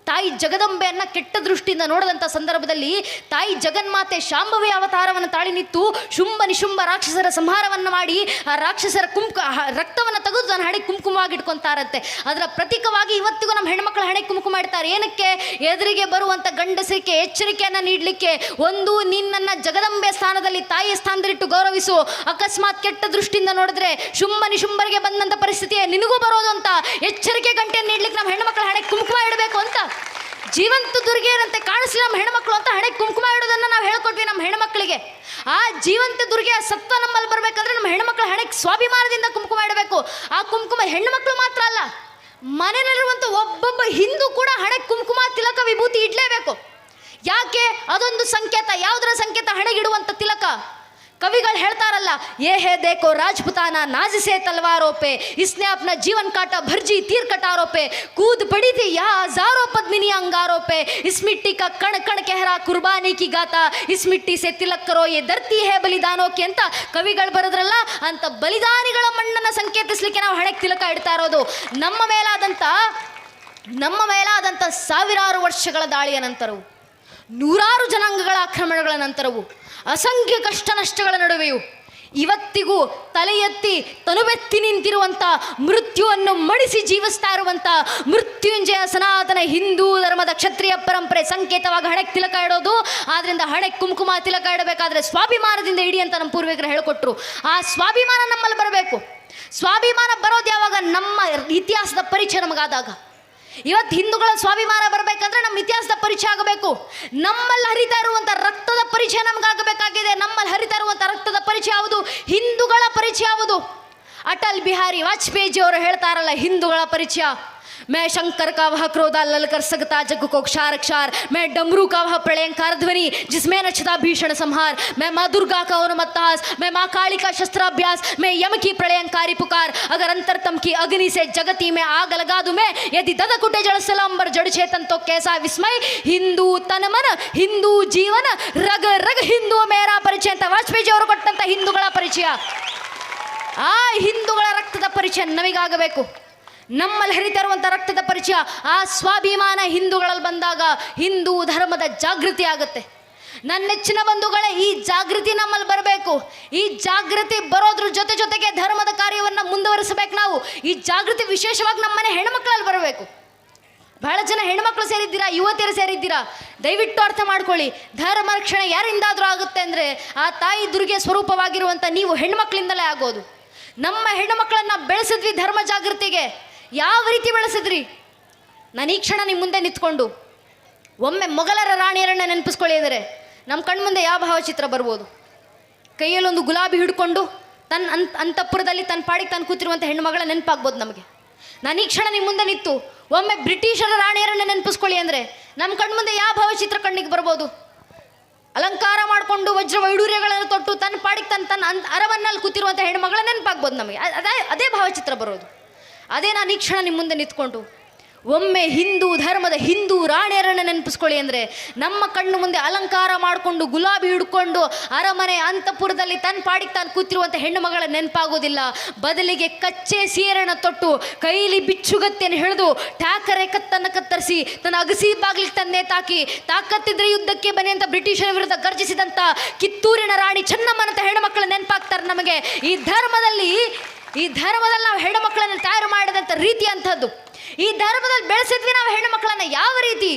ತಾಯಿ ಜಗದಂಬೆಯನ್ನು ಕೆಟ್ಟ ದೃಷ್ಟಿಯಿಂದ ನೋಡಿದಂಥ ಸಂದರ್ಭದಲ್ಲಿ ತಾಯಿ ಜಗನ್ಮಾತೆ ಶಾಂಭವಿ ಅವತಾರವನ್ನು ತಾಳಿ ನಿಂತು ಶುಂಭ ನಿಶುಂಭ ರಾಕ್ಷಸರ ಸಂಹಾರವನ್ನು ಮಾಡಿ ಆ ರಾಕ್ಷಸರ ರಕ್ತವನ್ನು ತೆಗೆದು ನನ್ನ ಹಣೆಗೆ ಕುಂಕುಮವಾಗಿ ಇಟ್ಕೊತಾರಂತೆ. ಅದರ ಪ್ರತೀಕವಾಗಿ ಇವತ್ತಿಗೂ ನಮ್ಮ ಹೆಣ್ಮಕ್ಳು ಹಣೆಗೆ ಕುಂಕುಮ ಇಡ್ತಾರೆ. ಏನಕ್ಕೆ? ಎದುರಿಗೆ ಬರುವಂಥ ಗಂಡಸರಿಗೆ ಎಚ್ಚರಿಕೆಯನ್ನು ನೀಡಲಿಕ್ಕೆ. ಒಂದು, ನಿನ್ನನ್ನು ಜಗದಂಬೆ ಸ್ಥಾನದಲ್ಲಿ ತಾಯಿಯ ಸ್ಥಾನದಲ್ಲಿಟ್ಟು ಗೌರವಿಸು. ಅಕಸ್ಮಾತ್ ಕೆಟ್ಟ ದೃಷ್ಟಿಯಿಂದ ನೋಡಿದ್ರೆ ಶುಂಭ ನಿಶುಂಭರಿಗೆ ಬಂದಂಥ ಪರಿಸ್ಥಿತಿಯೇ ನಿನಗೂ ಬರೋದು ಅಂತ ಎಚ್ಚರಿಕೆ ಗಂಟೆಯನ್ನು ನೀಡ್ಲಿಕ್ಕೆ ನಮ್ಮ ಹೆಣ್ಮಕ್ಳು ಹಣೆಗೆ ಕುಂಕುಮ ಇಡಬೇಕು ಅಂತ. ಜೀವಂತ ದುರ್ಗೆಯರಂತೆ ಕಾಣಿಸ್ಲಿ ನಮ್ಮ ಹೆಣ್ಮಕ್ಳು ಅಂತ ಹಣೆಗೆ ಕುಂಕುಮ ಇಡೋದನ್ನು ನಾವು ಹೇಳ್ಕೊಟ್ವಿ ನಮ್ಮ ಹೆಣ್ಮಕ್ಳಿಗೆ. ಆ ಜೀವಂತ ದುರ್ಗೆಯ ಸತ್ವ ನಮ್ಮಲ್ಲಿ ಬರಬೇಕಂದ್ರೆ ನಮ್ಮ ಹೆಣ್ಮಕ್ಳ ಹಣೆಗೆ ಸ್ವಾಭಿಮಾನದಿಂದ ಕುಂಕುಮ ಇಡಬೇಕು. ಆ ಕುಂಕುಮ ಹೆಣ್ಮಕ್ಳು ಮಾತ್ರ ಅಲ್ಲ, ಮನೆಯಲ್ಲಿರುವಂಥ ಒಬ್ಬೊಬ್ಬ ಹಿಂದೂ ಕೂಡ ಹಣೆಗೆ ಕುಂಕುಮ ತಿಲಕ ವಿಭೂತಿ ಇಡಲೇಬೇಕು. ಯಾಕೆ? ಅದೊಂದು ಸಂಕೇತ. ಯಾವುದರ ಸಂಕೇತ? ಹಣೆಗಿಡುವಂಥ ತಿಲಕ. ಕವಿಗಳು ಹೇಳ್ತಾರಲ್ಲ, ಏ ಹೇ ದೇಖೋ ರಾಜಪುತಾನ ನಾಜಿಸೆ ತಲವಾರೋं पे इसने अपना जीवन काटा भर्जी तीर कटारों पे कूद पड़ी थी यहाँ हजारों पद्मिनी अंगारों पे इस मिट्टी का कण कण कहरा कुर्बानी की गाता इस मिट्टी से तिलक करो ये धरती है बलिदानों की ಅಂತ ಕವಿಗಳು ಬರೆದ್ರಲ್ಲ. ಅಂತ ಬಲಿದಾನಿಗಳ ಮಣ್ಣನ್ನು ಸಂಕೇತಿಸಲಿಕ್ಕೆ ನಾವು ಹಣೆಗೆ ತಿಲಕ ಇಡ್ತಾ ಇರೋದು. ನಮ್ಮ ಮೇಲಾದಂಥ ಸಾವಿರಾರು ವರ್ಷಗಳ ದಾಳಿಯ ನಂತರವು, ನೂರಾರು ಜನಾಂಗಗಳ ಆಕ್ರಮಣಗಳ ನಂತರವು, ಅಸಂಖ್ಯ ಕಷ್ಟ ನಷ್ಟಗಳ ನಡುವೆಯೂ ಇವತ್ತಿಗೂ ತಲೆ ಎತ್ತಿ ತನುಬೆತ್ತಿ ನಿಂತಿರುವಂಥ, ಮೃತ್ಯುವನ್ನು ಮಣಿಸಿ ಜೀವಿಸ್ತಾ ಇರುವಂಥ ಮೃತ್ಯುಂಜಯ ಸನಾತನ ಹಿಂದೂ ಧರ್ಮದ ಕ್ಷತ್ರಿಯ ಪರಂಪರೆ ಸಂಕೇತವಾಗಿ ಹಣೆಗೆ ತಿಲಕ ಇಡೋದು. ಆದ್ದರಿಂದ ಹಣೆಗೆ ಕುಂಕುಮ ತಿಲಕ ಇಡಬೇಕಾದ್ರೆ ಸ್ವಾಭಿಮಾನದಿಂದ ಇಡಿ ಅಂತ ನಮ್ಮ ಪೂರ್ವಿಕರು ಹೇಳಿಕೊಟ್ರು. ಆ ಸ್ವಾಭಿಮಾನ ನಮ್ಮಲ್ಲಿ ಬರಬೇಕು. ಸ್ವಾಭಿಮಾನ ಬರೋದು ಯಾವಾಗ? ನಮ್ಮ ಇತಿಹಾಸದ ಪರಿಚಯ ನಮಗಾದಾಗ. ಇವತ್ತು ಹಿಂದೂಗಳ ಸ್ವಾಭಿಮಾನ ಬರಬೇಕಂದ್ರೆ ನಮ್ಮ ಇತಿಹಾಸದ ಪರಿಚಯ ಆಗಬೇಕು. ನಮ್ಮಲ್ಲಿ ಹರಿತಾ ಇರುವಂಥ ರಕ್ತದ ಪರಿಚಯ ನಮಗಾಗಬೇಕಾಗಿದೆ. ನಮ್ಮಲ್ಲಿ ಹರಿತಾ ಇರುವಂಥ ರಕ್ತದ ಪರಿಚಯ ಯಾವುದು? ಹಿಂದೂಗಳ ಪರಿಚಯ ಯಾವುದು? ಅಟಲ್ ಬಿಹಾರಿ ವಾಜಪೇಯಿ ಅವರು ಹೇಳ್ತಾರಲ್ಲ, ಹಿಂದೂಗಳ ಪರಿಚಯ. मैं शंकर का वह क्रोधा ललकर सकता जग को क्षार क्षार, मैं डमरू का वह प्रलयंकार ध्वनि जिसमें नचता भीषण संहार, मैं माँ दुर्गा का उन्मत्तहास, मैं माँ काली का शस्त्राभ्यास, मैं यम की प्रलयंकारी पुकार, अगर अंतरतम की अग्नि से जगती में आग लगा दूं मैं, यदि ददकुटे जड़ सलांबर जड़ चेतन तो कैसा विस्मय, हिंदू तन मन हिंदू जीवन रग रग हिंदू मेरा ಪರಿಚಯ ಅಂತ ವಾಜಪೇಯಿ ಅವರು ಕೊಟ್ಟಂತ ಹಿಂದೂಗಳ ಪರಿಚಯ. ಆ ಹಿಂದೂಗಳ ರಕ್ತದ ಪರಿಚಯ ನಮಗಾಗಬೇಕು. ನಮ್ಮಲ್ಲಿ ಹರಿತಾ ಇರುವಂಥ ರಕ್ತದ ಪರಿಚಯ, ಆ ಸ್ವಾಭಿಮಾನ ಹಿಂದೂಗಳಲ್ಲಿ ಬಂದಾಗ ಹಿಂದೂ ಧರ್ಮದ ಜಾಗೃತಿ ಆಗುತ್ತೆ. ನನ್ನ ನೆಚ್ಚಿನ ಬಂಧುಗಳೇ, ಈ ಜಾಗೃತಿ ನಮ್ಮಲ್ಲಿ ಬರಬೇಕು. ಈ ಜಾಗೃತಿ ಬರೋದ್ರ ಜೊತೆಗೆ ಧರ್ಮದ ಕಾರ್ಯವನ್ನು ಮುಂದುವರಿಸಬೇಕು ನಾವು. ಈ ಜಾಗೃತಿ ವಿಶೇಷವಾಗಿ ನಮ್ಮನೆ ಹೆಣ್ಮಕ್ಳಲ್ಲಿ ಬರಬೇಕು. ಬಹಳ ಜನ ಹೆಣ್ಮಕ್ಳು ಸೇರಿದ್ದೀರಾ, ಯುವತಿಯರು ಸೇರಿದ್ದೀರಾ, ದಯವಿಟ್ಟು ಅರ್ಥ ಮಾಡ್ಕೊಳ್ಳಿ. ಧರ್ಮ ರಕ್ಷಣೆ ಯಾರಿಂದಾದರೂ ಆಗುತ್ತೆ ಅಂದರೆ ಆ ತಾಯಿ ದುರ್ಗೆ ಸ್ವರೂಪವಾಗಿರುವಂಥ ನೀವು ಹೆಣ್ಮಕ್ಳಿಂದಲೇ ಆಗೋದು. ನಮ್ಮ ಹೆಣ್ಣುಮಕ್ಕಳನ್ನು ಬೆಳೆಸಿದ್ವಿ ಧರ್ಮ ಜಾಗೃತಿಗೆ. ಯಾವ ರೀತಿ ಬೆಳೆಸಿದ್ರಿ? ನಾನು ಈ ಕ್ಷಣ ನಿಮ್ಮ ಮುಂದೆ ನಿಂತ್ಕೊಂಡು ಒಮ್ಮೆ ಮೊಘಲರ ರಾಣಿಯರನ್ನು ನೆನಪಿಸ್ಕೊಳ್ಳಿ ಅಂದರೆ ನಮ್ಮ ಕಣ್ಮುಂದೆ ಯಾವ ಭಾವಚಿತ್ರ ಬರ್ಬೋದು? ಕೈಯಲ್ಲೊಂದು ಗುಲಾಬಿ ಹಿಡ್ಕೊಂಡು ತನ್ನ ಅಂತಃಪುರದಲ್ಲಿ ತನ್ನ ಪಾಡಿಗೆ ತಾನು ಕೂತಿರುವಂಥ ಹೆಣ್ಣುಮಗಳ ನೆನಪಾಗ್ಬೋದು ನಮಗೆ. ನಾನು ಈ ಕ್ಷಣ ನಿಮ್ಮ ಮುಂದೆ ನಿಂತು ಒಮ್ಮೆ ಬ್ರಿಟಿಷರ ರಾಣಿಯರನ್ನು ನೆನಪಿಸ್ಕೊಳ್ಳಿ ಅಂದರೆ ನಮ್ಮ ಕಣ್ಮುಂದೆ ಯಾವ ಭಾವಚಿತ್ರ ಕಣ್ಣಿಗೆ ಬರ್ಬೋದು? ಅಲಂಕಾರ ಮಾಡಿಕೊಂಡು ವಜ್ರ ವೈಡೂರ್ಯಗಳನ್ನು ತೊಟ್ಟು ತನ್ನ ಪಾಡಿಗೆ ತನ್ನ ಅರವನ್ನಲ್ಲಿ ಕೂತಿರುವಂಥ ಹೆಣ್ಮಗಳ ನೆನಪಾಗ್ಬೋದು ನಮಗೆ. ಅದೇ ಭಾವಚಿತ್ರ ಬರೋದು. ಅದೇ ನಾನು ಈ ಕ್ಷಣ ನಿಮ್ಮ ಮುಂದೆ ನಿಂತ್ಕೊಂಡು ಒಮ್ಮೆ ಹಿಂದೂ ಧರ್ಮದ ಹಿಂದೂ ರಾಣಿಯರನ್ನು ನೆನಪಿಸ್ಕೊಳ್ಳಿ ಅಂದರೆ ನಮ್ಮ ಕಣ್ಣು ಮುಂದೆ ಅಲಂಕಾರ ಮಾಡಿಕೊಂಡು ಗುಲಾಬಿ ಹಿಡ್ಕೊಂಡು ಅರಮನೆ ಅಂತಃಪುರದಲ್ಲಿ ತನ್ನ ಪಾಡಿಗೆ ತಾನು ಕೂತಿರುವಂಥ ಹೆಣ್ಣು ಮಗಳ ನೆನಪಾಗೋದಿಲ್ಲ. ಬದಲಿಗೆ ಕಚ್ಚೆ ಸೀರೆಯನ್ನು ತೊಟ್ಟು ಕೈಲಿ ಬಿಚ್ಚುಗತ್ತೆಯನ್ನು ಹಿಡಿದು ಟ್ಯಾಕರೆ ಕತ್ತನ್ನು ಕತ್ತರಿಸಿ ತನ್ನ ಅಗಸಿ ಬಾಗಿಲಿಗೆ ತಂದೆ ತಾಕತ್ತಿದ್ರೆ ಯುದ್ಧಕ್ಕೆ ಬನ್ನಿ ಅಂತ ಬ್ರಿಟಿಷರ ವಿರುದ್ಧ ಗರ್ಜಿಸಿದಂಥ ಕಿತ್ತೂರಿನ ರಾಣಿ ಚೆನ್ನಮ್ಮನಂತ ಹೆಣ್ಣುಮಕ್ಕಳ ನೆನಪಾಗ್ತಾರೆ ನಮಗೆ. ಈ ಧರ್ಮದಲ್ಲಿ ನಾವು ಹೆಣ್ಣು ಮಕ್ಕಳನ್ನು ತಯಾರು ಮಾಡಿದಂಥ ರೀತಿ ಅಂಥದ್ದು. ಈ ಧರ್ಮದಲ್ಲಿ ಬೆಳೆಸಿದ್ವಿ ನಾವು ಹೆಣ್ಣು ಮಕ್ಕಳನ್ನು ಯಾವ ರೀತಿ?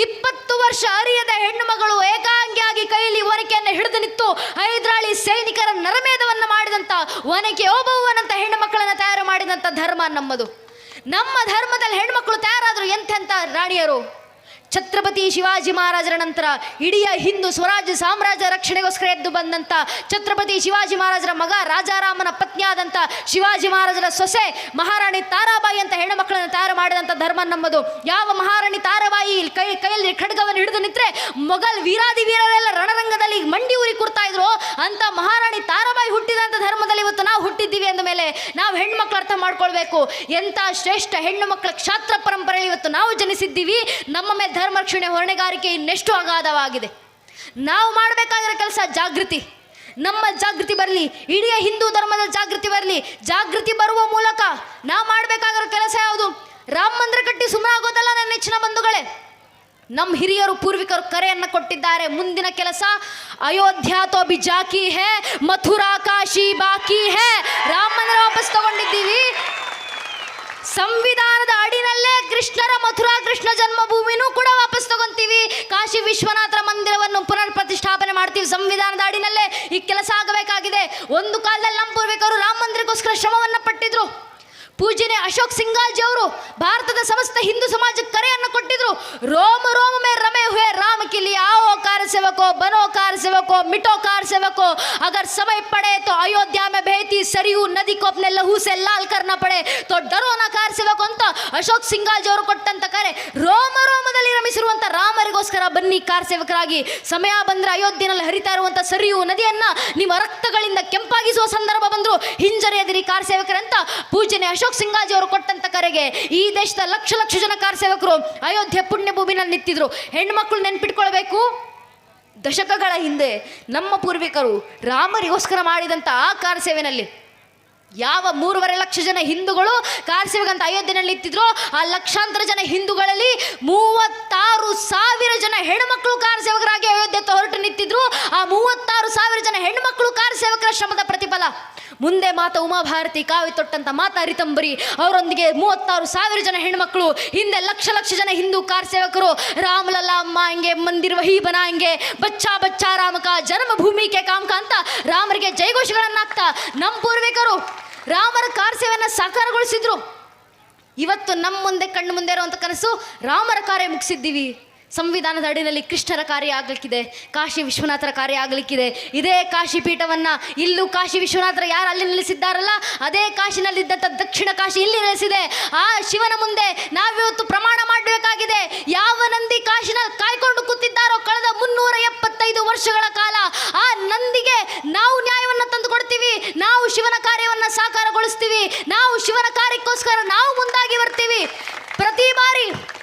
20 ವರ್ಷ ಅರಿಯದ ಹೆಣ್ಣು ಮಗಳು ಏಕಾಂಗಿಯಾಗಿ ಕೈಲಿ ಒನಕೆಯನ್ನು ಹಿಡಿದು ನಿಂತು ಹೈದರಾಳಿ ಸೈನಿಕರ ನರಮೇಧವನ್ನು ಮಾಡಿದಂಥ ಒನಕೆ ಓಬವ್ವನಂತ ಹೆಣ್ಣು ಮಕ್ಕಳನ್ನು ತಯಾರು ಮಾಡಿದಂಥ ಧರ್ಮ ನಮ್ಮದು. ನಮ್ಮ ಧರ್ಮದಲ್ಲಿ ಹೆಣ್ಮಕ್ಳು ತಯಾರಾದರು ಎಂತೆಂಥ ರಾಣಿಯರು. ಛತ್ರಪತಿ ಶಿವಾಜಿ ಮಹಾರಾಜರ ನಂತರ ಇಡೀ ಹಿಂದೂ ಸ್ವರಾಜ್ಯ ಸಾಮ್ರಾಜ್ಯ ರಕ್ಷಣೆಗೋಸ್ಕರ ಎದ್ದು ಬಂದಂಥ ಛತ್ರಪತಿ ಶಿವಾಜಿ ಮಹಾರಾಜರ ಮಗ ರಾಜಾರಾಮನ ಪತ್ನಿಯಾದಂಥ ಶಿವಾಜಿ ಮಹಾರಾಜರ ಸೊಸೆ ಮಹಾರಾಣಿ ತಾರಾಬಾಯಿ ಅಂತ ಹೆಣ್ಣು ಮಕ್ಕಳನ್ನು ತಯಾರು ಮಾಡಿದಂಥ ಧರ್ಮ ನಮ್ಮದು. ಯಾವ ಮಹಾರಾಣಿ ತಾರಾಬಾಯಿ ಕೈಯಲ್ಲಿ ಖಡ್ಗವನ್ನು ಹಿಡಿದು ನಿಂತರೆ ಮೊಘಲ್ ವೀರಾದಿ ವೀರರೆಲ್ಲ ರಣರಂಗದಲ್ಲಿ ಮಂಡಿ ಊರಿ ಕೂರ್ತಾ ಇದ್ರು ಅಂತ ಮಹಾರಾಣಿ ತಾರಾಬಾಯಿ ಹುಟ್ಟಿದಂಥ ಧರ್ಮದಲ್ಲಿ ಇವತ್ತು ನಾವು ಹುಟ್ಟಿದ್ದೀವಿ ಅಂದ ಮೇಲೆ ನಾವು ಹೆಣ್ಣು ಮಕ್ಕಳು ಅರ್ಥ ಮಾಡ್ಕೊಳ್ಬೇಕು. ಎಂಥ ಶ್ರೇಷ್ಠ ಹೆಣ್ಣು ಮಕ್ಕಳ ಕ್ಷಾತ್ರ ಪರಂಪರೆಯಲ್ಲಿ ಇವತ್ತು ನಾವು ಜನಿಸಿದ್ದೀವಿ. ನಮ್ಮ ಮೇಲೆ ಧರ್ಮ ರಕ್ಷಣೆ ಹೊಣೆಗಾರಿಕೆ ಇನ್ನೆಷ್ಟು ಅಗಾಧವಾಗಿದೆ. ನಾವು ಮಾಡಬೇಕಾಗಿರೋ ಕೆಲಸ ಜಾಗೃತಿ. ನಮ್ಮ ಜಾಗೃತಿ ಬರಲಿ, ಇಡೀ ಹಿಂದೂ ಧರ್ಮದ ಜಾಗೃತಿ ಬರಲಿ. ಜಾಗೃತಿ ಬರುವ ಮೂಲಕ ನಾವು ಮಾಡಬೇಕಾಗಿರೋ ಕೆಲಸ ಯಾವುದು? ರಾಮ ಮಂದಿರ ಕಟ್ಟಿ ಸುಮ್ಮನೆ ಆಗೋದಲ್ಲ ನನ್ನ ನೆಚ್ಚಿನ ಬಂಧುಗಳೇ. ನಮ್ಮ ಹಿರಿಯರು ಪೂರ್ವಿಕರು ಕರೆಯನ್ನು ಕೊಟ್ಟಿದ್ದಾರೆ. ಮುಂದಿನ ಕೆಲಸ ಅಯೋಧ್ಯ ತೋ ಭಿ ಜಾಕಿ ಹೇ, ಮಥುರಾ ಕಾಶಿ ಬಾಕಿ ಹೇ. ರಾಮ ಮಂದಿರ ವಾಪಸ್ ತಗೊಂಡಿದ್ದೀವಿ. ಸಂವಿಧಾನದ ಅಡಿನಲ್ಲೇ ಕೃಷ್ಣ ಜನ್ಮಭೂಮಿನೂ ಕೂಡ ವಾಪಸ್ ತಗೊಂತೀವಿ. ಕಾಶಿ ವಿಶ್ವನಾಥರ ಮಂದಿರವನ್ನು ಪುನರ್ ಪ್ರತಿಷ್ಠಾಪನೆ ಮಾಡ್ತೀವಿ. ಸಂವಿಧಾನದ ಅಡಿನಲ್ಲೇ ಈ ಕೆಲಸ ಆಗಬೇಕಾಗಿದೆ. ಒಂದು ಕಾಲದಲ್ಲಿ ನಮ್ಮ ಪೂರ್ವಿಕರು ರಾಮ ಮಂದಿರಕ್ಕೋಸ್ಕರ ಶ್ರಮವನ್ನು ಪಟ್ಟಿದ್ರು. ಪೂಜ್ಯನೇ ಅಶೋಕ್ ಸಿಂಗಾಲ್ಜಿ ಅವರು ಭಾರತದ ಸಮಸ್ತ ಹಿಂದೂ ಸಮಾಜಕ್ಕೆ ಕರೆಯನ್ನು ಕೊಟ್ಟಿದ್ರು. ರೋಮ ರೋಮ ಮೇ ರಮೆ ಹುए राम के लिए आओ कार सेवको बनो कार सेवको मिटो कार सेवको अगर समय पड़े तो अयोध्या में बहती सरयू नदी को अपने लहू से लाल करना पड़े तो डरो ना कार सेवको ಅಂತ ಅಶೋಕ್ ಸಿಂಗಾಲ್ಜಿ ಅವರು ಕೊಟ್ಟಂತ ಕರೆ. ರೋಮ ರೋಮದಲ್ಲಿ ರಮಿಸಿರುವಂತ ರಾಮರಿಗೋಸ್ಕರ ಬನ್ನಿ ಕಾರ್ ಸೇವಕರಾಗಿ. ಸಮಯ ಬಂದ್ರೆ ಅಯೋಧ್ಯೆಯಲ್ಲಿ ಹರಿತಾ ಇರುವಂತ ಸರಿಯು ನದಿಯನ್ನ ನಿಮ್ಮ ರಕ್ತಗಳಿಂದ ಕೆಂಪಾಗಿಸುವ ಸಂದರ್ಭ ಬಂದ್ರು ಹಿಂಜರಿಯದಿರಿ ಕಾರ್ ಸೇವಕರಂತ ಪೂಜ್ಯನೇ ಅಶೋಕ್ ಸಿಂಗಾಲ್ಜಿ ಅವರು ಕೊಟ್ಟಂತ ಕರೆಗೆ ಈ ದೇಶದ ಲಕ್ಷ ಲಕ್ಷ ಜನ ಕಾರ್ ಸೇವಕರು ಅಯೋಧ್ಯೆ ಪುಣ್ಯ ಭೂಮಿನಲ್ಲಿ ನಿಂತಿದ್ರು. ಹೆಣ್ಮಕ್ಳು ನೆನ್ಪಿಟ್ಕೊಳ್ಬೇಕು, ದಶಕಗಳ ಹಿಂದೆ ನಮ್ಮ ಪೂರ್ವಿಕರು ರಾಮರಿಗೋಸ್ಕರ ಮಾಡಿದಂಥ ಆ ಕಾರ್ ಸೇವೆನಲ್ಲಿ ಯಾವ 3.5 ಲಕ್ಷ ಜನ ಹಿಂದೂಗಳು ಕಾರ್ ಸೇವೆಗಂತ ಅಯೋಧ್ಯೆಯಲ್ಲಿ ನಿಂತಿದ್ರು, ಆ ಲಕ್ಷಾಂತರ ಜನ ಹಿಂದೂಗಳಲ್ಲಿ 36,000 ಜನ ಹೆಣ್ಮಕ್ಳು ಕಾರ್ ಸೇವಕರಾಗಿ ಅಯೋಧ್ಯೆ ಹೊರಟು ನಿಂತಿದ್ರು. ಆ 36,000 ಜನ ಹೆಣ್ಮಕ್ಳು ಕಾರ್ ಸೇವಕರ ಶ್ರಮದ ಪ್ರತಿಫಲ. ಮುಂದೆ ಮಾತಾ ಉಮಾಭಾರತಿ ಕಾವಿ ತೊಟ್ಟಂತ ಮಾತಾ ರಿತಂಬರಿ ಅವರೊಂದಿಗೆ 36,000 ಜನ ಹೆಣ್ಮಕ್ಳು, ಹಿಂದೆ ಲಕ್ಷ ಲಕ್ಷ ಜನ ಹಿಂದೂ ಕಾರ್ ಸೇವಕರು. ರಾಮಲಲ್ಲಾ ಮಾಂಗೆ ಮಂದಿರ್ ವಹಿ ಬನಾಂಗೆ ಬಚ್ಚಾ ಬಚ್ಚಾ ರಾಮ ಕಾ ಜನ್ಮಭೂಮಿ ಕೆ ಕಾಮ್ ಕಾ ಅಂತ ರಾಮರಿಗೆ ಜೈಘೋಷಗಳನ್ನಾಗ್ತಾ ನಮ್ಮ ಪೂರ್ವಿಕರು ರಾಮರ ಕಾರ್ ಸೇವೆಯನ್ನು ಸಾಕಾರಗೊಳಿಸಿದ್ರು. ಇವತ್ತು ನಮ್ಮ ಮುಂದೆ ಕಣ್ಣು ಮುಂದೆ ಇರುವಂಥ ಕನಸು ರಾಮರ ಕಾರ್ಯ ಮುಗಿಸಿದ್ದೀವಿ. ಸಂವಿಧಾನದ ಅಡಿನಲ್ಲಿ ಕೃಷ್ಣರ ಕಾರ್ಯ ಆಗಲಿಕ್ಕಿದೆ, ಕಾಶಿ ವಿಶ್ವನಾಥರ ಕಾರ್ಯ ಆಗಲಿಕ್ಕಿದೆ. ಇದೇ ಕಾಶಿ ಪೀಠವನ್ನು ಇಲ್ಲೂ ಕಾಶಿ ವಿಶ್ವನಾಥರ ಯಾರು ಅಲ್ಲಿ ನೆಲೆಸಿದ್ದಾರಲ್ಲ ಅದೇ ಕಾಶಿನಲ್ಲಿದ್ದಂಥ ದಕ್ಷಿಣ ಕಾಶಿ ಇಲ್ಲಿ ನೆಲೆಸಿದೆ. ಆ ಶಿವನ ಮುಂದೆ ನಾವಿವತ್ತು ಪ್ರಮಾಣ ಮಾಡಬೇಕಾಗಿದೆ. ಯಾವ ನಂದಿ ಕಾಶಿನಲ್ಲಿ ಕಾಯ್ಕೊಂಡು ಕೂತಿದ್ದಾರೋ ಕಳೆದ 375 ವರ್ಷಗಳ ಕಾಲ ಆ ನಂದಿಗೆ ನಾವು ನ್ಯಾಯವನ್ನು ತಂದು ಕೊಡ್ತೀವಿ. ನಾವು ಶಿವನ ಕಾರ್ಯವನ್ನು ಸಾಕಾರಗೊಳಿಸ್ತೀವಿ. ನಾವು ಶಿವನ ಕಾರ್ಯಕ್ಕೋಸ್ಕರ ನಾವು ಮುಂದಾಗಿ ಬರ್ತೀವಿ. ಪ್ರತಿ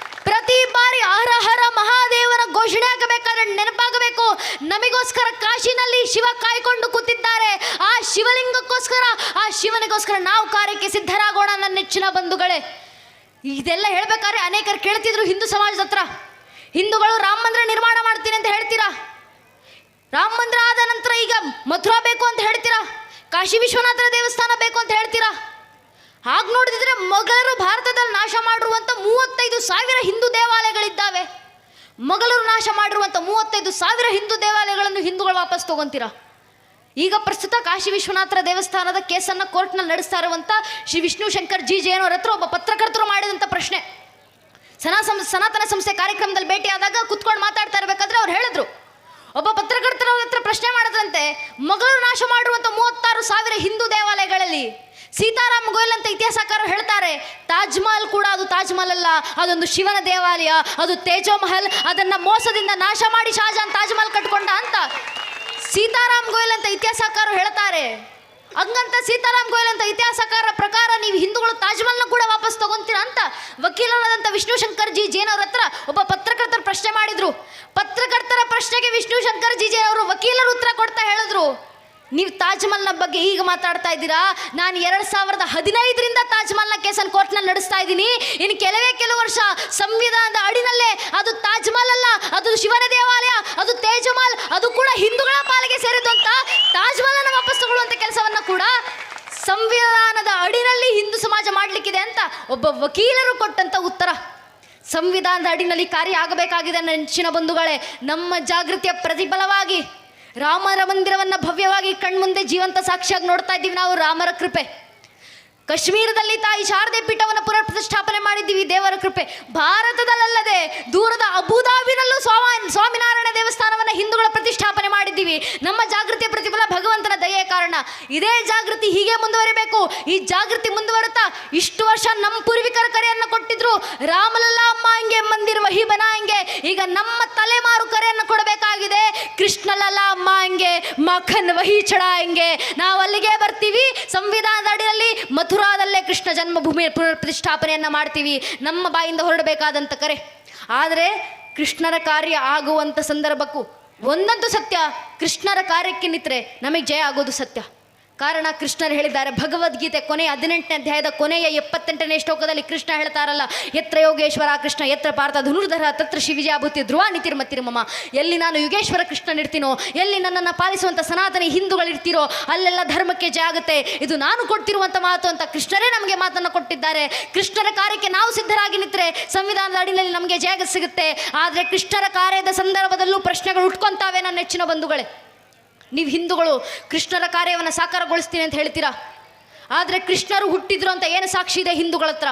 ಬಾರಿ ಹರ ಹರ ಮಹಾದೇವನ ಘೋಷಣೆ ಆಗಬೇಕಾದ್ರೆ ನೆನಪಾಗಬೇಕು, ನಮಗೋಸ್ಕರ ಕಾಶಿನಲ್ಲಿ ಶಿವ ಕಾಯ್ಕೊಂಡು ಕೂತಿದ್ದಾರೆ. ಆ ಶಿವಲಿಂಗಕ್ಕೋಸ್ಕರ ಆ ಶಿವನಿಗೋಸ್ಕರ ನಾವು ಕಾರ್ಯಕ್ಕೆ ಸಿದ್ಧರಾಗೋಣ ನನ್ನ ನೆಚ್ಚಿನ ಬಂಧುಗಳೇ. ಇದೆಲ್ಲ ಹೇಳ್ಬೇಕಾದ್ರೆ ಅನೇಕರು ಕೇಳ್ತಿದ್ರು ಹಿಂದೂ ಸಮಾಜದ ಹತ್ರ, ಹಿಂದೂಗಳು ರಾಮ ಮಂದಿರ ನಿರ್ಮಾಣ ಮಾಡ್ತೀನಿ ಅಂತ ಹೇಳ್ತೀರಾ, ರಾಮ ಮಂದಿರ ಆದ ನಂತರ ಈಗ ಮಥುರಾ ಬೇಕು ಅಂತ ಹೇಳ್ತೀರಾ, ಕಾಶಿ ವಿಶ್ವನಾಥರ ದೇವಸ್ಥಾನ ಬೇಕು ಅಂತ ಹೇಳ್ತೀರಾ. ಹಾಗೆ ನೋಡಿದ್ರೆ ಮೊಘಲರು ಭಾರತದಲ್ಲಿ ನಾಶ ಮಾಡಿರುವಂಥ 35,000 ಹಿಂದೂ ದೇವಾಲಯಗಳಿದ್ದಾವೆ. ಮೊಘಲರು ನಾಶ ಮಾಡಿರುವಂಥ 35,000 ಹಿಂದೂ ದೇವಾಲಯಗಳನ್ನು ಹಿಂದೂಗಳು ವಾಪಸ್ ತಗೊಂತೀರಾ. ಈಗ ಪ್ರಸ್ತುತ ಕಾಶಿ ವಿಶ್ವನಾಥರ ದೇವಸ್ಥಾನದ ಕೇಸನ್ನು ಕೋರ್ಟ್ನಲ್ಲಿ ನಡೆಸ್ತಾ ಇರುವಂಥ ಶ್ರೀ ವಿಷ್ಣು ಶಂಕರ್ ಜಿ ಜೈನ್ ಅವರ ಹತ್ರ ಒಬ್ಬ ಪತ್ರಕರ್ತರು ಮಾಡಿದಂಥ ಪ್ರಶ್ನೆ, ಸನಾತನ ಸಂಸ್ಥೆ ಕಾರ್ಯಕ್ರಮದಲ್ಲಿ ಭೇಟಿಯಾದಾಗ ಕುತ್ಕೊಂಡು ಮಾತಾಡ್ತಾ ಇರಬೇಕಾದ್ರೆ ಅವ್ರು ಹೇಳಿದ್ರು, ಒಬ್ಬ ಪತ್ರಕರ್ತರ ಹತ್ರ ಪ್ರಶ್ನೆ ಮಾಡಿದ್ರಂತೆ, ಮೊಘಲರು ನಾಶ ಮಾಡಿರುವಂಥ 36,000 ಹಿಂದೂ ದೇವಾಲಯಗಳಲ್ಲಿ ಸೀತಾರಾಮ್ ಗೋಯಲ್ ಅಂತ ಇತಿಹಾಸಕಾರರು ಹೇಳ್ತಾರೆ, ತಾಜ್ ಮಹಲ್ ಕೂಡ ಅದು ತಾಜ್ ಮಹಲ್ ಅಲ್ಲ, ಅದೊಂದು ಶಿವನ ದೇವಾಲಯ, ಅದು ತೇಜೋ ಮಹಲ್, ಅದನ್ನು ಮೋಸದಿಂದ ನಾಶ ಮಾಡಿ ಶಾಜಹಾನ್ ತಾಜ್ ಮಹಲ್ ಕಟ್ಕೊಂಡ ಅಂತ ಸೀತಾರಾಮ್ ಗೋಯಲ್ ಅಂತ ಇತಿಹಾಸಕಾರರು ಹೇಳ್ತಾರೆ. ಹಂಗಂತ ಸೀತಾರಾಮ್ ಗೋಯಲ್ ಅಂತ ಇತಿಹಾಸಕಾರ ಪ್ರಕಾರ ನೀವು ಹಿಂದೂಗಳು ತಾಜ್ ಮಹಲ್ನ ಕೂಡ ವಾಪಸ್ ತಗೊಂತೀರಾ ಅಂತ ವಕೀಲರಾದಂಥ ವಿಷ್ಣು ಶಂಕರ್ ಜಿ ಜೈನ್ ಅವ್ರ ಹತ್ರ ಒಬ್ಬ ಪತ್ರಕರ್ತರು ಪ್ರಶ್ನೆ ಮಾಡಿದ್ರು. ಪತ್ರಕರ್ತರ ಪ್ರಶ್ನೆಗೆ ವಿಷ್ಣು ಶಂಕರ್ ಜಿ ಜೈನ್ ಅವರು ವಕೀಲರು ಉತ್ತರ ಕೊಡ್ತಾ ಹೇಳಿದ್ರು, ನೀವು ತಾಜ್ ಮಹಲ್ನ ಬಗ್ಗೆ ಈಗ ಮಾತಾಡ್ತಾ ಇದ್ದೀರಾ, ನಾನು 2015ರಿಂದ ತಾಜ್ ಮಹಲ್ನ ಕೇಸನ್ನು ಕೋರ್ಟ್ನಲ್ಲಿ ನಡೆಸ್ತಾ ಇದ್ದೀನಿ. ಇನ್ನು ಕೆಲವು ವರ್ಷ ಸಂವಿಧಾನದ ಅಡಿನಲ್ಲೇ ಅದು ತಾಜ್ ಮಹಲ್ ಅಲ್ಲ, ಅದು ಶಿವನ ದೇವಾಲಯ, ಅದು ತೇಜ್ ಮಹಲ್, ಅದು ಕೂಡ ಹಿಂದೂಗಳ ಪಾಲಿಗೆ ಸೇರಿದ್ದು ಅಂತ ತಾಜ್ ಮಹಲನ್ನು ವಾಪಸ್ ತಗೊಳ್ಳುವಂಥ ಕೆಲಸವನ್ನು ಕೂಡ ಸಂವಿಧಾನದ ಅಡಿನಲ್ಲಿ ಹಿಂದೂ ಸಮಾಜ ಮಾಡಲಿಕ್ಕಿದೆ ಅಂತ ಒಬ್ಬ ವಕೀಲರು ಕೊಟ್ಟಂಥ ಉತ್ತರ. ಸಂವಿಧಾನದ ಅಡಿನಲ್ಲಿ ಕಾರ್ಯ ಆಗಬೇಕಾಗಿದೆ ನೆಚ್ಚಿನ ಬಂಧುಗಳೇ. ನಮ್ಮ ಜಾಗೃತಿಯ ಪ್ರತಿಫಲವಾಗಿ ರಾಮರ ಮಂದಿರವನ್ನು ಭವ್ಯವಾಗಿ ಕಣ್ಮುಂದೆ ಜೀವಂತ ಸಾಕ್ಷಿಯಾಗಿ ನೋಡ್ತಾ ಇದ್ದೀವಿ ನಾವು. ರಾಮರ ಕೃಪೆ. ಕಾಶ್ಮೀರದಲ್ಲಿ ತಾಯಿ ಶಾರದೆ ಪೀಠವನ್ನು ಪುನರ್ ಪ್ರತಿಷ್ಠಾಪನೆ ಮಾಡಿದ್ದೀವಿ, ದೇವರ ಕೃಪೆ. ಭಾರತದಲ್ಲದೆ ದೂರದ ಅಬುದಾಬಿನಲ್ಲೂ ಸ್ವಾಮಿನಾರಾಯಣ ದೇವಸ್ಥಾನವನ್ನು ಹಿಂದೂಗಳ ಪ್ರತಿಷ್ಠಾಪನೆ ಮಾಡಿದ್ದೀವಿ. ನಮ್ಮ ಜಾಗೃತಿಯ ಪ್ರತಿಫಲ ಭಗವಂತನ ದಯೆಯ ಕಾರಣ. ಇದೇ ಜಾಗೃತಿ ಹೀಗೆ ಮುಂದುವರಿಬೇಕು. ಈ ಜಾಗೃತಿ ಮುಂದುವರುತ್ತಾ ಇಷ್ಟು ವರ್ಷ ನಮ್ಮ ಪೂರ್ವಿಕರ ಕರೆಯನ್ನು ಕೊಟ್ಟಿದ್ರು, ರಾಮಲಲ್ಲಾ ಅಮ್ಮ ಹಂಗೆ ಮಂದಿರ ವಹಿ ಬನಾಯಂಗೆ. ಈಗ ನಮ್ಮ ತಲೆಮಾರು ಕರೆಯನ್ನು ಕೊಡಬೇಕಾಗಿದೆ, ಕೃಷ್ಣಲಲ್ಲಾ ಅಮ್ಮ ಹಂಗೆ ಮಖನ್ ವಹಿ ಚಢಾಯಂಗೆ. ನಾವು ಅಲ್ಲಿಗೆ ಬರ್ತೀವಿ. ಸಂವಿಧಾನದ ಅಡಿಯಲ್ಲಿ ಮಥುರಾದಲ್ಲೇ ಕೃಷ್ಣ ಜನ್ಮಭೂಮಿ ಪುನರ್ ಪ್ರತಿಷ್ಠಾಪನೆಯನ್ನು ಮಾಡ್ತೀವಿ. ನಮ್ಮ ಬಾಯಿಂದ ಹೊರಡಬೇಕಾದಂಥ ಕರೆ. ಆದರೆ ಕೃಷ್ಣರ ಕಾರ್ಯ ಆಗುವಂಥ ಸಂದರ್ಭಕ್ಕೂ ಒಂದಂತೂ ಸತ್ಯ, ಕೃಷ್ಣರ ಕಾರ್ಯಕ್ಕೆ ನಿಂತರೆ ನಮಗೆ ಜಯ ಆಗೋದು ಸತ್ಯ. ಕಾರಣ ಕೃಷ್ಣರು ಹೇಳಿದ್ದಾರೆ, ಭಗವದ್ಗೀತೆ ಕೊನೆಯ 18ನೇ ಅಧ್ಯಾಯದ ಕೊನೆಯ 78ನೇ ಶ್ಲೋಕದಲ್ಲಿ ಕೃಷ್ಣ ಹೇಳ್ತಾರಲ್ಲ, ಯತ್ರ ಯೋಗೇಶ್ವರ ಕೃಷ್ಣ ಯತ್ರ ಪಾರ್ಥ ಧನುರ್ಧರ ತತ್ರ ಶಿವಿಜಾಭೂತಿ ಧ್ರುವ ನಿತಿರ್ಮತಿರ್ಮಮ. ಎಲ್ಲಿ ನಾನು ಯುಗೇಶ್ವರ ಕೃಷ್ಣನಿರ್ತೀನೋ, ಎಲ್ಲಿ ನನ್ನನ್ನು ಪಾಲಿಸುವಂಥ ಸನಾತನಿ ಹಿಂದೂಗಳಿರ್ತೀರೋ, ಅಲ್ಲೆಲ್ಲ ಧರ್ಮಕ್ಕೆ ಜಯ ಆಗುತ್ತೆ. ಇದು ನಾನು ಕೊಡ್ತಿರುವಂಥ ಮಾತು ಅಂತ ಕೃಷ್ಣರೇ ನಮಗೆ ಮಾತನ್ನು ಕೊಟ್ಟಿದ್ದಾರೆ. ಕೃಷ್ಣರ ಕಾರ್ಯಕ್ಕೆ ನಾವು ಸಿದ್ಧರಾಗಿ ನಿಂತರೆ ಸಂವಿಧಾನದ ಅಡಿಯಲ್ಲಿ ನಮಗೆ ಜಯ ಸಿಗುತ್ತೆ. ಆದರೆ ಕೃಷ್ಣರ ಕಾರ್ಯದ ಸಂದರ್ಭದಲ್ಲೂ ಪ್ರಶ್ನೆಗಳು ಉಟ್ಕೊಂತಾವೆ ನನ್ನ ನೆಚ್ಚಿನ ಬಂಧುಗಳೇ. ನೀವು ಹಿಂದೂಗಳು ಕೃಷ್ಣರ ಕಾರ್ಯವನ್ನು ಸಾಕಾರಗೊಳಿಸ್ತೀನಿ ಅಂತ ಹೇಳ್ತೀರಾ, ಆದರೆ ಕೃಷ್ಣರು ಹುಟ್ಟಿದ್ರು ಅಂತ ಏನು ಸಾಕ್ಷಿ ಇದೆ ಹಿಂದೂಗಳ ಹತ್ರ?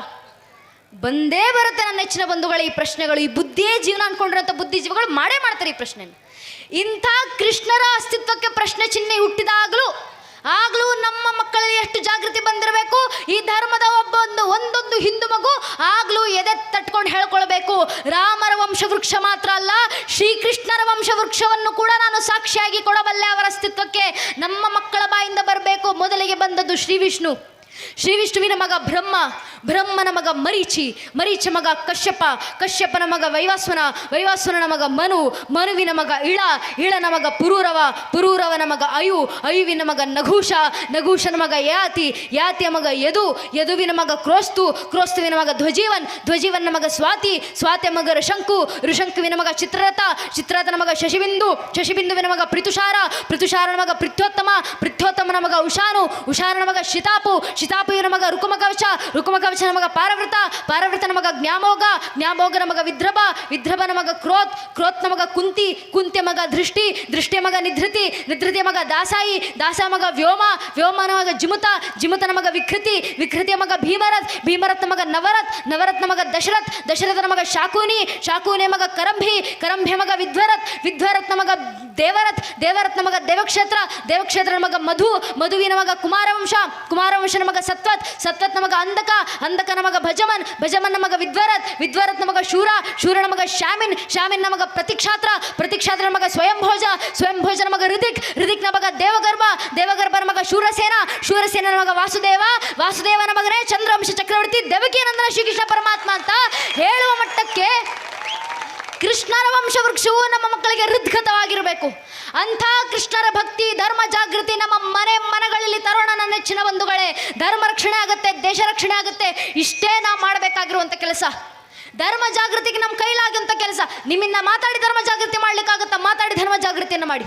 ಬಂದೇ ಬರುತ್ತೆ ನನ್ನ ನೆಚ್ಚಿನ ಬಂಧುಗಳು ಈ ಪ್ರಶ್ನೆಗಳು. ಈ ಬುದ್ಧಿಯೇ ಜೀವನ ಅಂದ್ಕೊಂಡಿರೋಂಥ ಬುದ್ಧಿಜೀವಿಗಳು ಮಾಡೇ ಮಾಡ್ತಾರೆ ಈ ಪ್ರಶ್ನೆ. ಇಂಥ ಕೃಷ್ಣರ ಅಸ್ತಿತ್ವಕ್ಕೆ ಪ್ರಶ್ನೆ ಚಿಹ್ನೆ ಹುಟ್ಟಿದಾಗಲೂ ನಮ್ಮ ಮಕ್ಕಳಲ್ಲಿ ಎಷ್ಟು ಜಾಗೃತಿ ಬಂದಿರಬೇಕು. ಈ ಧರ್ಮದ ಒಂದೊಂದು ಹಿಂದೂ ಮಗು ಆಗ್ಲೂ ಎದೆ ತಟ್ಕೊಂಡು ಹೇಳ್ಕೊಳ್ಬೇಕು, ರಾಮರ ವಂಶವೃಕ್ಷ ಮಾತ್ರ ಅಲ್ಲ, ಶ್ರೀಕೃಷ್ಣರ ವಂಶವೃಕ್ಷವನ್ನು ಕೂಡ ನಾನು ಸಾಕ್ಷಿಯಾಗಿ ಕೊಡಬಲ್ಲೆ. ಅವರ ಅಸ್ತಿತ್ವಕ್ಕೆ ನಮ್ಮ ಮಕ್ಕಳ ಬಾಯಿಂದ ಬರಬೇಕು. ಮೊದಲಿಗೆ ಬಂದದ್ದು ಶ್ರೀವಿಷ್ಣುವಿನ ಮಗ ಬ್ರಹ್ಮನ ಮಗ ಮರೀಚ ಮಗ ಕಶ್ಯಪನ ಮಗ ವೈವಾಸ್ವನನ ಮಗ ಮನುವಿನ ಮಗ ಇಳನ ಮಗ ಪುರೂರವನ ಮಗ ಅಯುವಿನ ಮಗ ನಘೂಷನ ಮಗ ಯಾತಿಯ ಮಗ ಯದುವಿನ ಮಗ ಕ್ರೋಸ್ತುವಿನ ಮಗ ಧ್ವಜೀವನ ಮಗ ಸ್ವಾತಿಯ ಮಗ ಋಷಂಕುವಿನ ಮಗ ಚಿತ್ರರಥನ ಮಗ ಶಶಿಬಿಂದುವಿನ ಮಗ ಪೃತುಷಾರನ ಮಗ ಪೃಥ್ಯೋತ್ತಮನ ಮಗ ಉಷಾನನ ಮಗ ಶಿತಾಪುವಿನ ಮಗ ರುಕುಮಕವಚನ ಮಗ ಪಾರವೃತನ ಮಗ ಜ್ಞಾಮೋಗನ ಮಗ ವಿದ್ರಭನ ಮಗ ಕ್ರೋತ್ನ ಮಗ ಕುಂತಿಯ ಮಗ ದೃಷ್ಟಿಯ ಮಗ ನಿಧೃತಿಯ ಮಗ ದಾಸಾಯ ಮಗ ವ್ಯೋಮನ ಮಗ ಜಿಮುತನ ಮಗ ವಿಕೃತಿಯ ಮಗ ಭೀಮರಥನ ಮಗ ನವರತ್ನ ಮಗ ದಶರಥನ ಮಗ ಶಾಕೂನಿಯ ಮಗ ಕರಂಭಿಯ ಮಗ ವಿದ್ವರತ್ನ ಮಗ ದೇವರತ್ನ ಮಗ ದೇವಕ್ಷೇತ್ರನ ಮಗ ಮಧುವಿನ ಮಗ ಕುಮಾರವಂಶನ ಮಗ ಸತ್ವತ್ನ ಮಗ ಅಂಧಕನ ಮಗ ಭಜಮನ್ನ ಮಗ ವಿದ್ವರತ್ನ ಮಗ ಶೂರನ ಮಗ ಶಾಮಿನ್ನ ಮಗ ಪ್ರತಿಕ್ಷಾತ್ರನ ಮಗ ಸ್ವಯಂಭೋಜನ ಮಗ ಋದಿಕ್ನ ಮಗ ದೇವಗರ್ಭನ ಮಗ ಶೂರಸೇನನ ಮಗ ವಾಸುದೇವನ ಮಗನೇ ಚಂದ್ರವಂಶ ಚಕ್ರವರ್ತಿ ದೇವಕೀನಂದನ ಶ್ರೀಕೃಷ್ಣ ಪರಮಾತ್ಮ ಅಂತ ಹೇಳುವ ಮಟ್ಟಕ್ಕೆ ಕೃಷ್ಣರ ವಂಶವೃಕ್ಷವು ನಮ್ಮ ಮಕ್ಕಳಿಗೆ ಹೃದ್ಗತವಾಗಿರಬೇಕು. ಅಂಥ ಕೃಷ್ಣರ ಭಕ್ತಿ ಧರ್ಮ ಜಾಗೃತಿ ನಮ್ಮ ಮನೆಗಳಲ್ಲಿ ತರೋಣ ನನ್ನ ನೆಚ್ಚಿನ ಬಂಧುಗಳೇ. ಧರ್ಮ ರಕ್ಷಣೆ ಆಗುತ್ತೆ, ದೇಶ ರಕ್ಷಣೆ ಆಗುತ್ತೆ. ಇಷ್ಟೇ ನಾವು ಮಾಡಬೇಕಾಗಿರುವಂಥ ಕೆಲಸ. ಧರ್ಮ ಜಾಗೃತಿಗೆ ನಮ್ಮ ಕೈಲಾಗುವಂಥ ಕೆಲಸ. ನಿಮ್ಮಿಂದ ಮಾತಾಡಿ ಧರ್ಮ ಜಾಗೃತಿ ಮಾಡ್ಲಿಕ್ಕಾಗುತ್ತಾ? ಮಾತಾಡಿ ಧರ್ಮ ಜಾಗೃತಿಯನ್ನು ಮಾಡಿ.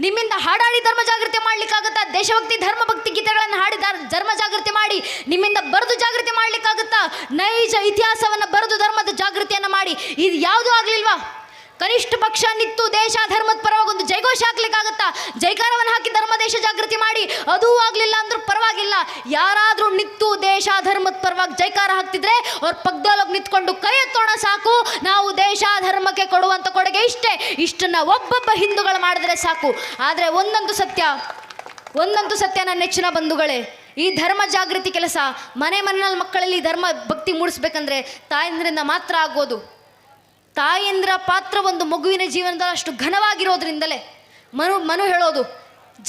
ನಿಮ್ಮಿಂದ ಹಾಡಾಡಿ ಧರ್ಮ ಜಾಗೃತಿ ಮಾಡ್ಲಿಕ್ಕಾಗುತ್ತಾ? ದೇಶಭಕ್ತಿ ಧರ್ಮಭಕ್ತಿ ಗೀತೆಗಳನ್ನು ಹಾಡಿ ಧರ್ಮ ಜಾಗೃತಿ ಮಾಡಿ. ನಿಮ್ಮಿಂದ ಬರೆದು ಜಾಗೃತಿ ಮಾಡ್ಲಿಕ್ಕಾಗುತ್ತಾ? ನೈಜ ಇತಿಹಾಸವನ್ನು ಬರೆದು ಧರ್ಮದ ಜಾಗೃತಿಯನ್ನು ಮಾಡಿ. ಇದು ಯಾವುದೂ ಆಗಲಿಲ್ವಾ? ಕನಿಷ್ಠ ಪಕ್ಷ ನಿತ್ತು ದೇಶ ಧರ್ಮದ ಪರವಾಗಿ ಒಂದು ಜೈಘೋಷ ಹಾಕ್ಲಿಕ್ಕಾಗತ್ತಾ? ಜೈಕಾರವನ್ನು ಹಾಕಿ ಧರ್ಮ ದೇಶ ಜಾಗೃತಿ ಮಾಡಿ ಅದೂ ಆಗಲಿಲ್ಲ ಅಂದ್ರೂ ಪರವಾಗಿಲ್ಲ, ಯಾರಾದರೂ ನಿತ್ತು ದೇಶ ಧರ್ಮದ ಪರವಾಗಿ ಜೈಕಾರ ಹಾಕ್ತಿದ್ರೆ ಅವ್ರ ಪಕ್ಕದೊಳಗೆ ನಿಂತ್ಕೊಂಡು ಕೈ ಎತ್ತೋಣ ಸಾಕು. ನಾವು ದೇಶ ಧರ್ಮಕ್ಕೆ ಕೊಡುವಂಥ ಕೊಡುಗೆ ಇಷ್ಟೇ, ಇಷ್ಟನ್ನ ಒಬ್ಬೊಬ್ಬ ಹಿಂದೂಗಳು ಮಾಡಿದ್ರೆ ಸಾಕು. ಆದರೆ ಒಂದಂತೂ ಸತ್ಯ ನನ್ನ ನೆಚ್ಚಿನ ಬಂಧುಗಳೇ, ಈ ಧರ್ಮ ಜಾಗೃತಿ ಕೆಲಸ ಮನೆಯಲ್ಲಿ ಮಕ್ಕಳಲ್ಲಿ ಧರ್ಮ ಭಕ್ತಿ ಮೂಡಿಸ್ಬೇಕಂದ್ರೆ ತಾಯಂದ್ರಿಂದ ಮಾತ್ರ ಆಗೋದು. ತಾಯಂದ್ರ ಪಾತ್ರ ಒಂದು ಮಗುವಿನ ಜೀವನದಲ್ಲಿ ಅಷ್ಟು ಘನವಾಗಿರೋದ್ರಿಂದಲೇ ಮನು ಹೇಳೋದು,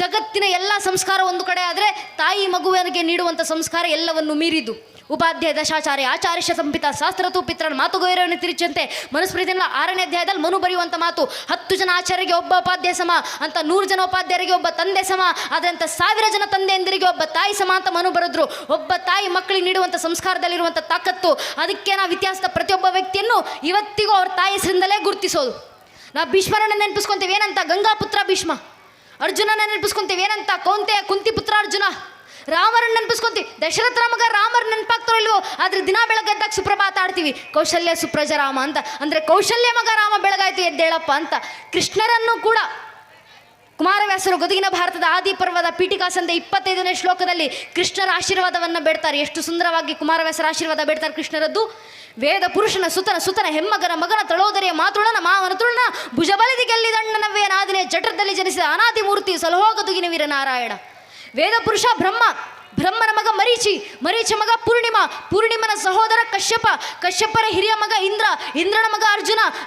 ಜಗತ್ತಿನ ಎಲ್ಲ ಸಂಸ್ಕಾರ ಒಂದು ಕಡೆ ಆದರೆ ತಾಯಿ ಮಗುವಿಗೆ ನೀಡುವಂಥ ಸಂಸ್ಕಾರ ಎಲ್ಲವನ್ನು ಮೀರಿದು. ಉಪಾಧ್ಯಾಯ ದಶಾಚಾರ್ಯ ಆಚಾರ್ಯ ಸಂಪಿತ ಶಾಸ್ತ್ರತು ಪಿತ್ರನ ಮಾತು ಗೌರವವನ್ನು ತಿರುಚಂತೆ ಮನುಸ್ಮೃತಿಯ 6ನೇ ಅಧ್ಯಾಯದಲ್ಲಿ ಮನು ಬರೆಯುವಂಥ ಮಾತು, 10 ಜನ ಆಚಾರ್ಯರಿಗೆ ಒಬ್ಬ ಉಪಾಧ್ಯಾಯ ಸಮ ಅಂತ, 100 ಜನ ಉಪಾಧ್ಯಾಯರಿಗೆ ಒಬ್ಬ ತಂದೆ ಸಮ, ಅದರಂಥ 1000 ಜನ ತಂದೆಯಂದಿರಿಗೆ ಒಬ್ಬ ತಾಯಿ ಸಮ ಅಂತ ಮನು ಬರೆದ್ರು. ಒಬ್ಬ ತಾಯಿ ಮಕ್ಕಳಿಗೆ ನೀಡುವಂಥ ಸಂಸ್ಕಾರದಲ್ಲಿರುವಂಥ ತಾಕತ್ತು, ಅದಕ್ಕೆ ನಾವು ಇತಿಹಾಸದ ಪ್ರತಿಯೊಬ್ಬ ವ್ಯಕ್ತಿಯನ್ನು ಇವತ್ತಿಗೂ ಅವ್ರ ತಾಯಿ ಹೆಸರಿಂದಲೇ ಗುರುತಿಸೋದು. ನಾವು ಭೀಷ್ಮರನ್ನ ನೆನಪಿಸ್ಕೊಂತೀವಿ ಏನಂತ? ಗಂಗಾಪುತ್ರ ಭೀಷ್ಮ. ಅರ್ಜುನನ ನೆನಪಿಸ್ಕೊಂತೀವಿ ಏನಂತ? ಕುಂತಿ ಪುತ್ರ ಅರ್ಜುನ. ರಾಮರನ್ನ ನೆನಪಿಸ್ಕೊಂತೀವಿ, ದಶರಥರ ಮಗ ರಾಮರ ನೆನಪಾಗ್ತಾರೋ ಇಲ್ವೋ, ಆದರೆ ದಿನ ಬೆಳಗ್ಗೆದ್ದಾಗ ಸುಪ್ರಭಾತ ಆಡ್ತೀವಿ, ಕೌಶಲ್ಯ ಸುಪ್ರಜ ರಾಮ ಅಂತ. ಅಂದರೆ ಕೌಶಲ್ಯ ಮಗ ರಾಮ ಬೆಳಗಾಯ್ತು ಎದ್ದೇಳಪ್ಪ ಅಂತ. ಕೃಷ್ಣರನ್ನು ಕೂಡ ಕುಮಾರವ್ಯಾಸರು ಗದುಗಿನ ಭಾರತದ ಆದಿ ಪರ್ವದ ಪೀಠಿಕಾ ಸಂಧೆ 25ನೇ ಶ್ಲೋಕದಲ್ಲಿ ಕೃಷ್ಣರ ಆಶೀರ್ವಾದವನ್ನು ಬೇಡ್ತಾರೆ. ಎಷ್ಟು ಸುಂದರವಾಗಿ ಕುಮಾರವ್ಯಾಸರ ಆಶೀರ್ವಾದ ಬೇಡ್ತಾರೆ ಕೃಷ್ಣರದ್ದು. ವೇದ ಪುರುಷನ ಸುತನ ಹೆಮ್ಮಗನ ಮಗನ ತಳೋದರಿಯ ಮಾತುಳನ ಮಾವನ ತುಳನ ಭುಜಬಲಿದಿ ಗೆಲ್ಲಿದಣ್ಣನವ್ಯ ನಾದಿನೇ ಜಠರದಲ್ಲಿ ಜನಿಸಿದ ಅನಾದಿ ಮೂರ್ತಿ ಸಲಹೋಗದುಗಿನ ವೀರ ನಾರಾಯಣ. ವೇದ ಪುರುಷ ಬ್ರಹ್ಮನ ಮಗ ಮರೀಚ ಮಗ ಪೂರ್ಣಿಮನ ಸಹೋದರ ಕಶ್ಯಪರ ಹಿರಿಯ ಮಗ ಇಂದ್ರನ ಮಗ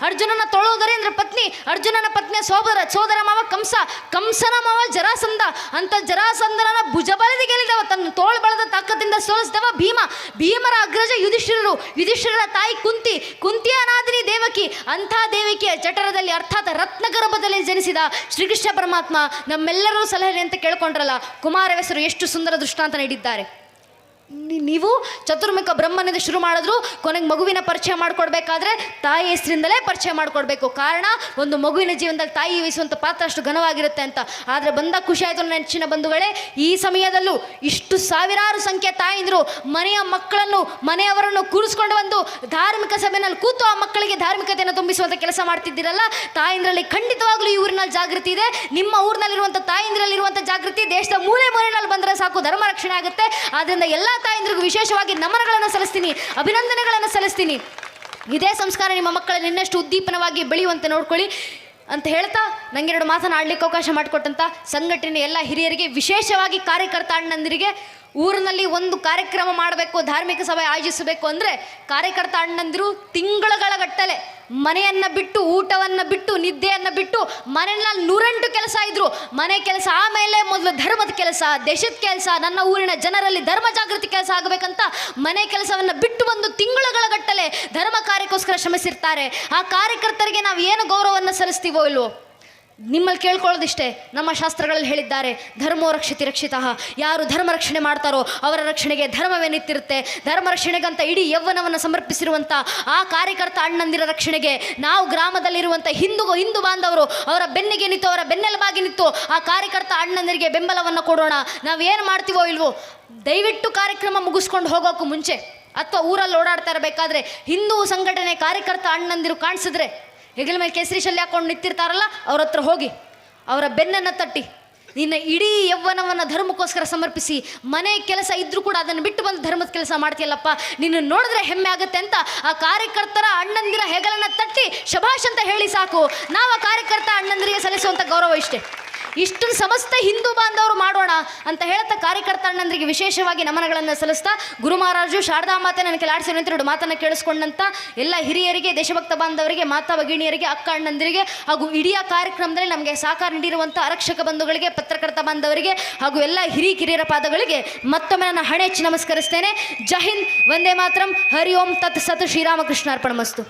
ಅರ್ಜುನನ ತೊಳೋದರೇಂದ್ರ ಪತ್ನಿ, ಅರ್ಜುನನ ಪತ್ನಿಯ ಸೋದರ ಮಾವ ಕಂಸನ ಮಾವ ಜರಾಸಂಧ ಅಂತ. ಜರಾಸಂಧನ ಭುಜಬಲದಿ ಗೆಲ್ಲಿದವ, ತನ್ನ ತೋಳು ಬಳದ ತಾಕತ್ತಿಂದ ಸೋಲಿಸಿದವ ಭೀಮರ ಅಗ್ರಜ ಯುಧಿಷ್ಠಿರರ ತಾಯಿ ಕುಂತಿಯ ಅನಾದಿನಿ ದೇವಕಿ. ಅಂಥ ದೇವಕಿಯ ಜಠರದಲ್ಲಿ ಅರ್ಥಾತ್ ರತ್ನಗರ್ಭದಲ್ಲಿ ಜನಿಸಿದ ಶ್ರೀಕೃಷ್ಣ ಪರಮಾತ್ಮ ನಮ್ಮೆಲ್ಲರೂ ಸಲಹೆ ಅಂತ ಕೇಳ್ಕೊಂಡ್ರಲ್ಲ, ಕುಮಾರವ್ಯಾಸರು ಎಷ್ಟು ಸುಂದರ ದೃಷ್ಟಾಂತ ನೀಡಿದ್ದಾರೆ. ನೀವು ಚತುರ್ಮುಖ ಬ್ರಹ್ಮನಿಂದ ಶುರು ಮಾಡಿದ್ರು, ಕೊನೆಗೆ ಮಗುವಿನ ಪರಿಚಯ ಮಾಡಿಕೊಡ್ಬೇಕಾದ್ರೆ ತಾಯಿ ಹೆಸರಿಂದಲೇ ಪರಿಚಯ ಮಾಡಿಕೊಡ್ಬೇಕು. ಕಾರಣ ಒಂದು ಮಗುವಿನ ಜೀವನದಲ್ಲಿ ತಾಯಿ ವಹಿಸುವಂಥ ಪಾತ್ರ ಅಷ್ಟು ಘನವಾಗಿರುತ್ತೆ ಅಂತ. ಆದರೆ ಬಂದ ಖುಷಿ ಆಯಿತು ನನ್ನ ನೆಚ್ಚಿನ ಬಂಧುಗಳೇ, ಈ ಸಮಯದಲ್ಲೂ ಇಷ್ಟು ಸಾವಿರಾರು ಸಂಖ್ಯೆ ತಾಯಿಂದರು ಮನೆಯವರನ್ನು ಕೂರಿಸ್ಕೊಂಡು ಬಂದು ಧಾರ್ಮಿಕ ಸಭೆಯಲ್ಲಿ ಕೂತು ಆ ಮಕ್ಕಳಿಗೆ ಧಾರ್ಮಿಕತೆಯನ್ನು ತುಂಬಿಸುವಂಥ ಕೆಲಸ ಮಾಡ್ತಿದ್ದೀರಲ್ಲ, ತಾಯಿಂದ್ರಲ್ಲಿ ಖಂಡಿತವಾಗ್ಲೂ ಈ ಊರಿನಲ್ಲಿ ಜಾಗೃತಿ ಇದೆ. ನಿಮ್ಮ ಊರಿನಲ್ಲಿರುವಂಥ ತಾಯಿಂದ್ರಲ್ಲಿರುವಂಥ ಜಾಗೃತಿ ದೇಶದ ಮೂಲೆಯಲ್ಲಿ ಬಂದರೆ ಸಾಕು, ಧರ್ಮ ರಕ್ಷಣೆ ಆಗುತ್ತೆ. ಆದ್ದರಿಂದ ಎಲ್ಲ ತಾಯಂದ್ರಿಗೂ ವಿಶೇಷವಾಗಿ ನಮನಗಳನ್ನು ಸಲ್ಲಿಸ್ತೀನಿ, ಅಭಿನಂದನೆಗಳನ್ನು ಸಲ್ಲಿಸ್ತೀನಿ. ಇದೇ ಸಂಸ್ಕಾರ ನಿಮ್ಮ ಮಕ್ಕಳಲ್ಲಿ ಇನ್ನಷ್ಟು ಉದ್ದೀಪನವಾಗಿ ಬೆಳೆಯುವಂತೆ ನೋಡ್ಕೊಳ್ಳಿ ಅಂತ ಹೇಳ್ತಾ, ನನಗೆ 2 ಮಾತನ್ನು ಆಡಲಿಕ್ಕೆ ಅವಕಾಶ ಮಾಡಿಕೊಟ್ಟಂಥ ಸಂಘಟನೆ ಎಲ್ಲ ಹಿರಿಯರಿಗೆ, ವಿಶೇಷವಾಗಿ ಕಾರ್ಯಕರ್ತ ಅಣ್ಣಂದಿರಿಗೆ, ಊರಿನಲ್ಲಿ ಒಂದು ಕಾರ್ಯಕ್ರಮ ಮಾಡಬೇಕು, ಧಾರ್ಮಿಕ ಸಭೆ ಆಯೋಜಿಸಬೇಕು ಅಂದರೆ ಕಾರ್ಯಕರ್ತ ಅಣ್ಣಂದಿರು ತಿಂಗಳುಗಳ ಗಟ್ಟಲೆ ಮನೆಯನ್ನು ಬಿಟ್ಟು, ಊಟವನ್ನು ಬಿಟ್ಟು, ನಿದ್ದೆಯನ್ನು ಬಿಟ್ಟು, ಮನೆಯಲ್ಲಿ 108 ಕೆಲಸ ಇದ್ರು. ಮನೆ ಕೆಲಸ ಆಮೇಲೆ ಮೊದಲು ಧರ್ಮದ ಕೆಲಸ, ದೇಶದ ಕೆಲಸ, ನನ್ನ ಊರಿನ ಜನರಲ್ಲಿ ಧರ್ಮ ಜಾಗೃತಿ ಕೆಲಸ ಆಗಬೇಕಂತ ಮನೆ ಕೆಲಸವನ್ನು ಬಿಟ್ಟು ಬಂದು ತಿಂಗಳುಗಳ ಗಟ್ಟಲೆ ಧರ್ಮ ಕಾರ್ಯಕ್ಕೋಸ್ಕರ ಶ್ರಮಿಸಿರ್ತಾರೆ. ಆ ಕಾರ್ಯಕರ್ತರಿಗೆ ನಾವು ಏನು ಗೌರವವನ್ನು ಸಲ್ಲಿಸ್ತೀವೋ ಇಲ್ವೋ, ನಿಮ್ಮಲ್ಲಿ ಕೇಳ್ಕೊಳ್ಳೋದಿಷ್ಟೇ. ನಮ್ಮ ಶಾಸ್ತ್ರಗಳಲ್ಲಿ ಹೇಳಿದ್ದಾರೆ, ಧರ್ಮೋ ರಕ್ಷಿತಿ ರಕ್ಷಿತಃ. ಯಾರು ಧರ್ಮ ರಕ್ಷಣೆ ಮಾಡ್ತಾರೋ ಅವರ ರಕ್ಷಣೆಗೆ ಧರ್ಮವೇ ನಿಂತಿರುತ್ತೆ. ಧರ್ಮ ರಕ್ಷಣೆಗಂತ ಇಡೀ ಯೌವನವನ್ನು ಸಮರ್ಪಿಸಿರುವಂಥ ಆ ಕಾರ್ಯಕರ್ತ ಅಣ್ಣಂದಿರ ರಕ್ಷಣೆಗೆ ನಾವು ಗ್ರಾಮದಲ್ಲಿರುವಂಥ ಹಿಂದೂ ಬಾಂಧವರು ಅವರ ಬೆನ್ನಿಗೆ ನಿಂತು, ಅವರ ಬೆನ್ನೆಲುಬಾಗಿ ನಿಂತು ಆ ಕಾರ್ಯಕರ್ತ ಅಣ್ಣಂದಿರಿಗೆ ಬೆಂಬಲವನ್ನು ಕೊಡೋಣ. ನಾವೇನು ಮಾಡ್ತೀವೋ ಇಲ್ವೋ, ದಯವಿಟ್ಟು ಕಾರ್ಯಕ್ರಮ ಮುಗಿಸ್ಕೊಂಡು ಹೋಗೋಕ್ಕೂ ಮುಂಚೆ ಅಥವಾ ಊರಲ್ಲಿ ಓಡಾಡ್ತಾ ಇರಬೇಕಾದ್ರೆ ಹಿಂದೂ ಸಂಘಟನೆ ಕಾರ್ಯಕರ್ತ ಅಣ್ಣಂದಿರು ಕಾಣಿಸಿದ್ರೆ, ಹೆಗಲ ಮೇಲೆ ಕೇಸರಿ ಶಲ್ಯ ಹಾಕೊಂಡು ನಿಂತಿರ್ತಾರಲ್ಲ, ಅವ್ರ ಹತ್ರ ಹೋಗಿ ಅವರ ಬೆನ್ನನ್ನು ತಟ್ಟಿ, ನಿನ್ನ ಇಡೀ ಯೌವನವನ್ನು ಧರ್ಮಕ್ಕೋಸ್ಕರ ಸಮರ್ಪಿಸಿ ಮನೆ ಕೆಲಸ ಇದ್ರೂ ಕೂಡ ಅದನ್ನು ಬಿಟ್ಟು ಬಂದು ಧರ್ಮದ ಕೆಲಸ ಮಾಡ್ತೀಯಲ್ಲಪ್ಪ, ನಿನ್ನ ನೋಡಿದ್ರೆ ಹೆಮ್ಮೆ ಆಗುತ್ತೆ ಅಂತ ಆ ಕಾರ್ಯಕರ್ತರ ಅಣ್ಣಂದಿರ ಹೆಗಲನ್ನು ತಟ್ಟಿ ಶಭಾಷ್ ಅಂತ ಹೇಳಿ ಸಾಕು. ನಾವು ಆ ಕಾರ್ಯಕರ್ತ ಅಣ್ಣಂದಿರಿಗೆ ಸಲ್ಲಿಸುವಂಥ ಗೌರವ ಇಷ್ಟೇ. ಇಷ್ಟನ್ನು ಸಮಸ್ತ ಹಿಂದೂ ಬಾಂಧವರು ಮಾಡೋಣ ಅಂತ ಹೇಳ್ತಾ ಕಾರ್ಯಕರ್ತ ಅಣ್ಣಂದರಿಗೆ ವಿಶೇಷವಾಗಿ ನಮನಗಳನ್ನು ಸಲ್ಲಿಸ್ತಾ, ಗುರು ಮಹಾರಾಜರು ಶಾರದಾ ಮಾತೆ ನನ್ನ ಕೆಲಾಡಿಸಿ 2 ಮಾತನ್ನು ಕೇಳಿಸ್ಕೊಂಡಂಥ ಎಲ್ಲ ಹಿರಿಯರಿಗೆ, ದೇಶಭಕ್ತ ಬಾಂಧವರಿಗೆ, ಮಾತಾ ಭಗಿನಿಯರಿಗೆ, ಅಕ್ಕ ಅಣ್ಣಂದಿರಿಗೆ ಹಾಗೂ ಇಡೀ ಕಾರ್ಯಕ್ರಮದಲ್ಲಿ ನಮಗೆ ಸಹಕಾರ ನೀಡಿರುವಂಥ ಆರಕ್ಷಕ ಬಂಧುಗಳಿಗೆ, ಪತ್ರಕರ್ತ ಬಾಂಧವರಿಗೆ ಹಾಗೂ ಎಲ್ಲ ಕಿರಿಯರ ಪಾದಗಳಿಗೆ ಮತ್ತೊಮ್ಮೆ ನನ್ನ ಹಣೆ ಹೆಚ್ಚಿ ನಮಸ್ಕರಿಸ್ತೇನೆ. ಜೈ ಹಿಂದ್, ವಂದೇ ಮಾತರಂ, ಹರಿ ಓಂ ತತ್ ಸತ್, ಶ್ರೀರಾಮಕೃಷ್ಣ ಅರ್ಪಣಮಸ್ತು.